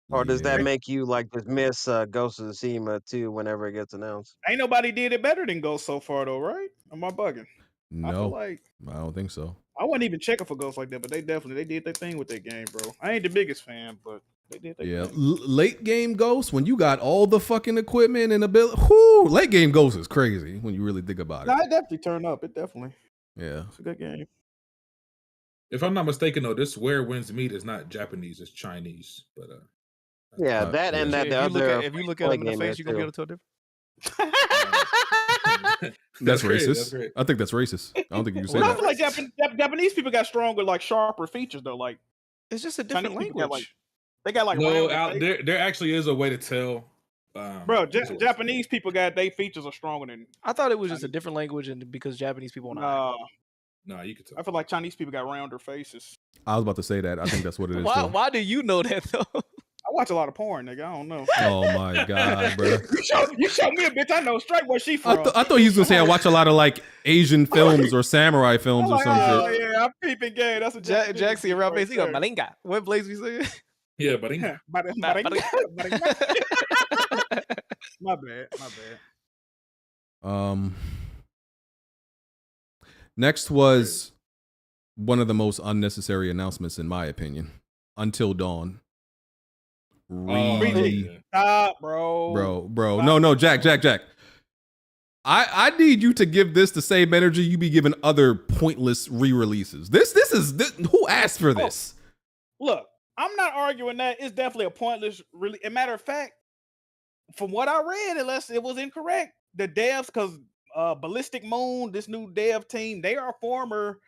Or does that make you like just miss Ghost of Tsushima too whenever it gets announced? Ain't nobody did it better than Ghost so far, though, right? Am I bugging? No, I feel like I don't think so. I wasn't even checking for Ghost like that, but they did their thing with that game, bro. I ain't the biggest fan, but they did their thing. Late game Ghost, when you got all the fucking equipment and ability, whoo, late game Ghost is crazy when you really think about it. No, it definitely turned up. It definitely. Yeah. It's a good game. If I'm not mistaken, though, this Where Winds Meet is not Japanese, it's Chinese. But yeah, that and that the other. If you look at him in the face, you gonna be able to tell different. That's racist. I think that's racist. I don't think you can say I that. feel like Japanese people got stronger, like sharper features though. Like it's just a different language. They got like there actually is a way to tell. Bro, Japanese people got their features are stronger than. I thought it was just a different language, and because Japanese people. No, you could tell. I feel like Chinese people got rounder faces. I was about to say that. I think that's what it is. Why do you know that though? I watch a lot of porn, nigga. I don't know. Oh my god, bro! You show me a bitch. I know straight where she from. I thought he was gonna say I watch a lot of like Asian films or samurai films or some shit. Oh yeah, I'm peeping gay. That's a Jackson around face. He go Malinga. What place we say? Yeah, Malinga. My bad. Next was one of the most unnecessary announcements in my opinion. Until Dawn. Stop, bro. Bro. No, Jack. I need you to give this the same energy you be giving other pointless re-releases. This is who asked for this? Look, I'm not arguing that. It's definitely a pointless release. As a matter of fact, from what I read, unless it was incorrect, the devs, because Ballistic Moon, this new dev team, they are former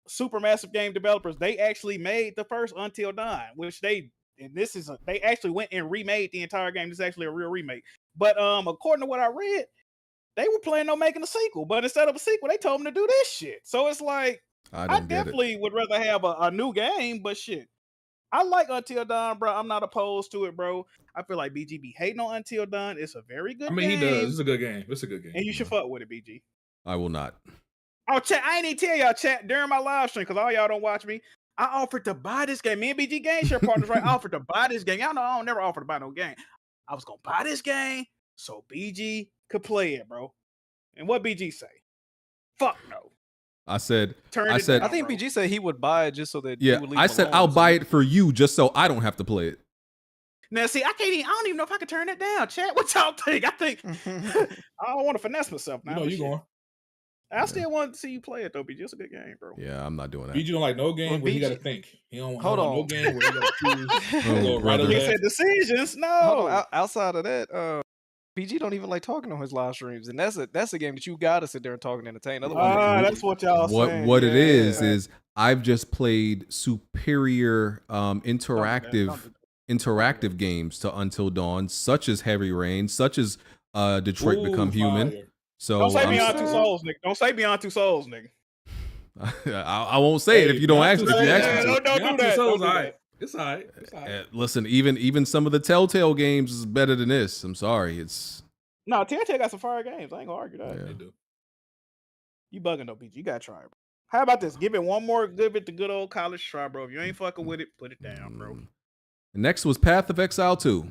Supermassive game developers. They actually made the first Until Dawn, which they actually went and remade the entire game. This is actually a real remake. But according to what I read, they were planning on making a sequel. But instead of a sequel, they told them to do this shit. So it's like, I definitely would rather have a new game, but shit. I like Until Dawn, bro. I'm not opposed to it, bro. I feel like BG be hating on Until Dawn. It's a very good game. He does. It's a good game. And you should fuck with it, BG. I will not. Oh, chat, I ain't even tell y'all, chat, during my live stream, because all y'all don't watch me, I offered to buy this game. Me and BG Game Share partners, right? I offered to buy this game. Y'all know I don't never offer to buy no game. I was going to buy this game so BG could play it, bro. And what BG say? Fuck no. I said, I think BG said he would buy it just so that yeah, you would leave I said alone, I'll buy it for you just so I don't have to play it. Now, see, I don't even know if I can turn it down, chat. What y'all think? I think I don't want to finesse myself now. You going. I still want to see you play it though, BG. It's a good game, bro. Yeah, I'm not doing that. BG don't like no game where you gotta think. He don't Hold on. no game where you gotta choose. He said decisions. No. Hold on. Outside of that, BG don't even like talking on his live streams, and that's a game that you gotta sit there and talk and entertain. Otherwise, that's what y'all saying. What it is I've just played superior interactive games to Until Dawn, such as Heavy Rain, such as Detroit Become Human. Fire. So don't say Beyond Two Souls, nigga. Don't say Beyond Two Souls, nigga. I won't say it if you don't ask me. If you ask me, don't do that. Don't do that. It's all right. Listen, even some of the Telltale games is better than this. I'm sorry, it's no. Telltale got some fire games. I ain't gonna argue that. Yeah. They do. You bugging though, BG. You gotta try it, bro. How about this? Give it one more. Give it the good old college try, bro. If you ain't fucking with it, put it down, bro. Next was Path of Exile 2.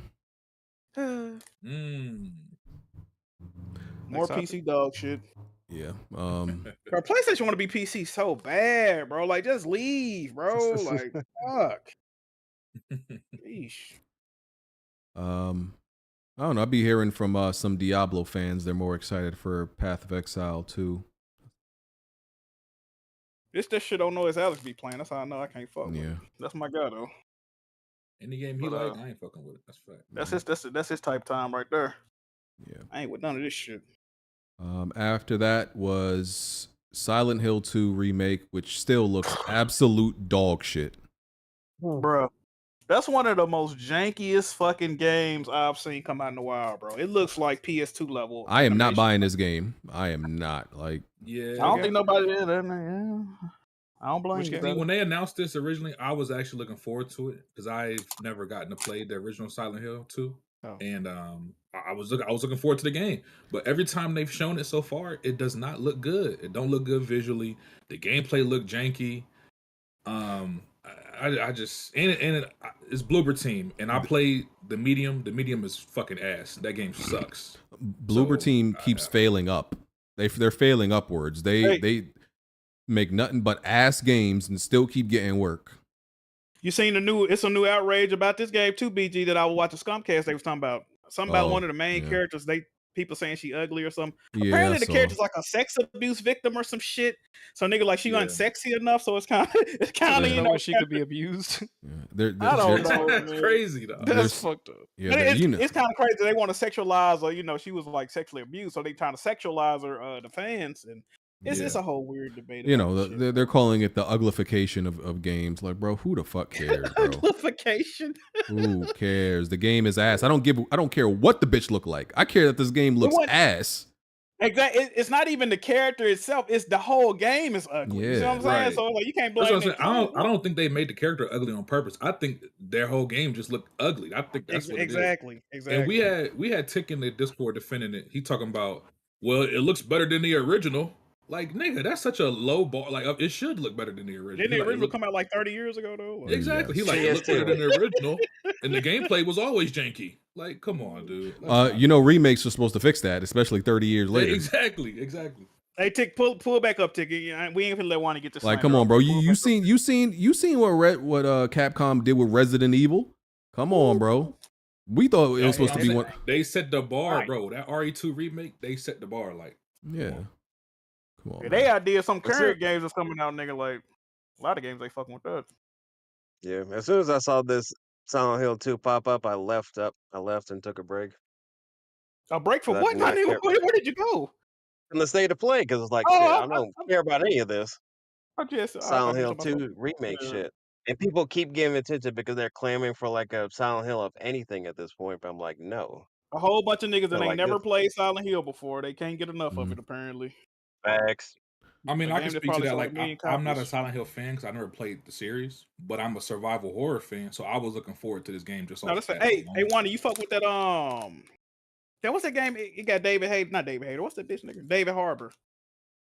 More PC dog shit. Yeah. Bro, PlayStation want to be PC so bad, bro. Like, just leave, bro. Like, fuck. Yeesh. I don't know. I'd be hearing from some Diablo fans. They're more excited for Path of Exile 2. This shit don't know as Alex be playing. That's how I know I can't fuck with Yeah. him. That's my guy though. Any game he like, I ain't fucking with it. That's fact. That's his type time right there. Yeah. I ain't with none of this shit. After that was Silent Hill 2 remake, which still looks absolute dog shit. Bro, that's one of the most jankiest fucking games I've seen come out in a while, bro. It looks like PS2 level. I am not buying this game. I am not. Like, yeah, I don't think nobody is. Yeah. I don't blame you. When they announced this originally, I was actually looking forward to it because I've never gotten to play the original Silent Hill 2. Oh. And I was looking forward to the game. But every time they've shown it so far, it does not look good. It don't look good visually. The gameplay looked janky. I just it's Bloober Team, and I played the medium. The medium is fucking ass. That game sucks. Bloober Team keeps failing up. They're failing upwards. They make nothing but ass games and still keep getting work. You seen it's a new outrage about this game too, BG, that I was watching Scumcast. They was talking about something about one of the main characters. People saying she ugly or something. Yeah, apparently the character's like a sex abuse victim or some shit. So nigga, like she wasn't sexy enough, so it's kind of you know she could be abused. Yeah. I don't know. That's crazy though. That's fucked up. Yeah, it's kind of crazy. They want to sexualize her. You know, she was like sexually abused, so they trying to sexualize her. The fans, and it's a whole weird debate. You know, they're calling it the uglification of games. Like, bro, who the fuck cares, bro? Uglification. Who cares? The game is ass. I don't care what the bitch look like. I care that this game looks ass. Exactly. It's not even the character itself. It's the whole game is ugly. Yeah, you know what I'm saying? right. So like you can't blame it. I don't think they made the character ugly on purpose. I think their whole game just looked ugly. I think that's what it is. Exactly. And we had Tick in the Discord defending it. He talking about, well, it looks better than the original. Like, nigga, that's such a low bar. Like, it should look better than the original. Didn't the original come out like 30 years ago, though? Like, exactly. He like, it looked better than the original. And the gameplay was always janky. Like, come on, dude. You know, remakes are supposed to fix that, especially 30 years later. Exactly. Hey, Tick, pull back up, Tick. We ain't gonna let Wani get this. Like, come on, bro. You seen what Capcom did with Resident Evil? Come on, bro. We thought it was supposed to be one. They set the bar, bro. That RE2 remake, they set the bar. Like, yeah. Come on, they idea some current games that's coming out, nigga. Like a lot of games, they fucking with that. Yeah, as soon as I saw this Silent Hill 2 pop up, I left and took a break. A break for what? Where did you go? In the state of play, because it's like, shit, I don't care about any of this. Silent Hill 2 remake shit. And people keep giving attention because they're clamoring for like a Silent Hill of anything at this point, but I'm like, no. A whole bunch of niggas that ain't like never played Silent Hill before. They can't get enough of it, apparently. Facts. I mean, I can speak to that. Like, I'm not a copies. Silent Hill fan because I never played the series, but I'm a survival horror fan, so I was looking forward to this game. Just No, hey, Wanda, you fuck with that? What's that game? It got David Hayter, not David Hayter. What's that bitch nigga? David Harbour.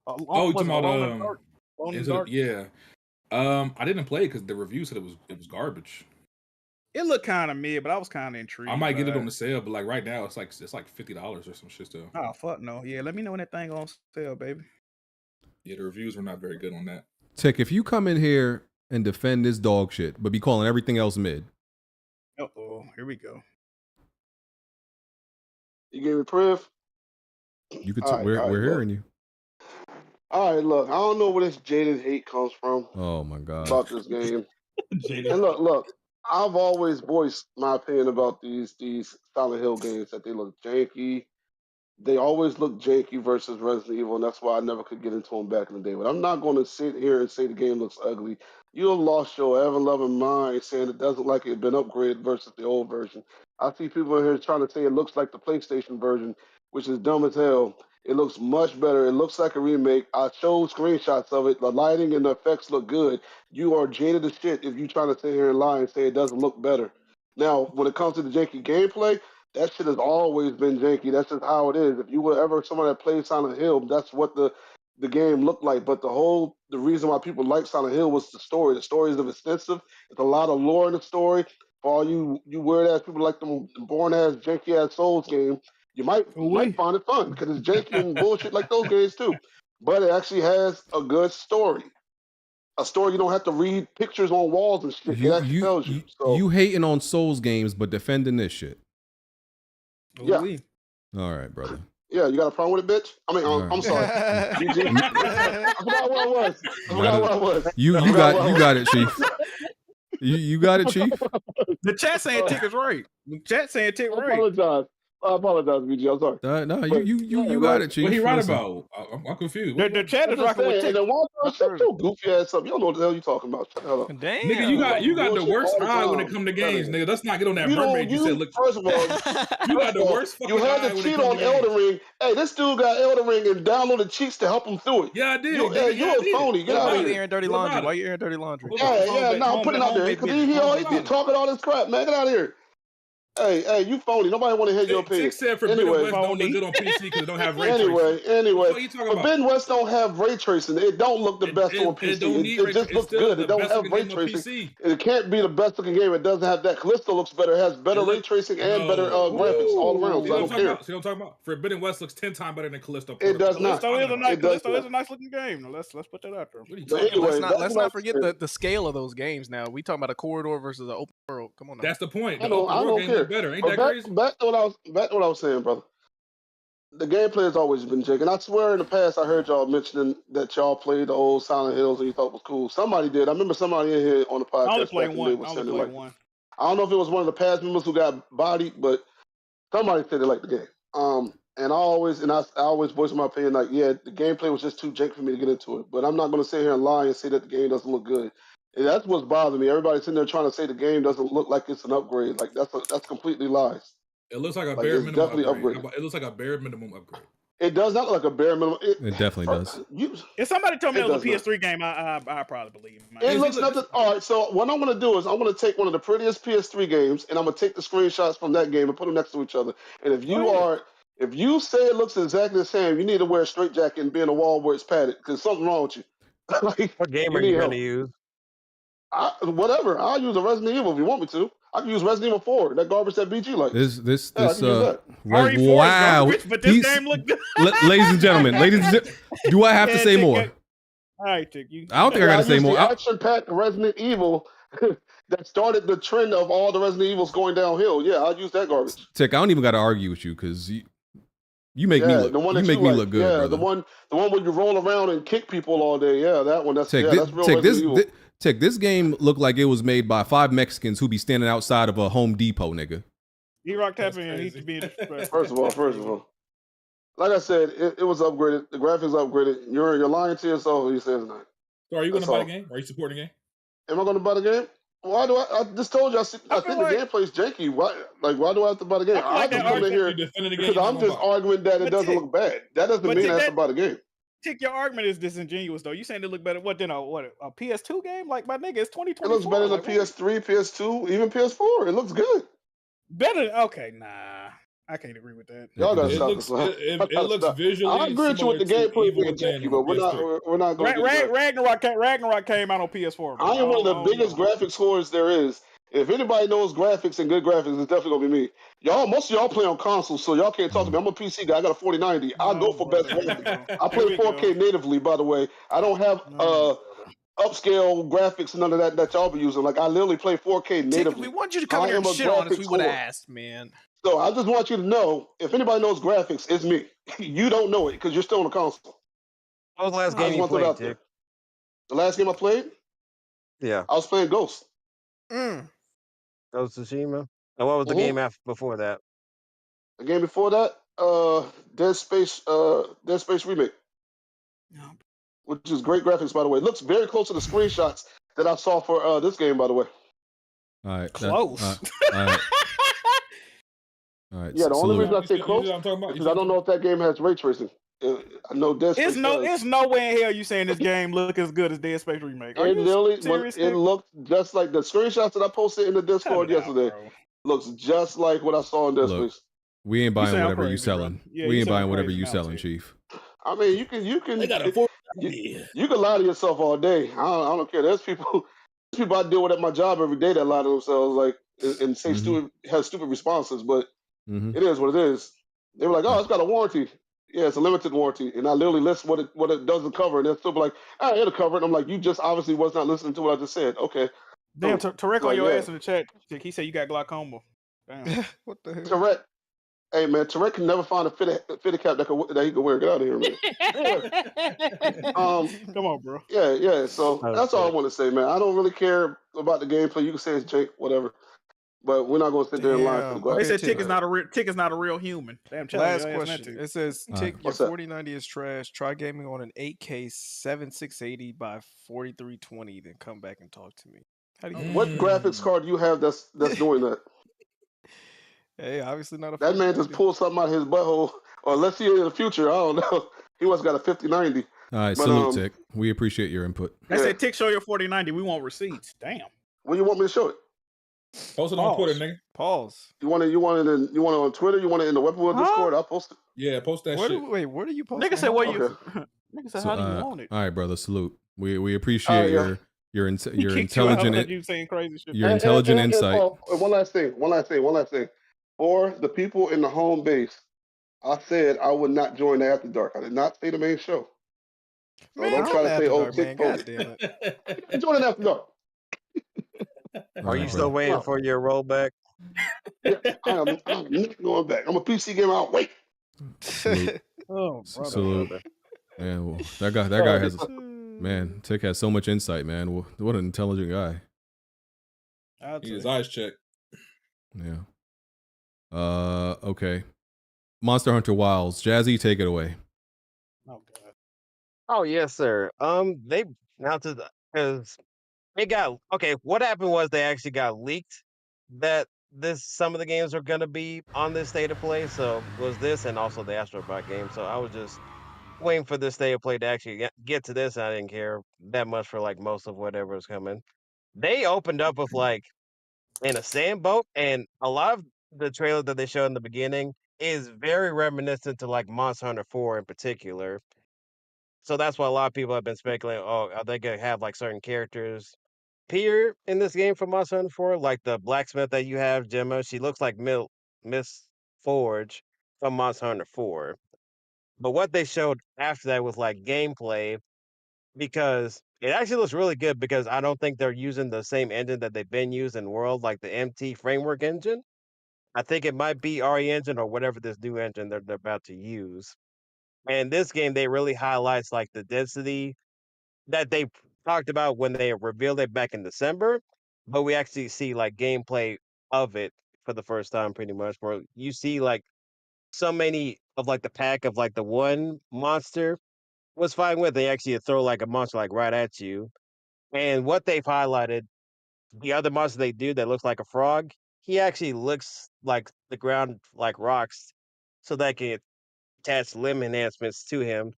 You talking about yeah. I didn't play it because the review said it was garbage. It looked kind of mid, but I was kind of intrigued. I might get it on the sale, but like right now it's like $50 or some shit still. Oh fuck no! Yeah, let me know when that thing on sale, baby. Yeah, the reviews were not very good on that. Tick, if you come in here and defend this dog shit, but be calling everything else mid. Uh-oh, here we go. You gave me Priv? You could. We're hearing you. All right, look. I don't know where this jaded hate comes from. Oh my god. About this game. And look. I've always voiced my opinion about these Silent Hill games that they look janky. They always look janky versus Resident Evil, and that's why I never could get into them back in the day. But I'm not going to sit here and say the game looks ugly. You have lost your ever-loving mind saying it doesn't like it had been upgraded versus the old version. I see people in here trying to say it looks like the PlayStation version, which is dumb as hell. It looks much better. It looks like a remake. I showed screenshots of it. The lighting and the effects look good. You are jaded as shit if you're trying to sit here and lie and say it doesn't look better. Now, when it comes to the janky gameplay, that shit has always been janky. That's just how it is. If you were ever someone that played Silent Hill, that's what the game looked like. But the reason why people like Silent Hill was the story. The story is extensive. It's a lot of lore in the story. For all you weird ass people like them born ass janky ass Souls game, You might find it fun because it's janky and bullshit like those games too. But it actually has a good story. A story you don't have to read pictures on walls and shit. It actually tells you. So you hating on Souls games, but defending this shit. yeah. All right, brother. Yeah, you got a problem with it, bitch? I mean, I'm sorry. I forgot what I was. You got it, Chief. You got it, Chief. The chat saying Tick is right. The chat saying Tick right. I apologize, BG. I'm sorry. No, you got it, Chief. What he right about? I'm confused. The chat is rocking with Tick. Shut your goofy ass up. You don't know what the hell you talking about. Shut the hell up. Damn. Nigga, you got the worst eye when it come to games, nigga. Let's not get on that mermaid. You said, look. First of all, you got the worst fucking you had to cheat on Elden Ring. Hey, this dude got Elden Ring and downloaded cheats to help him through it. Yeah, I did. You a phony. Get out of here. Airing dirty laundry. Why you airing dirty laundry? Yeah. No, I'm putting it out there because he be talking all this crap, man. Get out of here. Hey, you phony. Nobody want to hear your opinion. Tick said Forbidden West don't look good on PC because it don't have ray tracing. Anyway, Forbidden West don't have ray tracing. It don't look the best on PC. It just looks good. It don't have ray tracing. It can't be the best looking game. It doesn't have that. Callisto looks better. It has better ray tracing and better graphics all around. So I don't care. See what I'm talking about? Forbidden West looks 10 times better than Callisto. It does not. Callisto is a nice looking game. Let's put that out there. Anyway, let's not forget the scale of those games. Now we talking about a corridor versus an open world. Come on now. That's the point. I don't care. Better. Ain't that crazy? Back to what I was saying, brother. The gameplay has always been jank, and I swear in the past I heard y'all mentioning that y'all played the old Silent Hills and you thought it was cool. Somebody did. I remember somebody in here on the podcast. I only played one. I don't know if it was one of the past members who got bodied, but somebody said they liked the game. And I always voice my opinion like, yeah, the gameplay was just too jank for me to get into it. But I'm not going to sit here and lie and say that the game doesn't look good. And that's what's bothering me. Everybody's sitting there trying to say the game doesn't look like it's an upgrade. Like that's completely lies. It looks like a bare minimum upgrade. It looks like a bare minimum upgrade. It does not look like a bare minimum. It definitely does. If somebody told me it was a PS3 game, I probably believe it. It looks nothing. All right, so what I'm going to do is I'm going to take one of the prettiest PS3 games and I'm going to take the screenshots from that game and put them next to each other. And if you say it looks exactly the same, you need to wear a straitjacket and be in a wall where it's padded because something's wrong with you. Like, what game are you going to use? Whatever. I'll use a Resident Evil if you want me to. I can use Resident Evil 4. That garbage that BG likes. Wow. But this game look good. Ladies and gentlemen, do I have to say more? All right, Tick. I don't think I got to say more. Action-packed Resident Evil that started the trend of all the Resident Evils going downhill. Yeah, I'll use that garbage. Tick, I don't even got to argue with you because you make me look. You make me look good. Yeah, brother. the one where you roll around and kick people all day. Yeah, that one. That's real Resident Evil. Tick, this game looked like it was made by 5 Mexicans who be standing outside of a Home Depot, nigga. E-Rock tapping in needs to be First of all, like I said, it was upgraded. The graphics upgraded. You're lying to yourself when you say it's not. So are you going to buy the game? Are you supporting the game? Am I going to buy the game? Why do I just told you I think the gameplay is janky. Why do I have to buy the game? I just come in here because I'm just arguing that it doesn't look bad. That doesn't mean I have to buy the game. Tick, your argument is disingenuous though. You saying it look better? What then? A PS2 game? Like my nigga, it's 2024. It looks better than PS3, PS2, even PS4. It looks good. Better? Okay, nah, I can't agree with that. Y'all gotta stop this. It looks visually. I agree with you with the gameplay being janky, but we're not going. Ragnarok came out on PS4. I am one of the biggest graphics whores there is. If anybody knows graphics and good graphics, it's definitely gonna be me. Most of y'all play on consoles, so y'all can't talk to me. I'm a PC guy. I got a 4090. I'll go for best graphics. I play 4K natively, by the way. I don't have upscale graphics and none of that y'all be using. Like I literally play 4K natively. We want you to come here and shit on us. We would have asked, man. So I just want you to know, if anybody knows graphics, it's me. You don't know it because you're still on the console. What was the last game you played, Tick? The last game I played? Yeah. I was playing Ghost. Ghost of Tsushima? And what was the game before that? The game before that? Dead Space Remake. Which is great graphics, by the way. It looks very close to the screenshots that I saw for this game, by the way. All right. Close. All right. Yeah, the only reason I say close is because I don't know if that game has ray tracing. I know Dead Space. It's no way in hell you saying this game look as good as Dead Space Remake. It looked just like the screenshots that I posted in the Discord yesterday. Looks just like what I saw in Dead Space. We ain't buying whatever you selling. We ain't buying whatever you selling, Chief. I mean, you can. You can lie to yourself all day. I don't care. There's people I deal with at my job every day that lie to themselves, like and say stupid responses. But it is what it is. They were like, "Oh, it's got a warranty." Yeah, it's a limited warranty, and I literally list what it doesn't cover, and they're still be like, "Oh, it'll cover it." I'm like, "You just obviously was not listening to what I just said." Okay. Damn, So, Tarek on like, your yeah. ass in the chat. He said you got glaucoma. Damn. What the hell? Tarek, hey man, Tarek can never find a fitted cap that he could wear. Get out of here, man. Come on, bro. Yeah. So that's all I want to say, man. I don't really care about the gameplay. You can say it's jank, whatever. But we're not going to sit there and lie for the glass. They said Tick is not a real human. Damn, Last question. It says Tick, your What's that? 4090 is trash. Try gaming on an 8K 7680 by 4320, then come back and talk to me. How do you? What graphics card do you have that's doing that? Hey, obviously not a. That man just pulled something out of his butthole. Or let's see it in the future. I don't know. He must got a 5090. All right, But, salute, Tick. We appreciate your input. They said Tick, show your 4090. We want receipts. Damn. Well, you want me to show it? Post it on Twitter, nigga. Pause. You want it on Twitter? You want it in the Weapon Wheel Discord? I'll post it. Yeah, post that shit. Wait, where do you post? Nigga said, "What you?" Okay. Nigga said, "How do you want it?" All right, brother. Salute. We appreciate your He kicked you out intelligent because you saying crazy shit. your intelligent insight. One last thing. For the people in the home base, I said I would not join the After Dark. I did not say the main show. So Man, don't try to say, "Oh, man. Tick God posted." damn it. Join the After Dark. Are you still waiting for your rollback? Yeah, I'm not going back. I'm a PC gamer. I'll wait. Salute. Oh, Salute. Man, well, that guy has man. Tick has so much insight, man. What an intelligent guy. His eyes checked. Yeah. Okay. Monster Hunter Wilds. Jazzy, take it away. Oh yes, sir. They now to because it got okay. What happened was they actually got leaked that some of the games are gonna be on this state of play. So it was this and also the Astro Bot game. So I was just waiting for this state of play to actually get to this. And I didn't care that much for like most of whatever was coming. They opened up with like in a sand boat, and a lot of the trailer that they showed in the beginning is very reminiscent to like Monster Hunter 4 in particular. So that's why a lot of people have been speculating, oh, are they going to have like certain characters appear in this game from Monster Hunter 4? Like the blacksmith that you have, Gemma, she looks like Miss Forge from Monster Hunter 4. But what they showed after that was like gameplay, because it actually looks really good because I don't think they're using the same engine that they've been using in World, like the MT framework engine. I think it might be RE engine or whatever this new engine they're about to use. And this game, they really highlights like the density that they talked about when they revealed it back in December, but we actually see like gameplay of it for the first time pretty much, where you see like so many of like the pack of like the one monster was fine with. They actually throw like a monster like right at you. And what they've highlighted, the other monster they do that looks like a frog, he actually looks like the ground like rocks, so they can attach limb enhancements to him.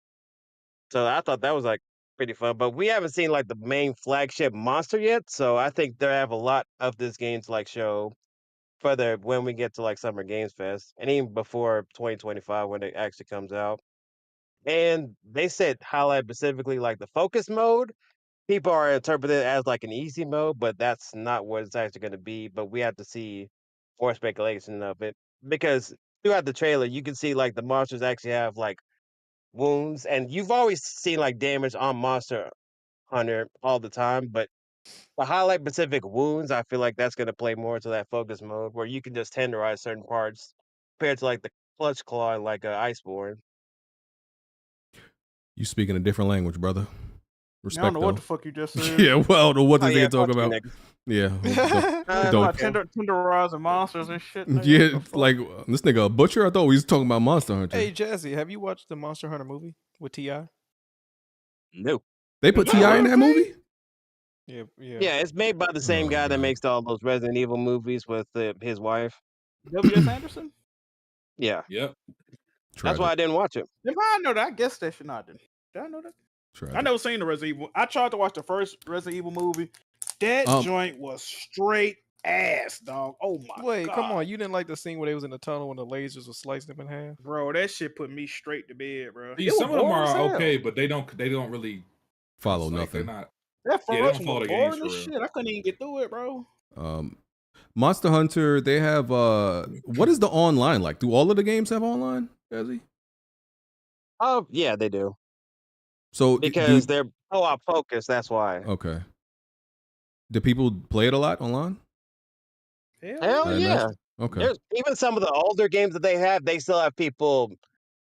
So I thought that was like pretty fun. But we haven't seen like the main flagship monster yet, so I think they have a lot of this game to like show further when we get to like Summer Games Fest and even before 2025 when it actually comes out. And they said highlight specifically like the focus mode. People are interpreting it as like an easy mode, but that's not what it's actually going to be. But we have to see more speculation of it because throughout the trailer, you can see like the monsters actually have like wounds, and you've always seen like damage on Monster Hunter all the time. But the highlight specific wounds, I feel like that's going to play more into that focus mode where you can just tenderize certain parts compared to like the clutch claw and like Iceborne. You speaking a different language, brother. Respect, I don't know though. what the fuck you just said. Yeah, well, I don't know what this nigga talking fuck about. you, Yeah. Don't tenderizing monsters and shit. Nigga. Yeah, like this nigga a butcher. I thought we was talking about Monster Hunter. Hey, Jazzy, have you watched the Monster Hunter movie with T.I.? No. They put T.I. in that movie? Yeah. Yeah, it's made by the same guy that makes all those Resident Evil movies with his wife. W.S. Anderson? Yeah. Yep. That's why I didn't watch it. If I know that, I guess that should not. Did I know that? I never seen the Resident Evil. I tried to watch the first Resident Evil movie. That joint was straight ass, dog. Oh my god. Wait, come on. You didn't like the scene where they was in the tunnel when the lasers were slicing them in half? Bro, that shit put me straight to bed, bro. See, some of them are okay, but they don't really follow like, nothing. That they first don't one follow was the games boring for as real. shit. I couldn't even get through it, bro. Monster Hunter, they have what is the online like? Do all of the games have online, Jazzy? Oh yeah, they do. So because they're co-op focused, that's why. Okay. Do people play it a lot online? Hell yeah. Okay. There's even some of the older games that they have, they still have people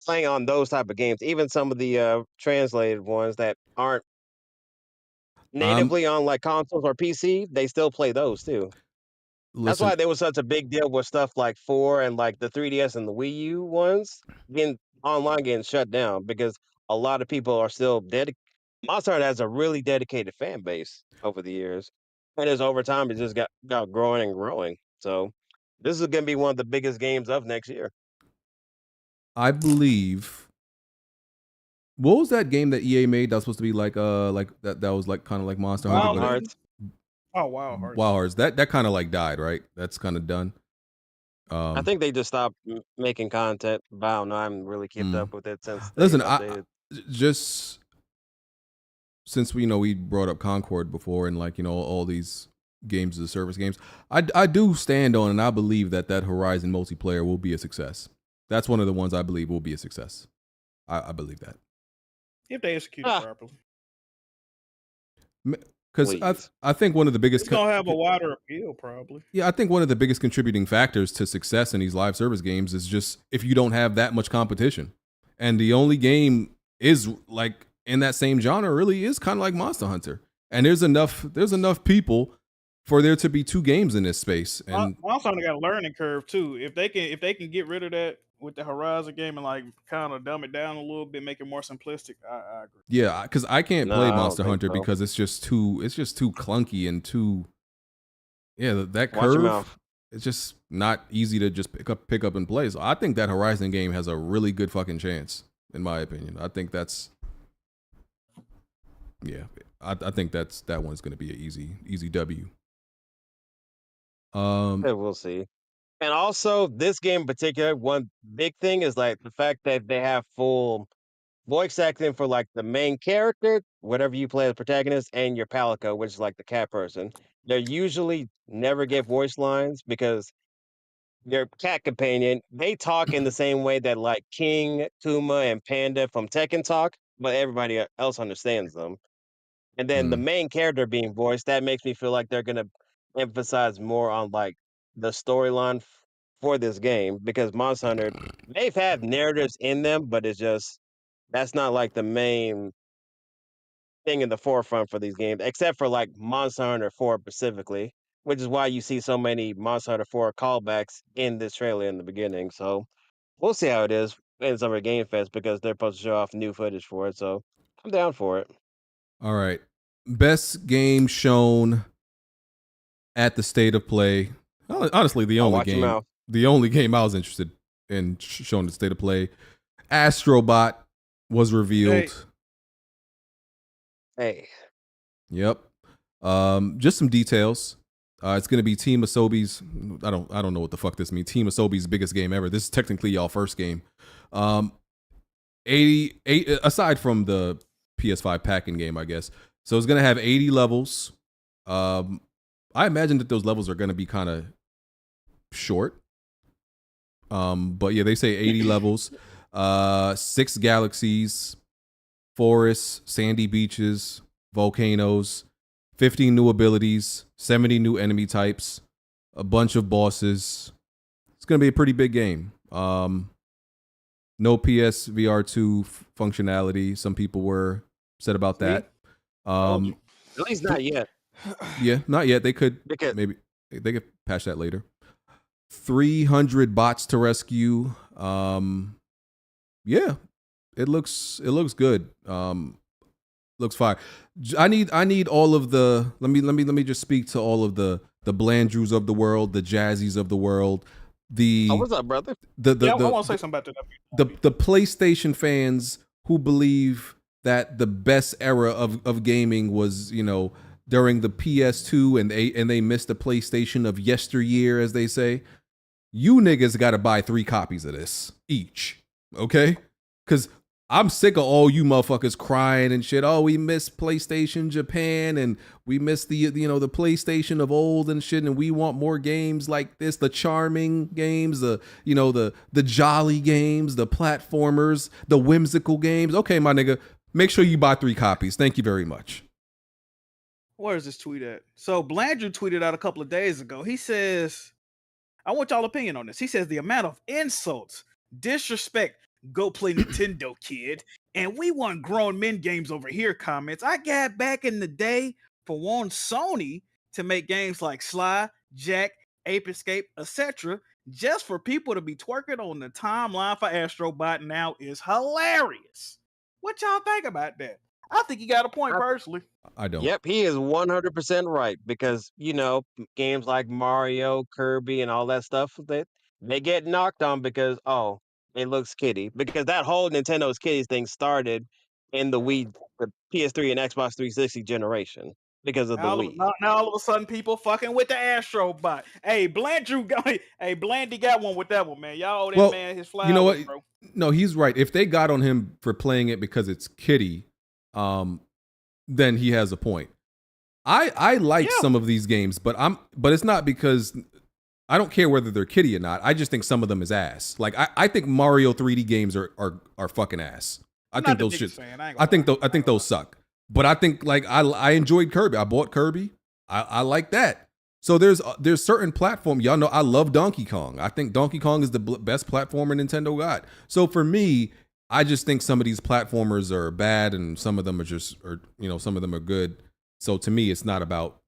playing on those type of games. Even some of the translated ones that aren't natively on like consoles or PC, they still play those too. That's why there was such a big deal with stuff like 4 and like the 3DS and the Wii U ones getting shut down because a lot of people are still dedicated. Monster Hunter has a really dedicated fan base over the years. And as over time, it just got growing and growing. So this is going to be one of the biggest games of next year. I believe. What was that game that EA made that was supposed to be like that was like kind of like Monster Hunter? Wild Hearts. Wild Hearts. Wild Hearts. That kind of like died, right? That's kind of done. I think they just stopped making content. But I don't know. I haven't really kept up with it since. Listen, just since we brought up Concord before and like all these games as a service games, I do stand on and I believe that Horizon multiplayer will be a success. That's one of the ones I believe will be a success. I believe that. If they execute it properly. Because I think one of the biggest... It's going to have a wider appeal, probably. Yeah, I think one of the biggest contributing factors to success in these live service games is just if you don't have that much competition. And the only game is like in that same genre really is kind of like Monster Hunter. And there's enough people for there to be 2 games in this space. And Monster Hunter got a learning curve, too. If they can get rid of that with the Horizon game and like kind of dumb it down a little bit, make it more simplistic, I agree. Yeah, because I can't play Monster Hunter because it's just too clunky and too that curve. It's just not easy to just pick up and play. So I think that Horizon game has a really good fucking chance, in my opinion. I think that's I think that one's gonna be an easy W. We'll see. And also, this game in particular, one big thing is like the fact that they have full voice acting for like the main character, whatever you play as protagonist, and your Palico, which is like the cat person. They usually never get voice lines because your cat companion, they talk in the same way that like King, Kuma, and Panda from Tekken talk, but everybody else understands them. And then the main character being voiced, that makes me feel like they're going to emphasize more on like the storyline for this game because Monster Hunter, they've had narratives in them, but it's just that's not like the main thing in the forefront for these games, except for like Monster Hunter 4 specifically, which is why you see so many Monster Hunter 4 callbacks in this trailer in the beginning. So we'll see how it is in Summer Game Fest because they're supposed to show off new footage for it. So I'm down for it. All right. Best game shown at the State of Play. Honestly, the only game I was interested in showing the State of Play. Astrobot was revealed. Hey. Yep. Just some details. It's gonna be Team Asobi's. I don't know what the fuck this means. Team Asobi's biggest game ever. This is technically y'all first game. 88 aside from the PS5 packing game, I guess. So it's gonna have 80 levels. I imagine that those levels are gonna be kind of short. But yeah, they say 80 levels, 6 galaxies, forests, sandy beaches, volcanoes, 15 new abilities, 70 new enemy types, a bunch of bosses. It's gonna be a pretty big game. No PS VR2 functionality. Some people were upset about that. At least not yet. Yeah, not yet. They could maybe they could patch that later. 300 bots to rescue. Yeah, it looks good. Looks fine. I need all of the. Let me just speak to all of the Blandrews of the world, the Jazzies of the world. What's up, brother? I want to say something about that. The PlayStation fans who believe that the best era of gaming was, during the PS2 and they missed the PlayStation of yesteryear, as they say. You niggas got to buy 3 copies of this each, okay? Because I'm sick of all you motherfuckers crying and shit. Oh, we miss PlayStation Japan and we miss the the PlayStation of old and shit, and we want more games like this, the charming games, the jolly games, the platformers, the whimsical games. Okay, my nigga, make sure you buy 3 copies. Thank you very much. Where's this tweet at? So Blandrew tweeted out a couple of days ago. He says, I want y'all opinion on this. He says the amount of insults, disrespect, go play Nintendo, kid, and we want grown men games over here comments I got back in the day for one Sony to make games like Sly, Jack, Ape Escape, etc. just for people to be twerking on the timeline for Astrobot now is hilarious. What y'all think about that? I think he got a point personally. I don't. Yep, he is 100% right because, games like Mario, Kirby, and all that stuff, they get knocked on because, it looks kiddie. Because that whole Nintendo's kiddies thing started in the PS3 and Xbox 360 generation because of the Wii. Now all of a sudden people fucking with the Astrobot. Hey, Blandy got one with that one, man. Y'all owe that man his flowers, you know what? bro. No, he's right. If they got on him for playing it because it's kiddie, then he has a point. I like some of these games, but it's not because I don't care whether they're kiddie or not. I just think some of them is ass. Like I think Mario 3D games are fucking ass. I think those shit. I think those suck. But I think I enjoyed Kirby. I bought Kirby. I like that. So there's certain platform. Y'all know I love Donkey Kong. I think Donkey Kong is the best platformer Nintendo got. So for me, I just think some of these platformers are bad and some of them are some of them are good. So to me, it's not about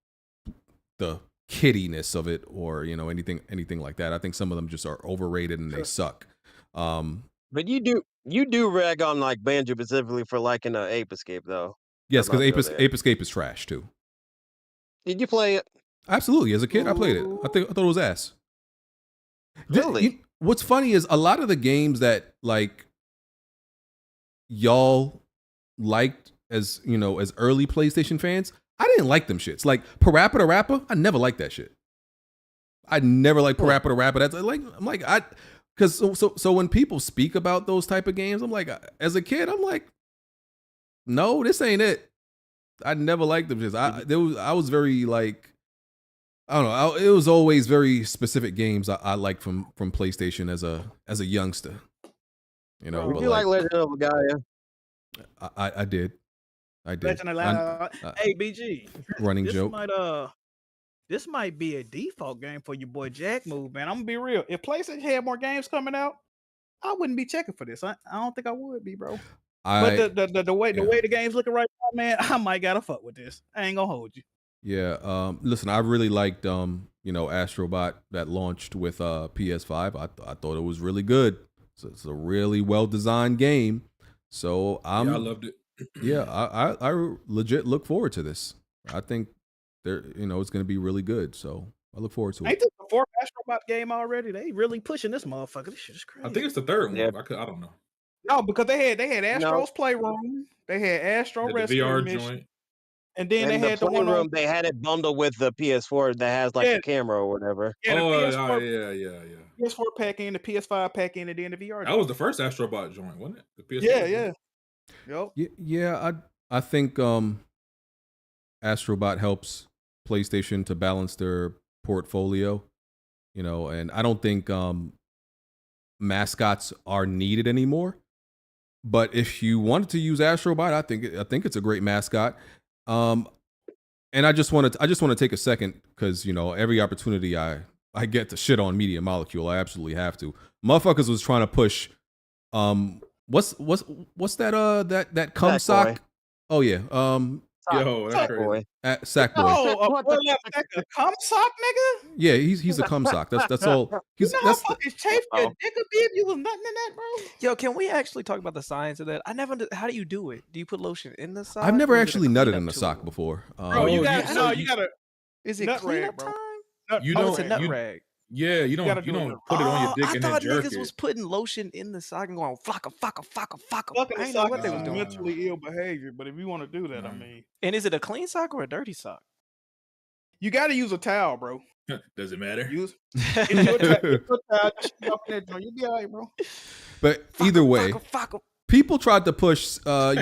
the kiddiness of it or, anything like that. I think some of them just are overrated and they suck. But you do rag on like Banjo specifically for liking Ape Escape though. Yes, because Ape Escape is trash too. Did you play it? Absolutely. As a kid, I played it. I thought it was ass. Really? What's funny is a lot of the games that y'all liked as early PlayStation fans, I didn't like them shits. Like Parappa the Rapper, I never liked that shit. I never liked Parappa the Rapper. That's because when people speak about those type of games, I'm like, as a kid, I'm like, no, this ain't it. I never liked them shits. I was very I don't know. It was always very specific games I liked from PlayStation as a youngster. Did you like Legend of Gaia? I did. Legend of Gaia. Hey, BG. Running joke. This might be a default game for your boy Jack Move, man. I'm gonna be real. If PlayStation had more games coming out, I wouldn't be checking for this. I don't think I would be, bro. But the way the game's looking right now, man, I might gotta fuck with this. I ain't gonna hold you. Yeah. Listen, I really liked Astrobot that launched with PS5. I thought it was really good. So it's a really well designed game. So I loved it. Yeah, I legit look forward to this. I think it's going to be really good. So I look forward to it. Ain't this the 4th Astrobot game already? They really pushing this motherfucker. This shit is crazy. I think it's the 3rd one. Yeah. I don't know. No, because they had Astro's Playroom. They had Astro Rescue VR Mission. joint. And then they had the one room. They had it bundled with the PS4 that has a camera or whatever. Yeah, yeah. PS4 pack in, the PS5 pack in, and then the VR. That was the first Astrobot joint, wasn't it? The PS4 yeah. Yep. Yeah, I think Astrobot helps PlayStation to balance their portfolio, and I don't think mascots are needed anymore. But if you wanted to use Astrobot, I think it's a great mascot. And I just want to take a second because every opportunity I get to shit on Media Molecule, I absolutely have to. Motherfuckers was trying to push what's that cum sock? Oh yeah. Yo, that's crazy. Sackboy. Oh, a cum sock, nigga? Yeah, he's a cum sock. That's all. That's fucking chafed your dick a bit. You was nothing in that, bro. Yo, can we actually talk about the science of that? I never. How do you do it? Do you put lotion in the sock? I've never actually nutted in a sock before. Bro, you gotta. Is it nut cleanup rag, bro. time? It's a nut rag. Yeah, you don't put it on your dick and then jerk it. I thought niggas was putting lotion in the sock and going flocka. Fucking I the know sock what they was is doing. mentally ill behavior, but if you want to do that, I mean. And is it a clean sock or a dirty sock? You got to use a towel, bro. Does it matter? Use a towel. You'll be all right, bro. But either way, people tried to push, that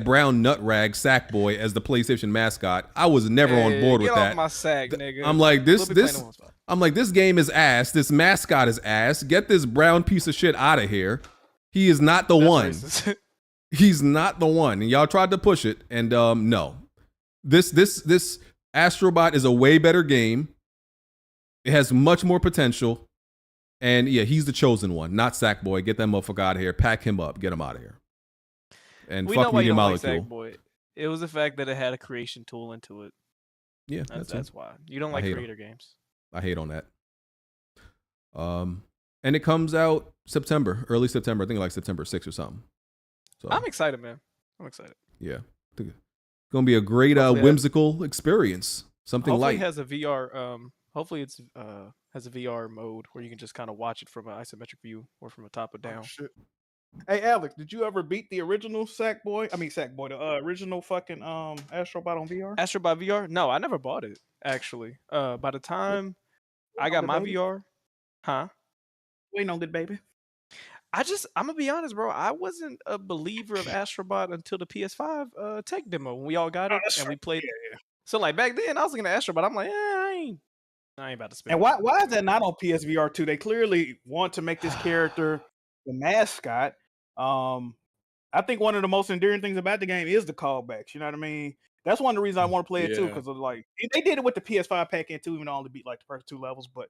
brown nut rag Sackboy as the PlayStation mascot. I was never on board with get that. Off my sack, nigga. I'm like this game is ass. This mascot is ass. Get this brown piece of shit out of here. He is not the one. He's not the one. And y'all tried to push it, and no. This Astrobot is a way better game. It has much more potential. And yeah, he's the chosen one, not Sackboy. Get that motherfucker out of here. Pack him up. Get him out of here. And we fuck know why Media you don't Molecule. like Sackboy. It was the fact that it had a creation tool into it. Yeah, that's why. You don't like creator games. I hate on that. And it comes out early September. I think like September 6th or something. So I'm excited, man. I'm excited. Yeah. It's gonna be a great whimsical experience. Something hopefully light. It has a VR hopefully it's has a VR mode where you can just kind of watch it from an isometric view or from a top or down. Oh, shit. Hey Alex, did you ever beat the original Sackboy? The original fucking Astrobot on VR? Astrobot VR? No, I never bought it actually. By the time I got my VR, Waiting on good baby. I'm gonna be honest, bro. I wasn't a believer of Astrobot until the PS5 tech demo when we all got it and we played. Yeah. So like back then, I was looking at Astrobot. I'm like, I ain't about to spend. And why is that not on PSVR 2? They clearly want to make this character the mascot. I think one of the most endearing things about the game is the callbacks. You know what I mean? That's one of the reasons I want to play it too, because like they did it with the PS5 pack-in too, even though I only beat like the first 2 levels. But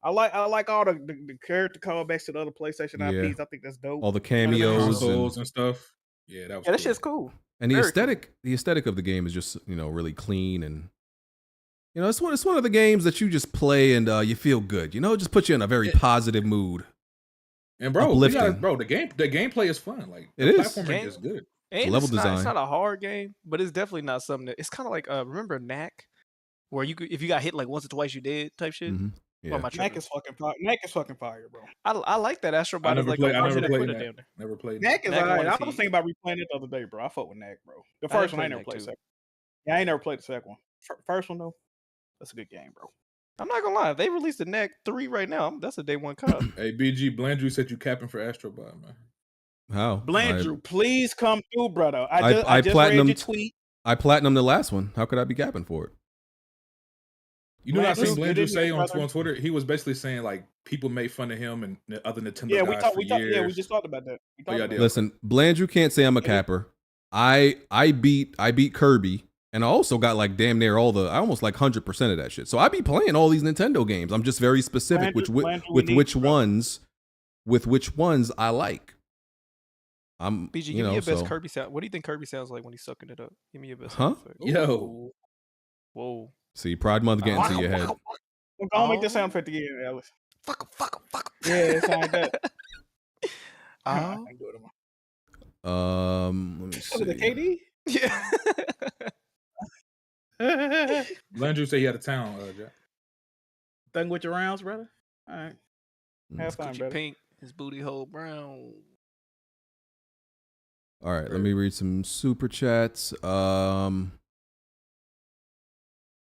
I like all the character callbacks to the other PlayStation IPs. I think that's dope. All the cameos and stuff. Yeah, that was that shit's cool. And the aesthetic of the game is just really clean, and it's one of the games that you just play and you feel good. It just puts you in a very positive mood. And bro, uplifting. the gameplay is fun. Like it is. Platforming is good. And level design. It's not a hard game, but it's definitely not something that it's kind of like remember Knack, where if you got hit like once or twice you dead type shit. Mm-hmm. Yeah. Knack is fucking fire, bro. I like that Astrobot. I never played Knack is Knack alright. I on was thinking about replaying it the other day, bro. I fuck with Knack, bro. The first one I ain't never played. Yeah, I ain't never played the second one. First one though, that's a good game, bro. I'm not gonna lie. If they released the Knack 3 right now, that's a day one cop. Hey, BG, Blandrew said you capping for Astrobot, man. How? Blandrew, please come through, brother. I just read your tweet. I platinumed the last one. How could I be capping for it? You know what I seen Blandrew say on Twitter? He was basically saying like people made fun of him and the other Nintendo guys for years. Yeah, we just talked about that. Listen, Blandrew can't say I'm a capper. I beat Kirby, and I also got like damn near I almost like 100% of that shit. So I be playing all these Nintendo games. I'm just very specific with which ones I like. BG, give me your best Kirby sound. What do you think Kirby sounds like when he's sucking it up? Give me your best. Yo. Whoa. See, Pride Month getting to your head. Don't make this sound effect again, Alice. Fuck him. Yeah, it sounds like that. I can do it. Let me see. The KD? Yeah. Blandrew said he had a town, Jack. Thing with your rounds, brother? All right. Have fun, brother. Pink, his booty hole brown. All right, let me read some super chats.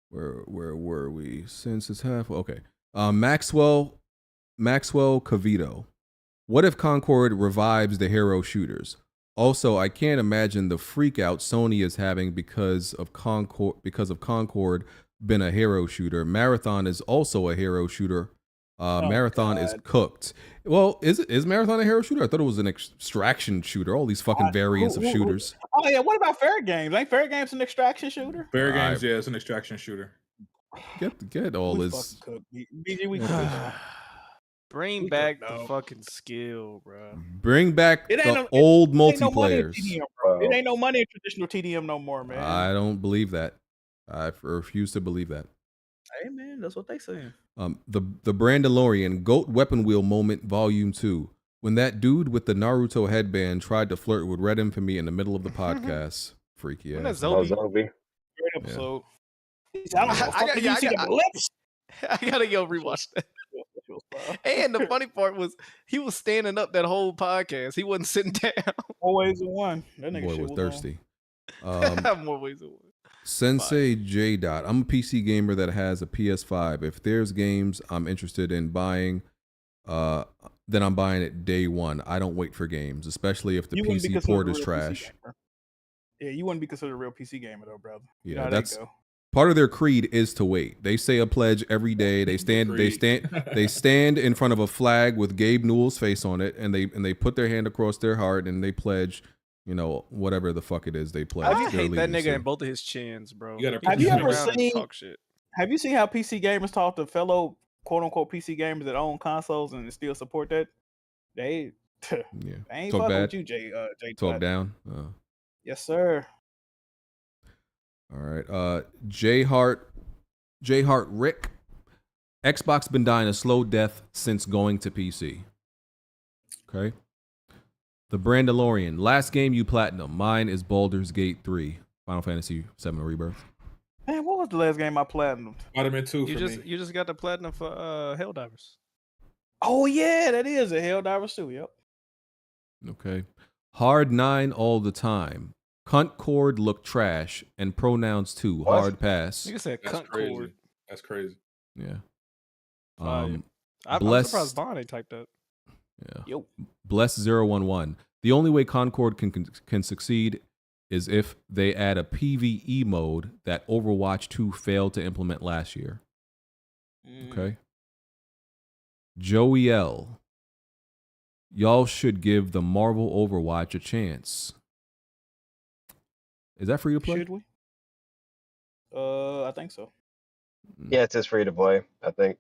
Where were we? Since it's half. Okay. Maxwell Cavito. What if Concord revives the hero shooters? Also, I can't imagine the freak out Sony is having because of Concord been a hero shooter. Marathon is also a hero shooter. Marathon is cooked. Well, is Marathon a hero shooter? I thought it was an extraction shooter. All these fucking variants of shooters. Oh yeah, what about Fair Games? Ain't Fair Games an extraction shooter? Fair Games, yeah, it's an extraction shooter. Get all this. BG, we Bring back the fucking skill, bro. Bring back the old multiplayers. It ain't no money in traditional TDM no more, man. I don't believe that. I refuse to believe that. Hey man, that's what they saying. The Brandalorian Goat Weapon Wheel moment, Volume 2. When that dude with the Naruto headband tried to flirt with Red Infamy in the middle of the podcast, freaky ass. Zombie. Great episode. Yeah. I gotta go rewatch that. And the funny part was he was standing up that whole podcast. He wasn't sitting down. More ways than one. That nigga boy was thirsty. More ways than one. Sensei J. Dot. I'm a PC gamer that has a PS5. If there's games I'm interested in buying, then I'm buying it day one. I don't wait for games, especially if the You wouldn't be PC considered port a is real PC trash. gamer. Yeah, you wouldn't be considered a real PC gamer though, brother. You know Yeah, how that's that go. part of their creed is to wait. They say a pledge every day. They stand in front of a flag with Gabe Newell's face on it, and they put their hand across their heart and they pledge, you know, whatever the fuck it is they pledge. I hate that nigga to. in both of his chins, bro. Have you ever seen? Talk shit. Have you seen how PC gamers talk to fellow quote unquote PC gamers that own consoles and still support that? They ain't Talk fucking bad? with you, Jay. Talk down. Yes, sir. All right. J Hart Rick. Xbox been dying a slow death since going to PC. Okay. The Brandalorian. Last game you platinum. Mine is Baldur's Gate 3. Final Fantasy 7 Rebirth. Man, what was the last game I platinumed? Spider-Man 2 for me. You just got the platinum for Helldivers. Oh yeah, that is a Helldivers 2. Yep. Okay. Hard 9 all the time. Concord look trash and pronouns too. What? Hard pass. You said That's cunt crazy. cord. That's crazy. Yeah. I'm surprised Bond ain't typed that. Yeah. Yo. Bless 011. The only way Concord can succeed is if they add a PvE mode that Overwatch 2 failed to implement last year. Okay. Joey L. Y'all should give the Marvel Overwatch a chance. Is that free to play? Should we? I think so. Yeah, it's just free to play, I think.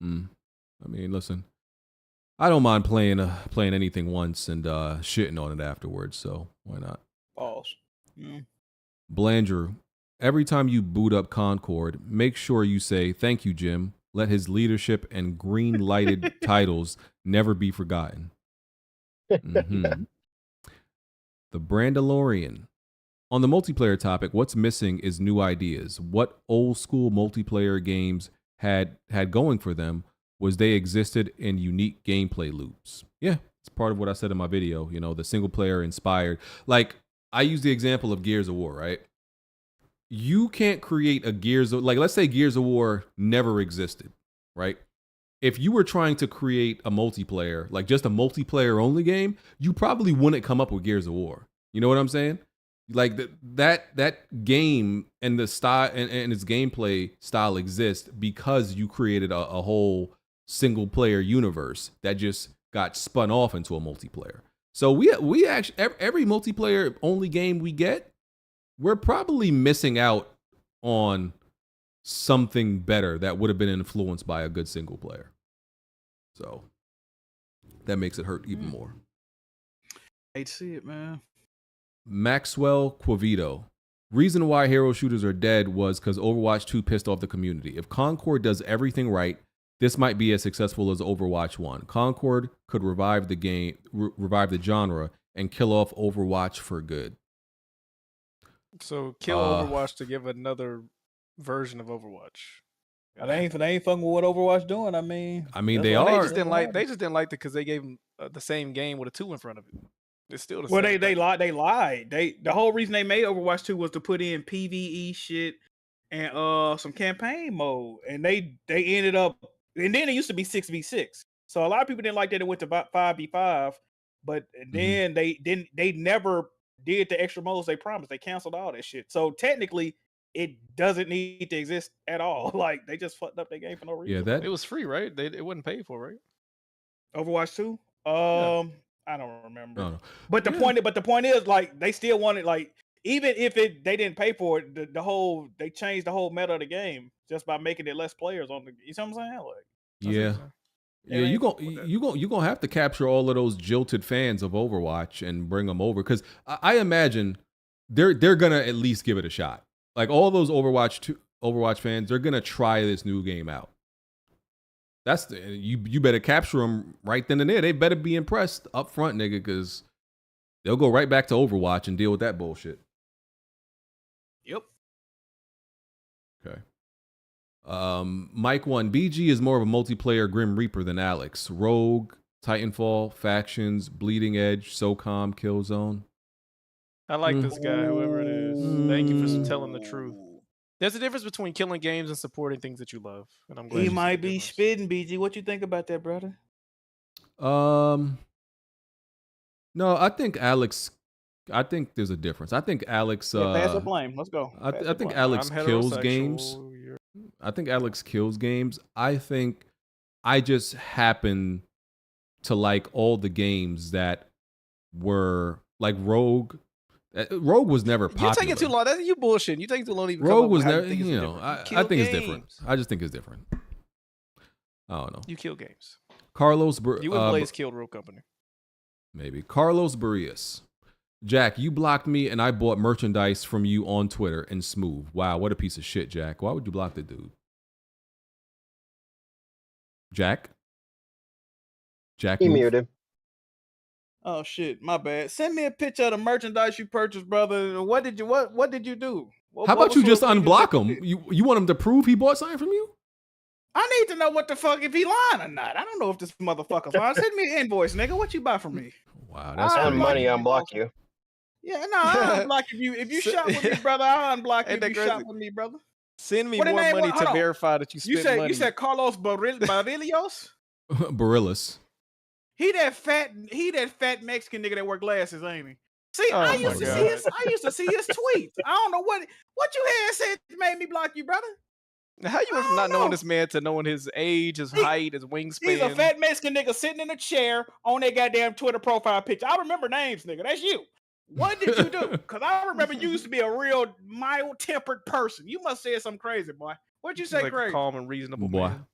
I mean, listen, I don't mind playing anything once and shitting on it afterwards, so why not? Pause. Blandrew, every time you boot up Concord, make sure you say, thank you, Jim. Let his leadership and green-lighted titles never be forgotten. The Brandalorian. On the multiplayer topic, what's missing is new ideas. What old school multiplayer games had going for them was they existed in unique gameplay loops. Yeah, it's part of what I said in my video, you know, the single player inspired. Like, I use the example of Gears of War, right? You can't create a let's say Gears of War never existed, right? If you were trying to create a multiplayer, like just a multiplayer only game, you probably wouldn't come up with Gears of War. You know what I'm saying? Like that game and the style and its gameplay style exists because you created a whole single player universe that just got spun off into a multiplayer. So we actually every multiplayer only game we get, we're probably missing out on something better that would have been influenced by a good single player. So that makes it hurt even more. Hate to see it, man. Maxwell Quavito. Reason why hero shooters are dead was because Overwatch 2 pissed off the community. If Concord does everything right, this might be as successful as Overwatch 1. Concord could revive the game, revive the genre, and kill off Overwatch for good. So kill Overwatch to give another version of Overwatch. They ain't fucking with what Overwatch doing. I mean, they are. They just didn't like it because they gave them the same game with a 2 in front of it. It's still the well, same. they lied. They lied. The whole reason they made Overwatch 2 was to put in PvE shit and some campaign mode, and they ended up. And then it used to be 6v6. So a lot of people didn't like that it went to 5v5, but then they never did the extra modes they promised. They canceled all that shit. So technically, it doesn't need to exist at all. Like they just fucked up their game for no reason. Yeah, it was free, right? It wasn't paid for, right? Overwatch 2. I don't remember. No. But the point is, like, they still wanted, like, even if they didn't pay for it, they changed the whole meta of the game just by making it less players on the. You know what I'm saying? Like, yeah, you gonna have to capture all of those jilted fans of Overwatch and bring them over, because I imagine they're gonna at least give it a shot. Like all those Overwatch fans, they're gonna try this new game out. That's you better capture them right then and there. They better be impressed up front, nigga, because they'll go right back to Overwatch and deal with that bullshit. Yep. Okay. Mike 1, BG is more of a multiplayer Grim Reaper than Alex. Rogue, Titanfall, Factions, Bleeding Edge, SOCOM, Killzone. I like this guy, whoever it is. Thank you for telling the truth. There's a difference between killing games and supporting things that you love, and I'm glad he might be spitting, BG. What you think about that, brother? No, I think there's a difference. I think Alex. Pass the blame. Let's go. I think Alex kills games. I think Alex kills games. I think I just happen to like all the games that were like Rogue. Rogue was never popular. You taking too long. That's you bullshitting. You taking too long to even Rogue come was up with never. how you think You it's know, different. I think it's games. different. I just think it's different. I don't know. You kill games. Carlos. You and Blaze killed Real Company. Maybe Carlos Barrios. Jack, you blocked me and I bought merchandise from you on Twitter and Smooth. Wow, what a piece of shit, Jack. Why would you block the dude? Jack? He move. muted. Oh shit, my bad. Send me a picture of the merchandise you purchased, brother. What did you do? How about you just unblock him? You want him to prove he bought something from you? I need to know what the fuck if he lying or not. I don't know if this motherfucker's lying. Send me an invoice, nigga. What you buy from me? Wow, that's And money unblock you. Yeah, no, I'll unblock if you shot with me, brother. I'll unblock you if you shot with me, brother. Send me What more the name money was? to Hold on. verify that you spent money. You said Carlos Barillos? Barillas. He that fat Mexican nigga that wear glasses, ain't he? See, Oh I my used to God. see his tweets. I don't know what you had said made me block you, brother. How you went from not knowing this man to knowing his age, his height, his wingspan? He's a fat Mexican nigga sitting in a chair on that goddamn Twitter profile picture. I remember names, nigga. That's you. What did you do? Because I remember you used to be a real mild-tempered person. You must say something crazy, boy. What'd you say like crazy? A calm and reasonable Boy. man.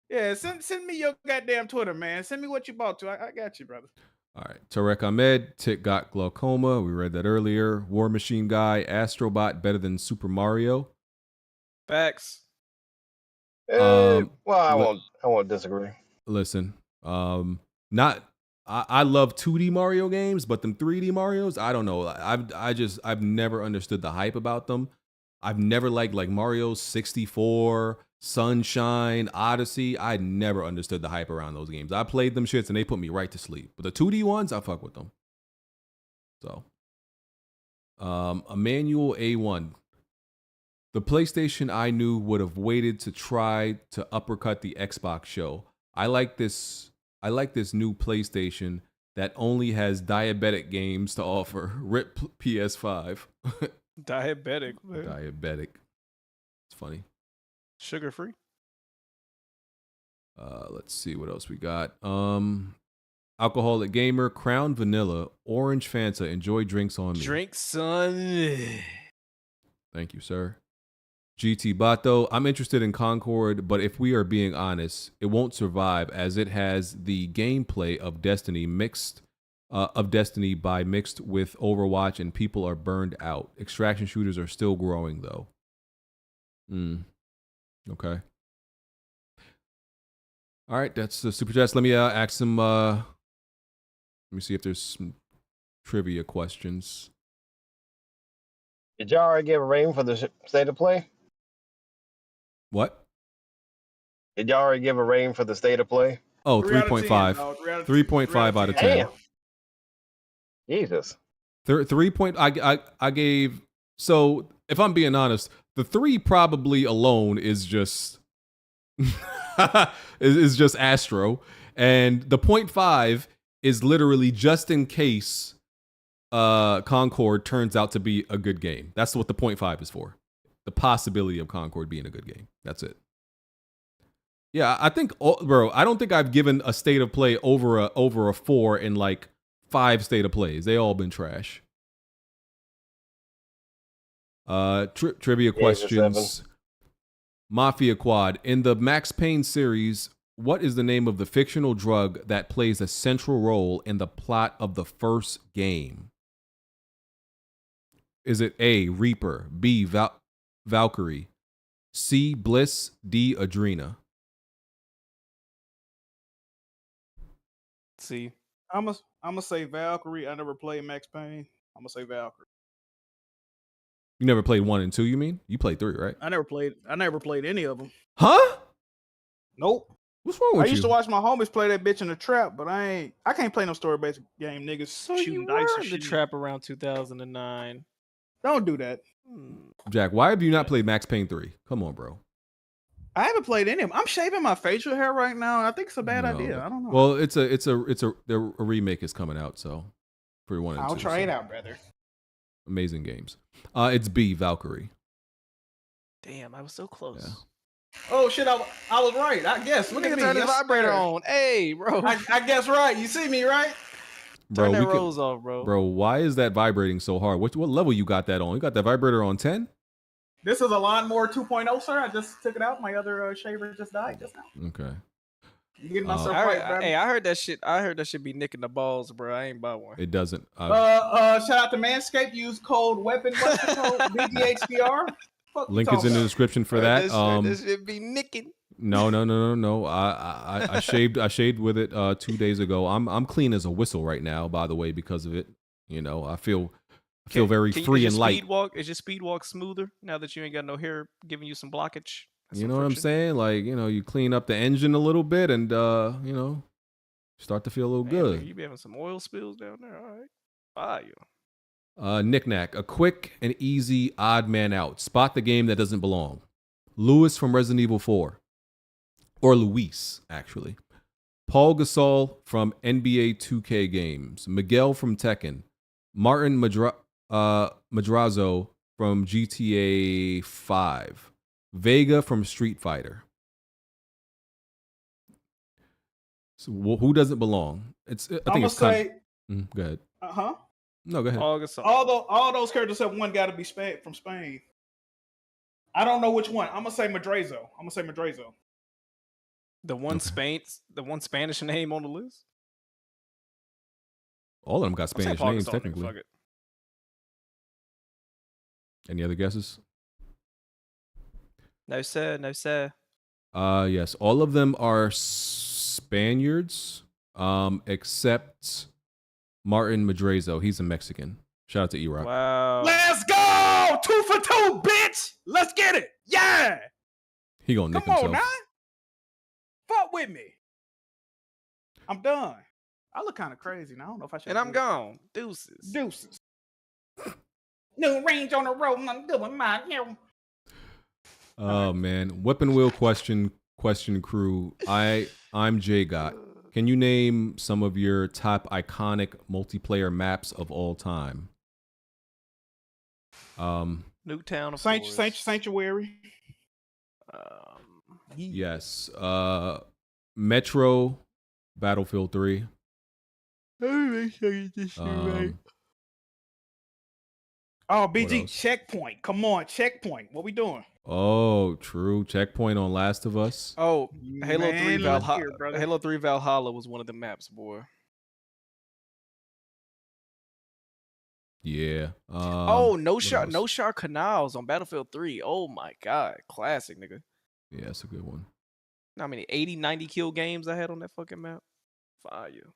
Yeah, send me your goddamn Twitter, man. Send me what you bought to. I got you, brother. All right. Tarek Ahmed, Tick got glaucoma. We read that earlier. War Machine Guy, Astrobot better than Super Mario. Facts. Well, I won't disagree. Listen, I love 2D Mario games, but them 3D Marios, I don't know. I've never understood the hype about them. I've never liked like Mario 64, Sunshine, Odyssey. I never understood the hype around those games. I played them shits and they put me right to sleep. But the 2D ones, I fuck with them. So, Emmanuel A1. The PlayStation I knew would have waited to try to uppercut the Xbox show. I like this new PlayStation that only has diabetic games to offer. RIP PS5. Diabetic. Man. Diabetic. It's funny. Sugar free. Let's see what else we got. Alcoholic Gamer, Crown Vanilla, Orange Fanta. Enjoy drinks on me. Drink, son. Thank you, sir. GT Bato, I'm interested in Concord, but if we are being honest, it won't survive as it has the gameplay of Destiny mixed by mixed with Overwatch, and people are burned out. Extraction shooters are still growing though. Okay. All right, that's the super chats. Let me ask some. Let me see if there's some trivia questions. Did y'all already give a rating for the state of play? What? Did y'all already give a rating for the state of play? Oh, 3.5. 3.5 out of 10. Damn. Jesus. 3 point. I gave. So if I'm being honest, the 3 probably alone is just is just Astro, and the 0.5 is literally just in case Concord turns out to be a good game. That's what the 0.5 is for. The possibility of Concord being a good game. That's it. Yeah, I think, bro, I don't think I've given a state of play over a 4 in like 5 state of plays. They all been trash. Trivia questions. Mafia Quad. In the Max Payne series, what is the name of the fictional drug that plays a central role in the plot of the first game? Is it A, Reaper, B, Valkyrie, C, Bliss, D, Adrena? See, I'm gonna say Valkyrie. I never played Max Payne. I'm gonna say Valkyrie. You never played 1 and 2, you mean? You played 3, right? I never played any of them. Huh? Nope. What's wrong with you? I used to watch my homies play that bitch in the trap, but I can't play no story-based game, niggas. so shooting you dice were and in the shit. trap around 2009. Don't do that. Jack, why have you not played Max Payne 3? Come on, bro. I haven't played any of them. I'm shaving my facial hair right now. I think it's a bad idea. I don't know. Well, a remake is coming out, so for 1 and 2. I'll try it out, brother. Amazing games. It's B, Valkyrie. Damn, I was so close. Yeah. Oh shit, I was right. I guess. Look at me. Turn the vibrator on. Hey, bro. I guess right. You see me, right? Turn that rose off, bro. Bro, why is that vibrating so hard? What level you got that on? You got that vibrator on 10? This is a Lawnmower 2.0, sir. I just took it out. My other shaver just died just now. Okay. You getting myself right, bro? Hey, I heard that shit. I heard that shit be nicking the balls, bro. I ain't buy one. It doesn't. Shout out to Manscaped. Use code weapon. What's the code? BDHDR. Link is in the description for that. This shit be nicking. No. I shaved with it 2 days ago. I'm clean as a whistle right now, by the way, because of it. You know, I feel very free and light. Is your speed walk smoother now that you ain't got no hair giving you some blockage? You know what I'm saying? Like, you know, you clean up the engine a little bit and you know, start to feel a little good. You be having some oil spills down there. All right. Fire. Knick-knack, a quick and easy odd man out. Spot the game that doesn't belong. Lewis from Resident Evil 4. Or Luis, actually. Paul Gasol from NBA 2K games. Miguel from Tekken. Martin Madrazo from GTA 5. Vega from Street Fighter. So who doesn't belong? I think it's kind of, go ahead. No, go ahead. All those characters have one got to be from Spain. I don't know which one. I'm gonna say Madrazo. The one Spanish name on the list. All of them got Spanish names technically. Fuck it. Any other guesses? No sir. Yes, all of them are Spaniards, except Martin Madrazo. He's a Mexican. Shout out to E-Rock. Wow. Let's go! 2 for 2, bitch! Let's get it! Yeah! He gonna nick Come on, himself. now. Fuck with me. I'm done. I look kind of crazy now. I don't know if I should. And I'm gone. Deuces. New range on the road. I'm doing my hair. Oh man, Weapon Wheel question crew. I'm J-Got. Can you name some of your top iconic multiplayer maps of all time? Nuketown, of Sanctuary. Yes. Metro, Battlefield 3. Let me make sure you get this shit right. Oh, BG, Checkpoint. Come on, Checkpoint. What we doing? Oh, true. Checkpoint on Last of Us. Oh, Halo 3 Valhalla. Halo 3 Valhalla was one of the maps, boy. Yeah. No shot canals on Battlefield 3. Oh my god, classic, nigga. Yeah, that's a good one. How many 80, 90 kill games I had on that fucking map? Fire.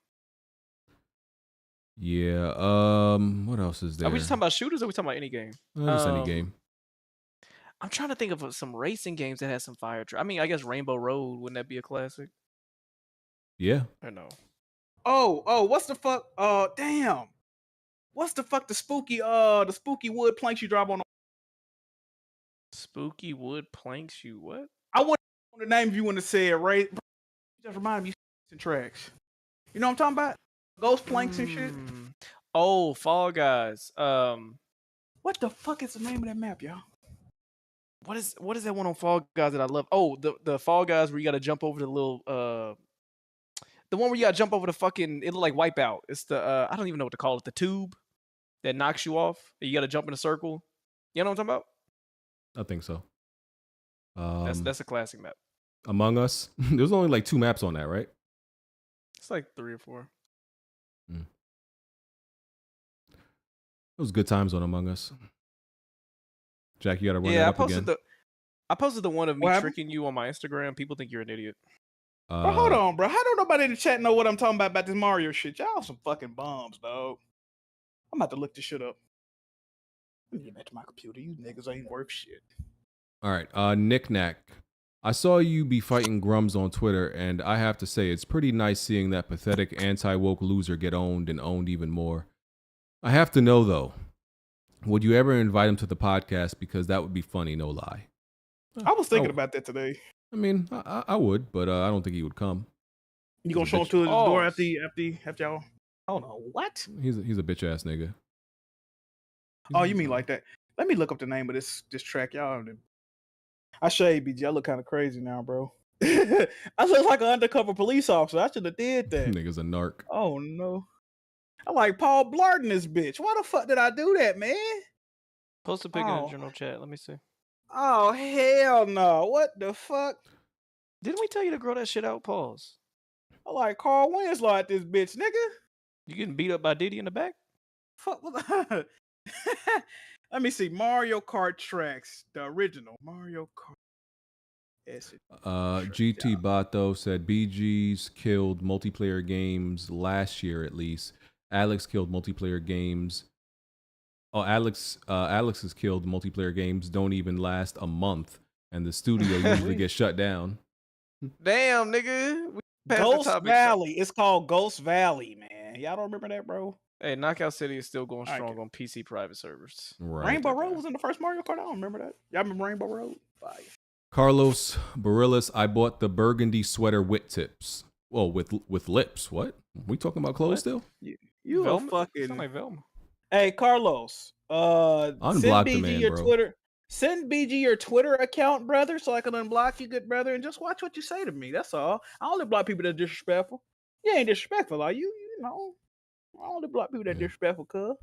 Yeah. What else is there? Are we just talking about shooters or are we talking about any game? Just any game. I'm trying to think of some racing games that had some fire. I mean, I guess Rainbow Road, wouldn't that be a classic? Yeah. Or no? Oh, what's the fuck? Damn. What's the fuck? The spooky wood planks you drop on. Spooky wood planks you what? I wouldn't know the name if you wouldn't have said right. Just remind me of tracks. You know what I'm talking about? Ghost planks and shit. Oh, Fall Guys. What the fuck is the name of that map, y'all? What is that one on Fall Guys that I love? Oh, the Fall Guys where you gotta jump over the little the one where you gotta jump over the fucking, it look like Wipeout. It's the I don't even know what to call it, the tube that knocks you off. You gotta jump in a circle. You know what I'm talking about? I think so. That's a classic map. Among Us. There's only like 2 maps on that, right? It's like 3 or 4. It was good times on Among Us. Jack, you gotta run that up again. I posted the one of me tricking you on my Instagram. People think you're an idiot. Bro, hold on, bro. How don't nobody in the chat know what I'm talking about this Mario shit? Y'all some fucking bombs, dog. I'm about to look this shit up. Let me get back to my computer. You niggas ain't worth shit. All right, Knick-knack. I saw you be fighting Grums on Twitter, and I have to say, it's pretty nice seeing that pathetic anti-woke loser get owned and owned even more. I have to know, though, would you ever invite him to the podcast? Because that would be funny, no lie. I was thinking about that today. I mean, I would, but I don't think he would come. You gonna show him to his door after y'all? Oh no, what? He's a bitch ass nigga. Oh, you mean like that? Let me look up the name of this track, y'all. I shade BG. I look kind of crazy now, bro. I look like an undercover police officer. I should have did that. Nigga's a narc. Oh no. I like Paul Blart in this bitch. Why the fuck did I do that, man? Post a pic in the general chat. Let me see. Oh hell no! What the fuck? Didn't we tell you to grow that shit out? Pause. I like Carl Winslow at this bitch, nigga. You getting beat up by Diddy in the back? Fuck. Let me see. Mario Kart tracks, the original Mario Kart. GT Bato said BG's killed multiplayer games last year at least. Alex killed multiplayer games. Oh, Alex has killed multiplayer games don't even last a month, and the studio usually gets shut down. Damn, nigga. Ghost Valley. It's called Ghost Valley, man. Y'all don't remember that, bro? Hey, Knockout City is still going strong on PC private servers. Right. Rainbow Road was in the first Mario Kart. I don't remember that. Y'all remember Rainbow Road? Fire. Carlos Barillas, I bought the burgundy sweater with tips. Well, with lips. What? We talking about clothes still? You Velma? a fucking Sound like Velma. Hey, Carlos. Unblock send the BG man, your bro. Twitter. Send BG your Twitter account, brother, so I can unblock you, good brother, and just watch what you say to me. That's all. I only block people that are disrespectful. You ain't disrespectful, are you? You know. I only block people that are disrespectful, cuz.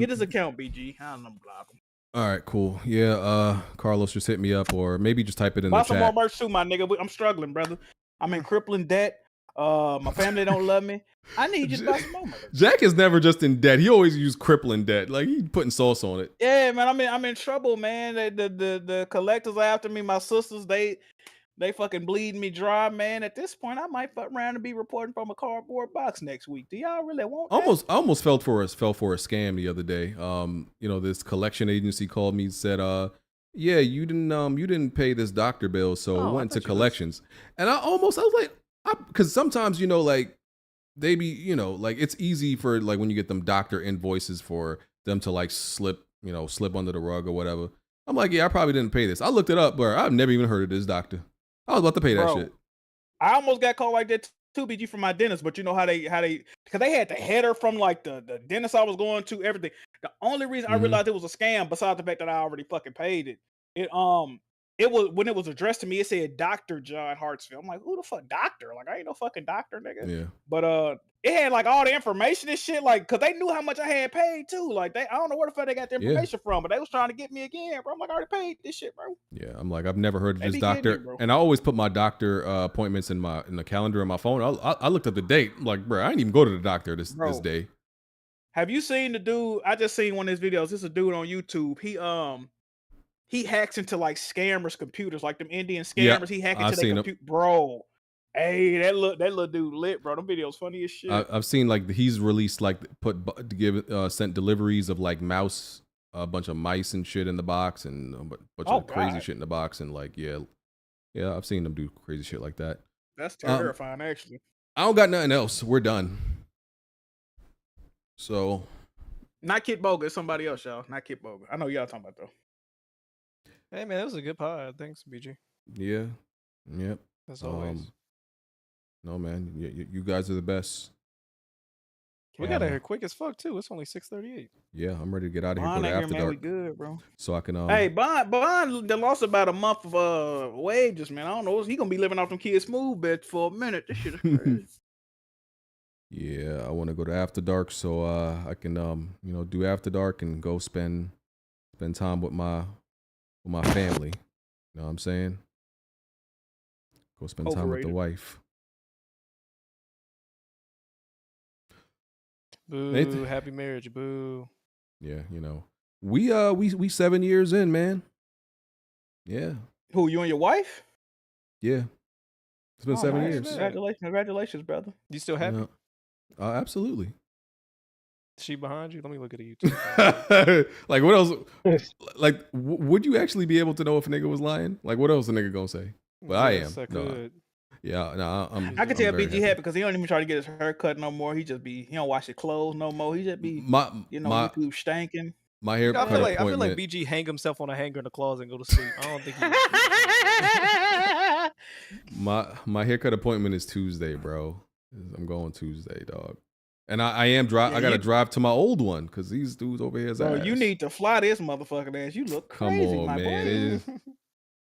Get his account, BG. I don't unblock him. All right, cool. Yeah, Carlos, just hit me up, or maybe just type it in Buy the some more chat. merch too, my nigga. I'm struggling, brother. I'm in crippling debt. My family don't love me. I need you to buy some more merch. Jack is never just in debt. He always use crippling debt. Like he putting sauce on it. Yeah, man. I'm in trouble, man. The collectors are after me. My sisters, they fucking bleeding me dry, man. At this point, I might fuck around and be reporting from a cardboard box next week. Do y'all really want that? I almost fell for a scam the other day. This collection agency called me and said, yeah, you didn't pay this doctor bill, so it went to collections. And I was like, because sometimes, like they be, like it's easy for like when you get them doctor invoices for them to like slip under the rug or whatever. I'm like, yeah, I probably didn't pay this. I looked it up, but I've never even heard of this doctor. I was about to pay that shit. I almost got called like that too, BG, from my dentist, but you know how they because they had the header from like the dentist I was going to, everything. The only reason I realized it was a scam, besides the fact that I already fucking paid it, it was when it was addressed to me, it said Dr. John Hartsfield. I'm like, who the fuck doctor? Like, I ain't no fucking doctor, nigga. Yeah. But it had like all the information and shit, like, cause they knew how much I had paid too. Like I don't know where the fuck they got the information from, but they was trying to get me again, bro. I'm like, I already paid this shit, bro. Yeah, I'm like, I've never heard of They this be getting doctor, me, bro. and I always put my doctor appointments in the calendar on my phone. I looked at the date. I'm like, bro, I didn't even go to the doctor this day. Have you seen the dude? I just seen one of his videos. This is a dude on YouTube. He hacks into like scammers' computers, like them Indian scammers. He hacks into their computer, bro. Hey, that little dude lit, bro. Them videos funny as shit. I've seen like he's released like sent deliveries of like a bunch of mice and shit in the box, and a bunch of crazy shit in the box, and like yeah, I've seen them do crazy shit like that. That's terrifying, actually. I don't got nothing else. We're done. So, not Kit Boga, it's somebody else, y'all. Not Kit Boga. I know y'all talking about though. Hey man, that was a good pod. Thanks, BG. Yeah. Yep. As always. No man, you guys are the best. We got out here quick as fuck too. It's only 6:38. Yeah, I'm ready to get out of here. Bond Go to here, After man, Dark. we good, bro. So I can Hey, Bond they lost about a month of wages, man. I don't know. He gonna be living off them kids' smooth bets for a minute. This shit is crazy. Yeah, I want to go to After Dark so I can do After Dark and go spend time with my family. You know what I'm saying? Go spend time with the wife. Boo, happy marriage, boo. Yeah, we 7 years in, man. Yeah. Who, you and your wife? Yeah. It's been 7 years. Congratulations, brother. You still happy? Yeah. Absolutely. She behind you? Let me look at the YouTube. Like what else? Like would you actually be able to know if a nigga was lying? Like what else a nigga gonna say? Well, I am. Yeah, no, I can tell BG happy because he don't even try to get his hair cut no more. He don't wash his clothes no more. He just be YouTube stanking. My hair. I feel like BG hang himself on a hanger in the closet and go to sleep. I don't think My haircut appointment is Tuesday, bro. I'm going Tuesday, dog. And I gotta drive to my old one because these dudes over here is Bro, ass. you need to fly this motherfucking ass. You look crazy, Come on, my man. boy.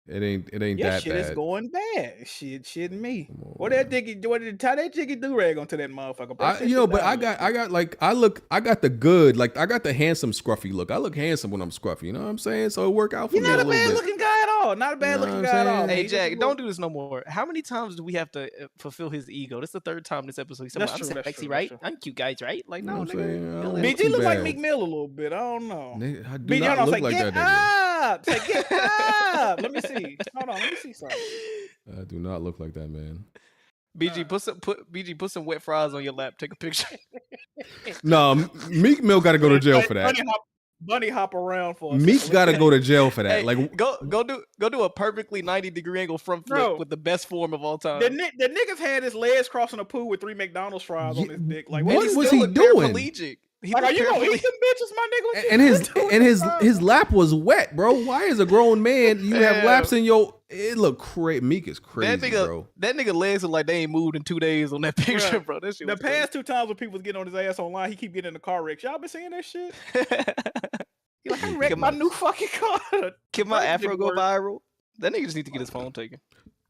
It ain't Your that shit bad. is going bad. Shit, me. Come on, What that jiggy? What did tie that jiggy do rag onto that motherfucker? Bro? I got the good, like I got the handsome scruffy look. I look handsome when I'm scruffy. You know what I'm saying? So it work out for You're me not a a little bad bit. looking guy at all. Not a bad looking guy at all. Hey man. Jack, don't do this no more. How many times do we have to fulfill his ego? This is the third time this episode. He said, That's "I'm true, that's sexy, true, right? that's true. I'm cute, guys, right?" Like, You know no, what I'm saying? I nigga. don't BG too look like bad. Meek Mill a little bit. I don't know. Nigga, I do BG, not I'm look like, like get that up. Say, get up. Let me see. Hold on. Let me see something. nigga. I do not look like that, man. BG, put some wet fries on your lap. Take a picture. No, Meek Mill got to go to jail for that. Bunny hop around for a Meek second. got to go to jail for that. Hey, Like, go do a perfectly 90-degree angle front flip Bro, with the best form of all time. The niggas had his legs crossing the pool with 3 McDonald's fries on his dick. Like, what is was he he doing? doing? Like, are you gonna eat them bitches, my nigga? What And you his lap was wet, bro. Why is a grown man you have Yeah. laps in your? It look crazy. Meek is crazy, bro. That nigga legs look like they ain't moved in 2 days on that picture, bro. That shit The was past 2 times when people was getting on his ass online, he keep getting in the car wrecks. Y'all been seeing that shit? He like, I wrecked my new fucking car. Can my That afro didn't go work. viral? That nigga just need to get his phone taken.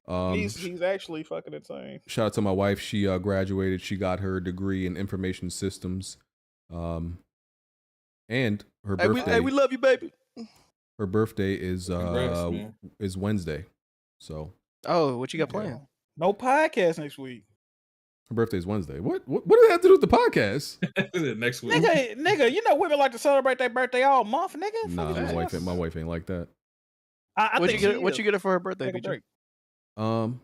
He's actually fucking insane. Shout out to my wife. She graduated. She got her degree in information systems. And her birthday. We love you, baby. Her birthday is Congrats, man. is Wednesday. So Oh, what you got planned? No podcast next week. her birthday is Wednesday. What does that have to do with the podcast? Next week. Nigga, you know women like to celebrate their birthday all month, nigga. Nah, Fuck is my this? wife ain't like that. I What think you she get? What is. you get her for her birthday, Take a BG? break. Oh,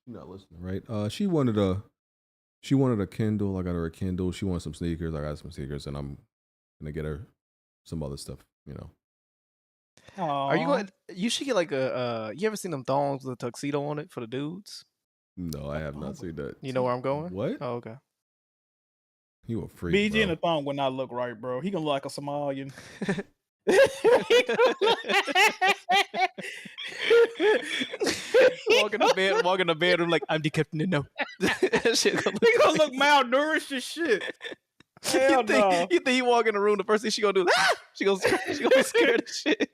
you're not listening, right? She wanted a Kindle. I got her a Kindle. She wanted some sneakers. I got some sneakers, and I'm gonna get her some other stuff. You know. Are you going? You should get like a. You ever seen them thongs with a tuxedo on it for the dudes? No, I have not seen that. You know where I'm going? What? Oh, okay. You a freak, BG bro. in the thong would not look right, bro. He gonna look like a Somalian. Walk in the bedroom like I'm the captain. No, that shit gonna He gonna look malnourished as shit. Hell no. You think he walk in the room? The first thing she gonna do? Is, she gonna be scared of shit.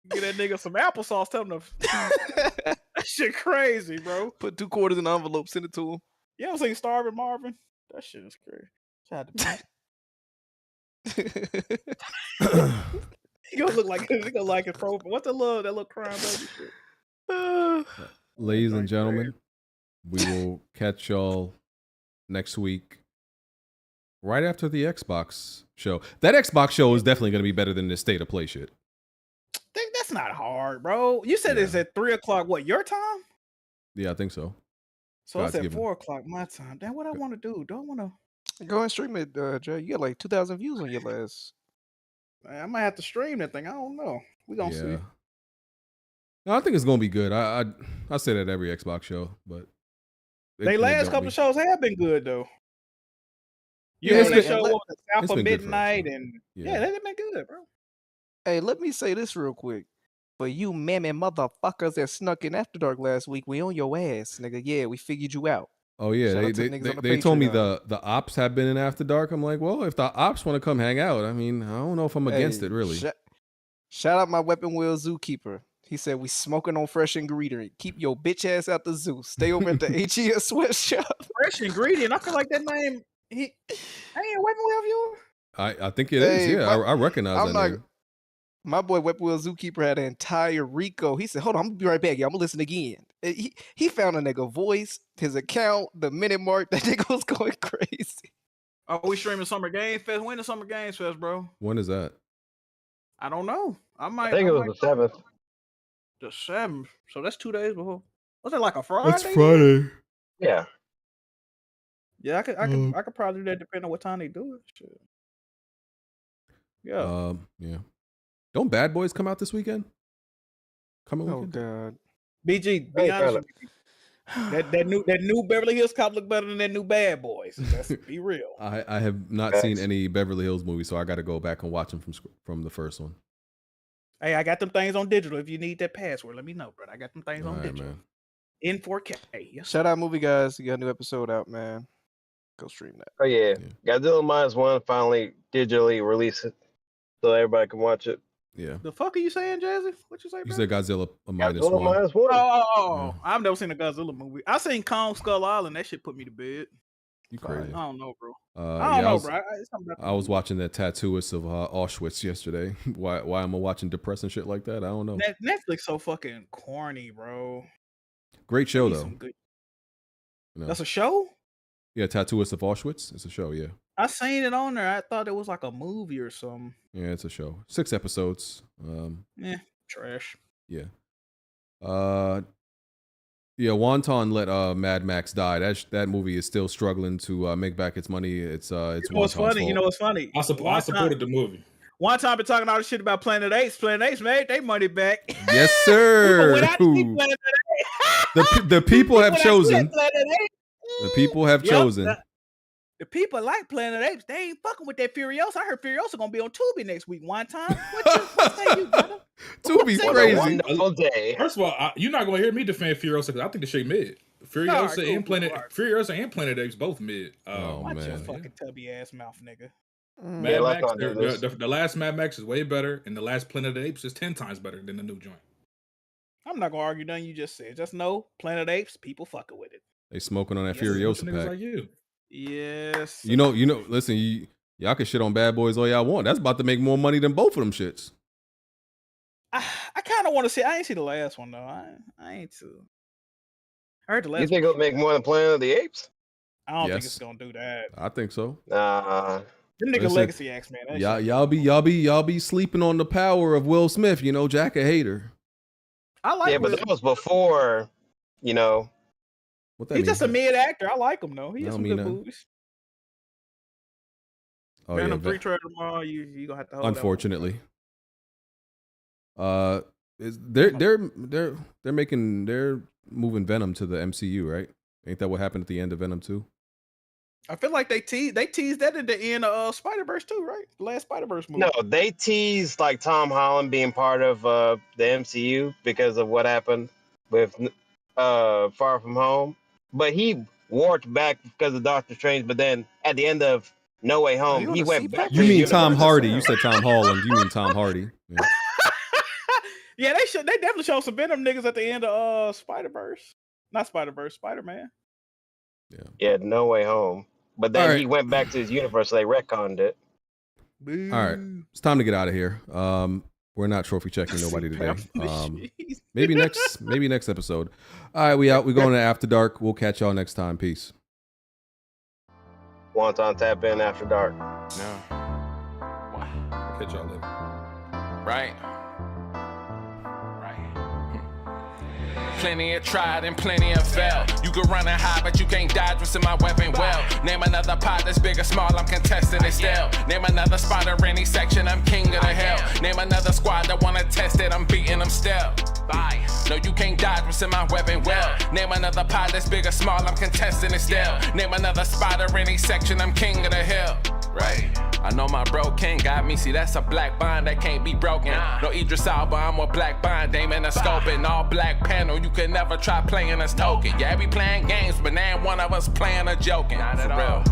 Get that nigga some applesauce. Tell him to. That shit crazy, bro. Put 2 quarters in the envelope. Send it to him. You ever seen Starving Marvin? That shit is crazy. Shout out to me. He gonna look like his profile. What's that little crime baby shit? Ladies and gentlemen, we will catch y'all next week. Right after the Xbox show. That Xbox show is definitely going to be better than this State of Play shit. That's not hard, bro. You said it's at 3:00. What, your time? Yeah, I think so. So it's God's at given. 4:00 my time. Damn, what I want to do? Do I want to? Go and stream it, Jay. You got like 2,000 views on your last. I might have to stream that thing. I don't know. We gonna see. No, I think it's going to be good. I say that every Xbox show, but They last couple shows have been good though. You Yeah, know, it's they been- show up the South it's of been good for us, Midnight though. and Yeah. they've been good, bro. Hey, let me say this real quick. For you mammy motherfuckers that snuck in After Dark last week, we on your ass, nigga. Yeah, we figured you out. Oh yeah, Shout they out to the niggas on the they told me Patreon. the ops have been in After Dark. I'm like, well, if the ops want to come hang out, I mean, I don't know if I'm against Hey, it really. Shout out my Weapon Wheel zookeeper. He said we smoking on fresh ingredient. Keep your bitch ass out the zoo. Stay over at the HES sweatshop. Fresh ingredient. I feel like that name. He ain't Weapon Wheel viewer. I think it is. Hey, Yeah, I recognize that name. My boy Weapon Wheel Zookeeper had an entire Rico. He said, hold on, I'm gonna be right back. Yeah, I'm gonna listen again. He found a nigga voice, his account, the minute mark. That nigga was going crazy. Are we streaming Summer Games Fest? When is Summer Games Fest, bro? When is that? I don't know. I think it was the 7th. The 7th. So that's 2 days before. Was it like a Friday? That's Friday. Yeah. Yeah, I could probably do that depending on what time they do it. Shit. Yeah. Yeah. Don't Bad Boys come out this weekend? Coming weekend? God. BG, be honest with me. That new Beverly Hills Cop look better than that new Bad Boys. Let's be real. I have not seen any Beverly Hills movies, so I got to go back and watch them from the first one. Hey, I got them things on digital. If you need that password, let me know, bro. I got them things on All right, digital. man. in 4K. Yes. Shout out movie guys. You got a new episode out, man. Go stream that. Oh yeah. Godzilla -1 finally digitally released it, so everybody can watch it. Yeah. The fuck are you saying, Jazzy? What you say, You bro? said Godzilla a -1. -1. Oh, I've never seen a Godzilla movie. I seen Kong Skull Island. That shit put me to bed. You crazy? I don't know, bro. I don't know, bro. I was watching that Tattooist of Auschwitz yesterday. Why am I watching depressing shit like that? I don't know. Netflix so fucking corny, bro. Great show though. You know? That's a show? Yeah, Tattooist of Auschwitz. It's a show. Yeah. I seen it on there. I thought it was like a movie or something. Yeah, it's a show. 6 episodes. Trash. Yeah. Yeah, Wonton let Mad Max die. That movie is still struggling to make back its money. It's what's funny? You know what's funny? I supported the movie. One time been talking all this shit about Planet Apes. Planet Apes made they money back. Yes, sir. The people have chosen. The people have chosen. The people like Planet Apes. They ain't fucking with that Furiosa. I heard Furiosa gonna be on Tubi next week. One time. What say you, brother? Tubi's crazy. First of all, you're not gonna hear me defend Furiosa because I think the shit mid. Furiosa and Planet Apes both mid. Watch your fucking tubby ass mouth, nigga. Mad Max, the last Mad Max is way better, and the last Planet of the Apes is 10 times better than the new joint. I'm not gonna argue nothing you just said. Just know Planet Apes, people fucking with it. They smoking on that Furiosa pack. Like you. Yes. You know. Listen, y'all can shit on Bad Boys all y'all want. That's about to make more money than both of them shits. I kind of want to see. I ain't see the last one though. I ain't too. I heard the last. You think it'll make more than Planet of the Apes? I don't think it's gonna do that. I think so. Nah. Them nigga legacy acts, man. Y'all be sleeping on the power of Will Smith. You know, Jack a hater. I like. Yeah, but that was before. You know. What that He's mean? just a mid actor. I like him though. He has some good nothing. movies. Oh Venom yeah. 3 trailer tomorrow. You gonna have to hold. Unfortunately. They're moving Venom to the MCU, right? Ain't that what happened at the end of Venom 2? I feel like they teased that at the end of Spider-Verse too, right? The last Spider-Verse movie. No, they teased like Tom Holland being part of the MCU because of what happened with Far From Home. But he warped back because of Doctor Strange. But then at the end of No Way Home, he went back. You mean Tom Hardy? You said Tom Holland. You mean Tom Hardy? Yeah. Yeah, they definitely showed some Venom niggas at the end of Spider-Verse. Not Spider-Verse, Spider-Man. Yeah, No Way Home. But then he went back to his universe, so they retconned it. All right, it's time to get out of here. We're not trophy checking nobody today. Maybe next episode. All right, we out. We going to After Dark. We'll catch y'all next time. Peace. Wonton tap in After Dark. No. I'll catch y'all later. Right. Plenty of tried and plenty of failed. You can run and hide, but you can't dodge what's in my weapon well. Name another pot that's big or small, I'm contesting it still. Name another spot or any section, I'm king of the hill. Name another squad that wanna test it, I'm beating them still. Bye. No, you can't dodge what's in my weapon well. Name another pot that's big or small, I'm contesting it still. Name another spot or any section, I'm king of the hill. Right. I know my bro King got me. See, that's a black bond that can't be broken. No Idris Elba, I'm a black bond. Aiming a scope and all black panel. You can never try playing us token. Yeah, we playing games, but now one of us playing or joking. Not at all.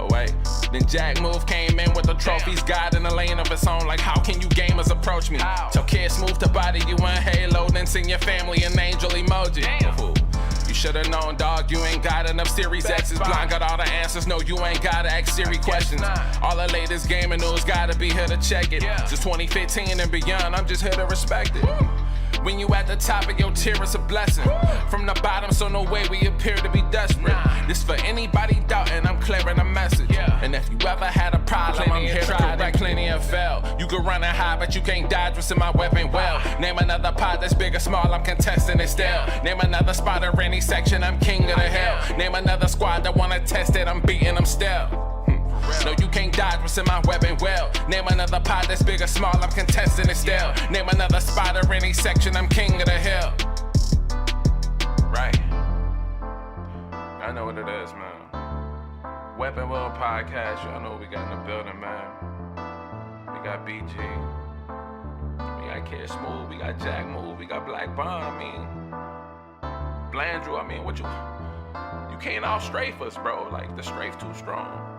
Oh wait. Then Jack Move came in with the trophies, God in a lane of its own. Like, how can you gamers approach me? Till kids move to body you in Halo, then sing your family an angel emoji. You should've known, dog, you ain't got enough Series X's. Blind got all the answers, no, you ain't gotta ask Siri questions. All the latest gaming news gotta be here to check it. Since 2015 and beyond, I'm just here to respect it. When you at the top of your tier, it's a blessing. From the bottom, so no way we appear to be desperate. This for anybody doubting, I'm clearing a message. And if you ever had a problem, I'm here to correct. Plenty have failed. You can run and hide, but you can't dodge what's in my weapon well. Name another pot that's big or small, I'm contesting it still. Name another spot or any section, I'm king of the hill. Name another squad that wanna test it, I'm beating them still. No, you can't dodge what's in my weapon well. Name another pot that's big or small, I'm contesting it still. Name another spot or any section, I'm king of the hill. Right. I know what it is, man. Weapon World Podcast, y'all know what we got in the building, man. We got BG. We got Kid Smooth, we got Jack Move, we got Black Bond, I mean. Glandrew, I mean, what you can't all strafe us, bro. Like, the strafe too strong.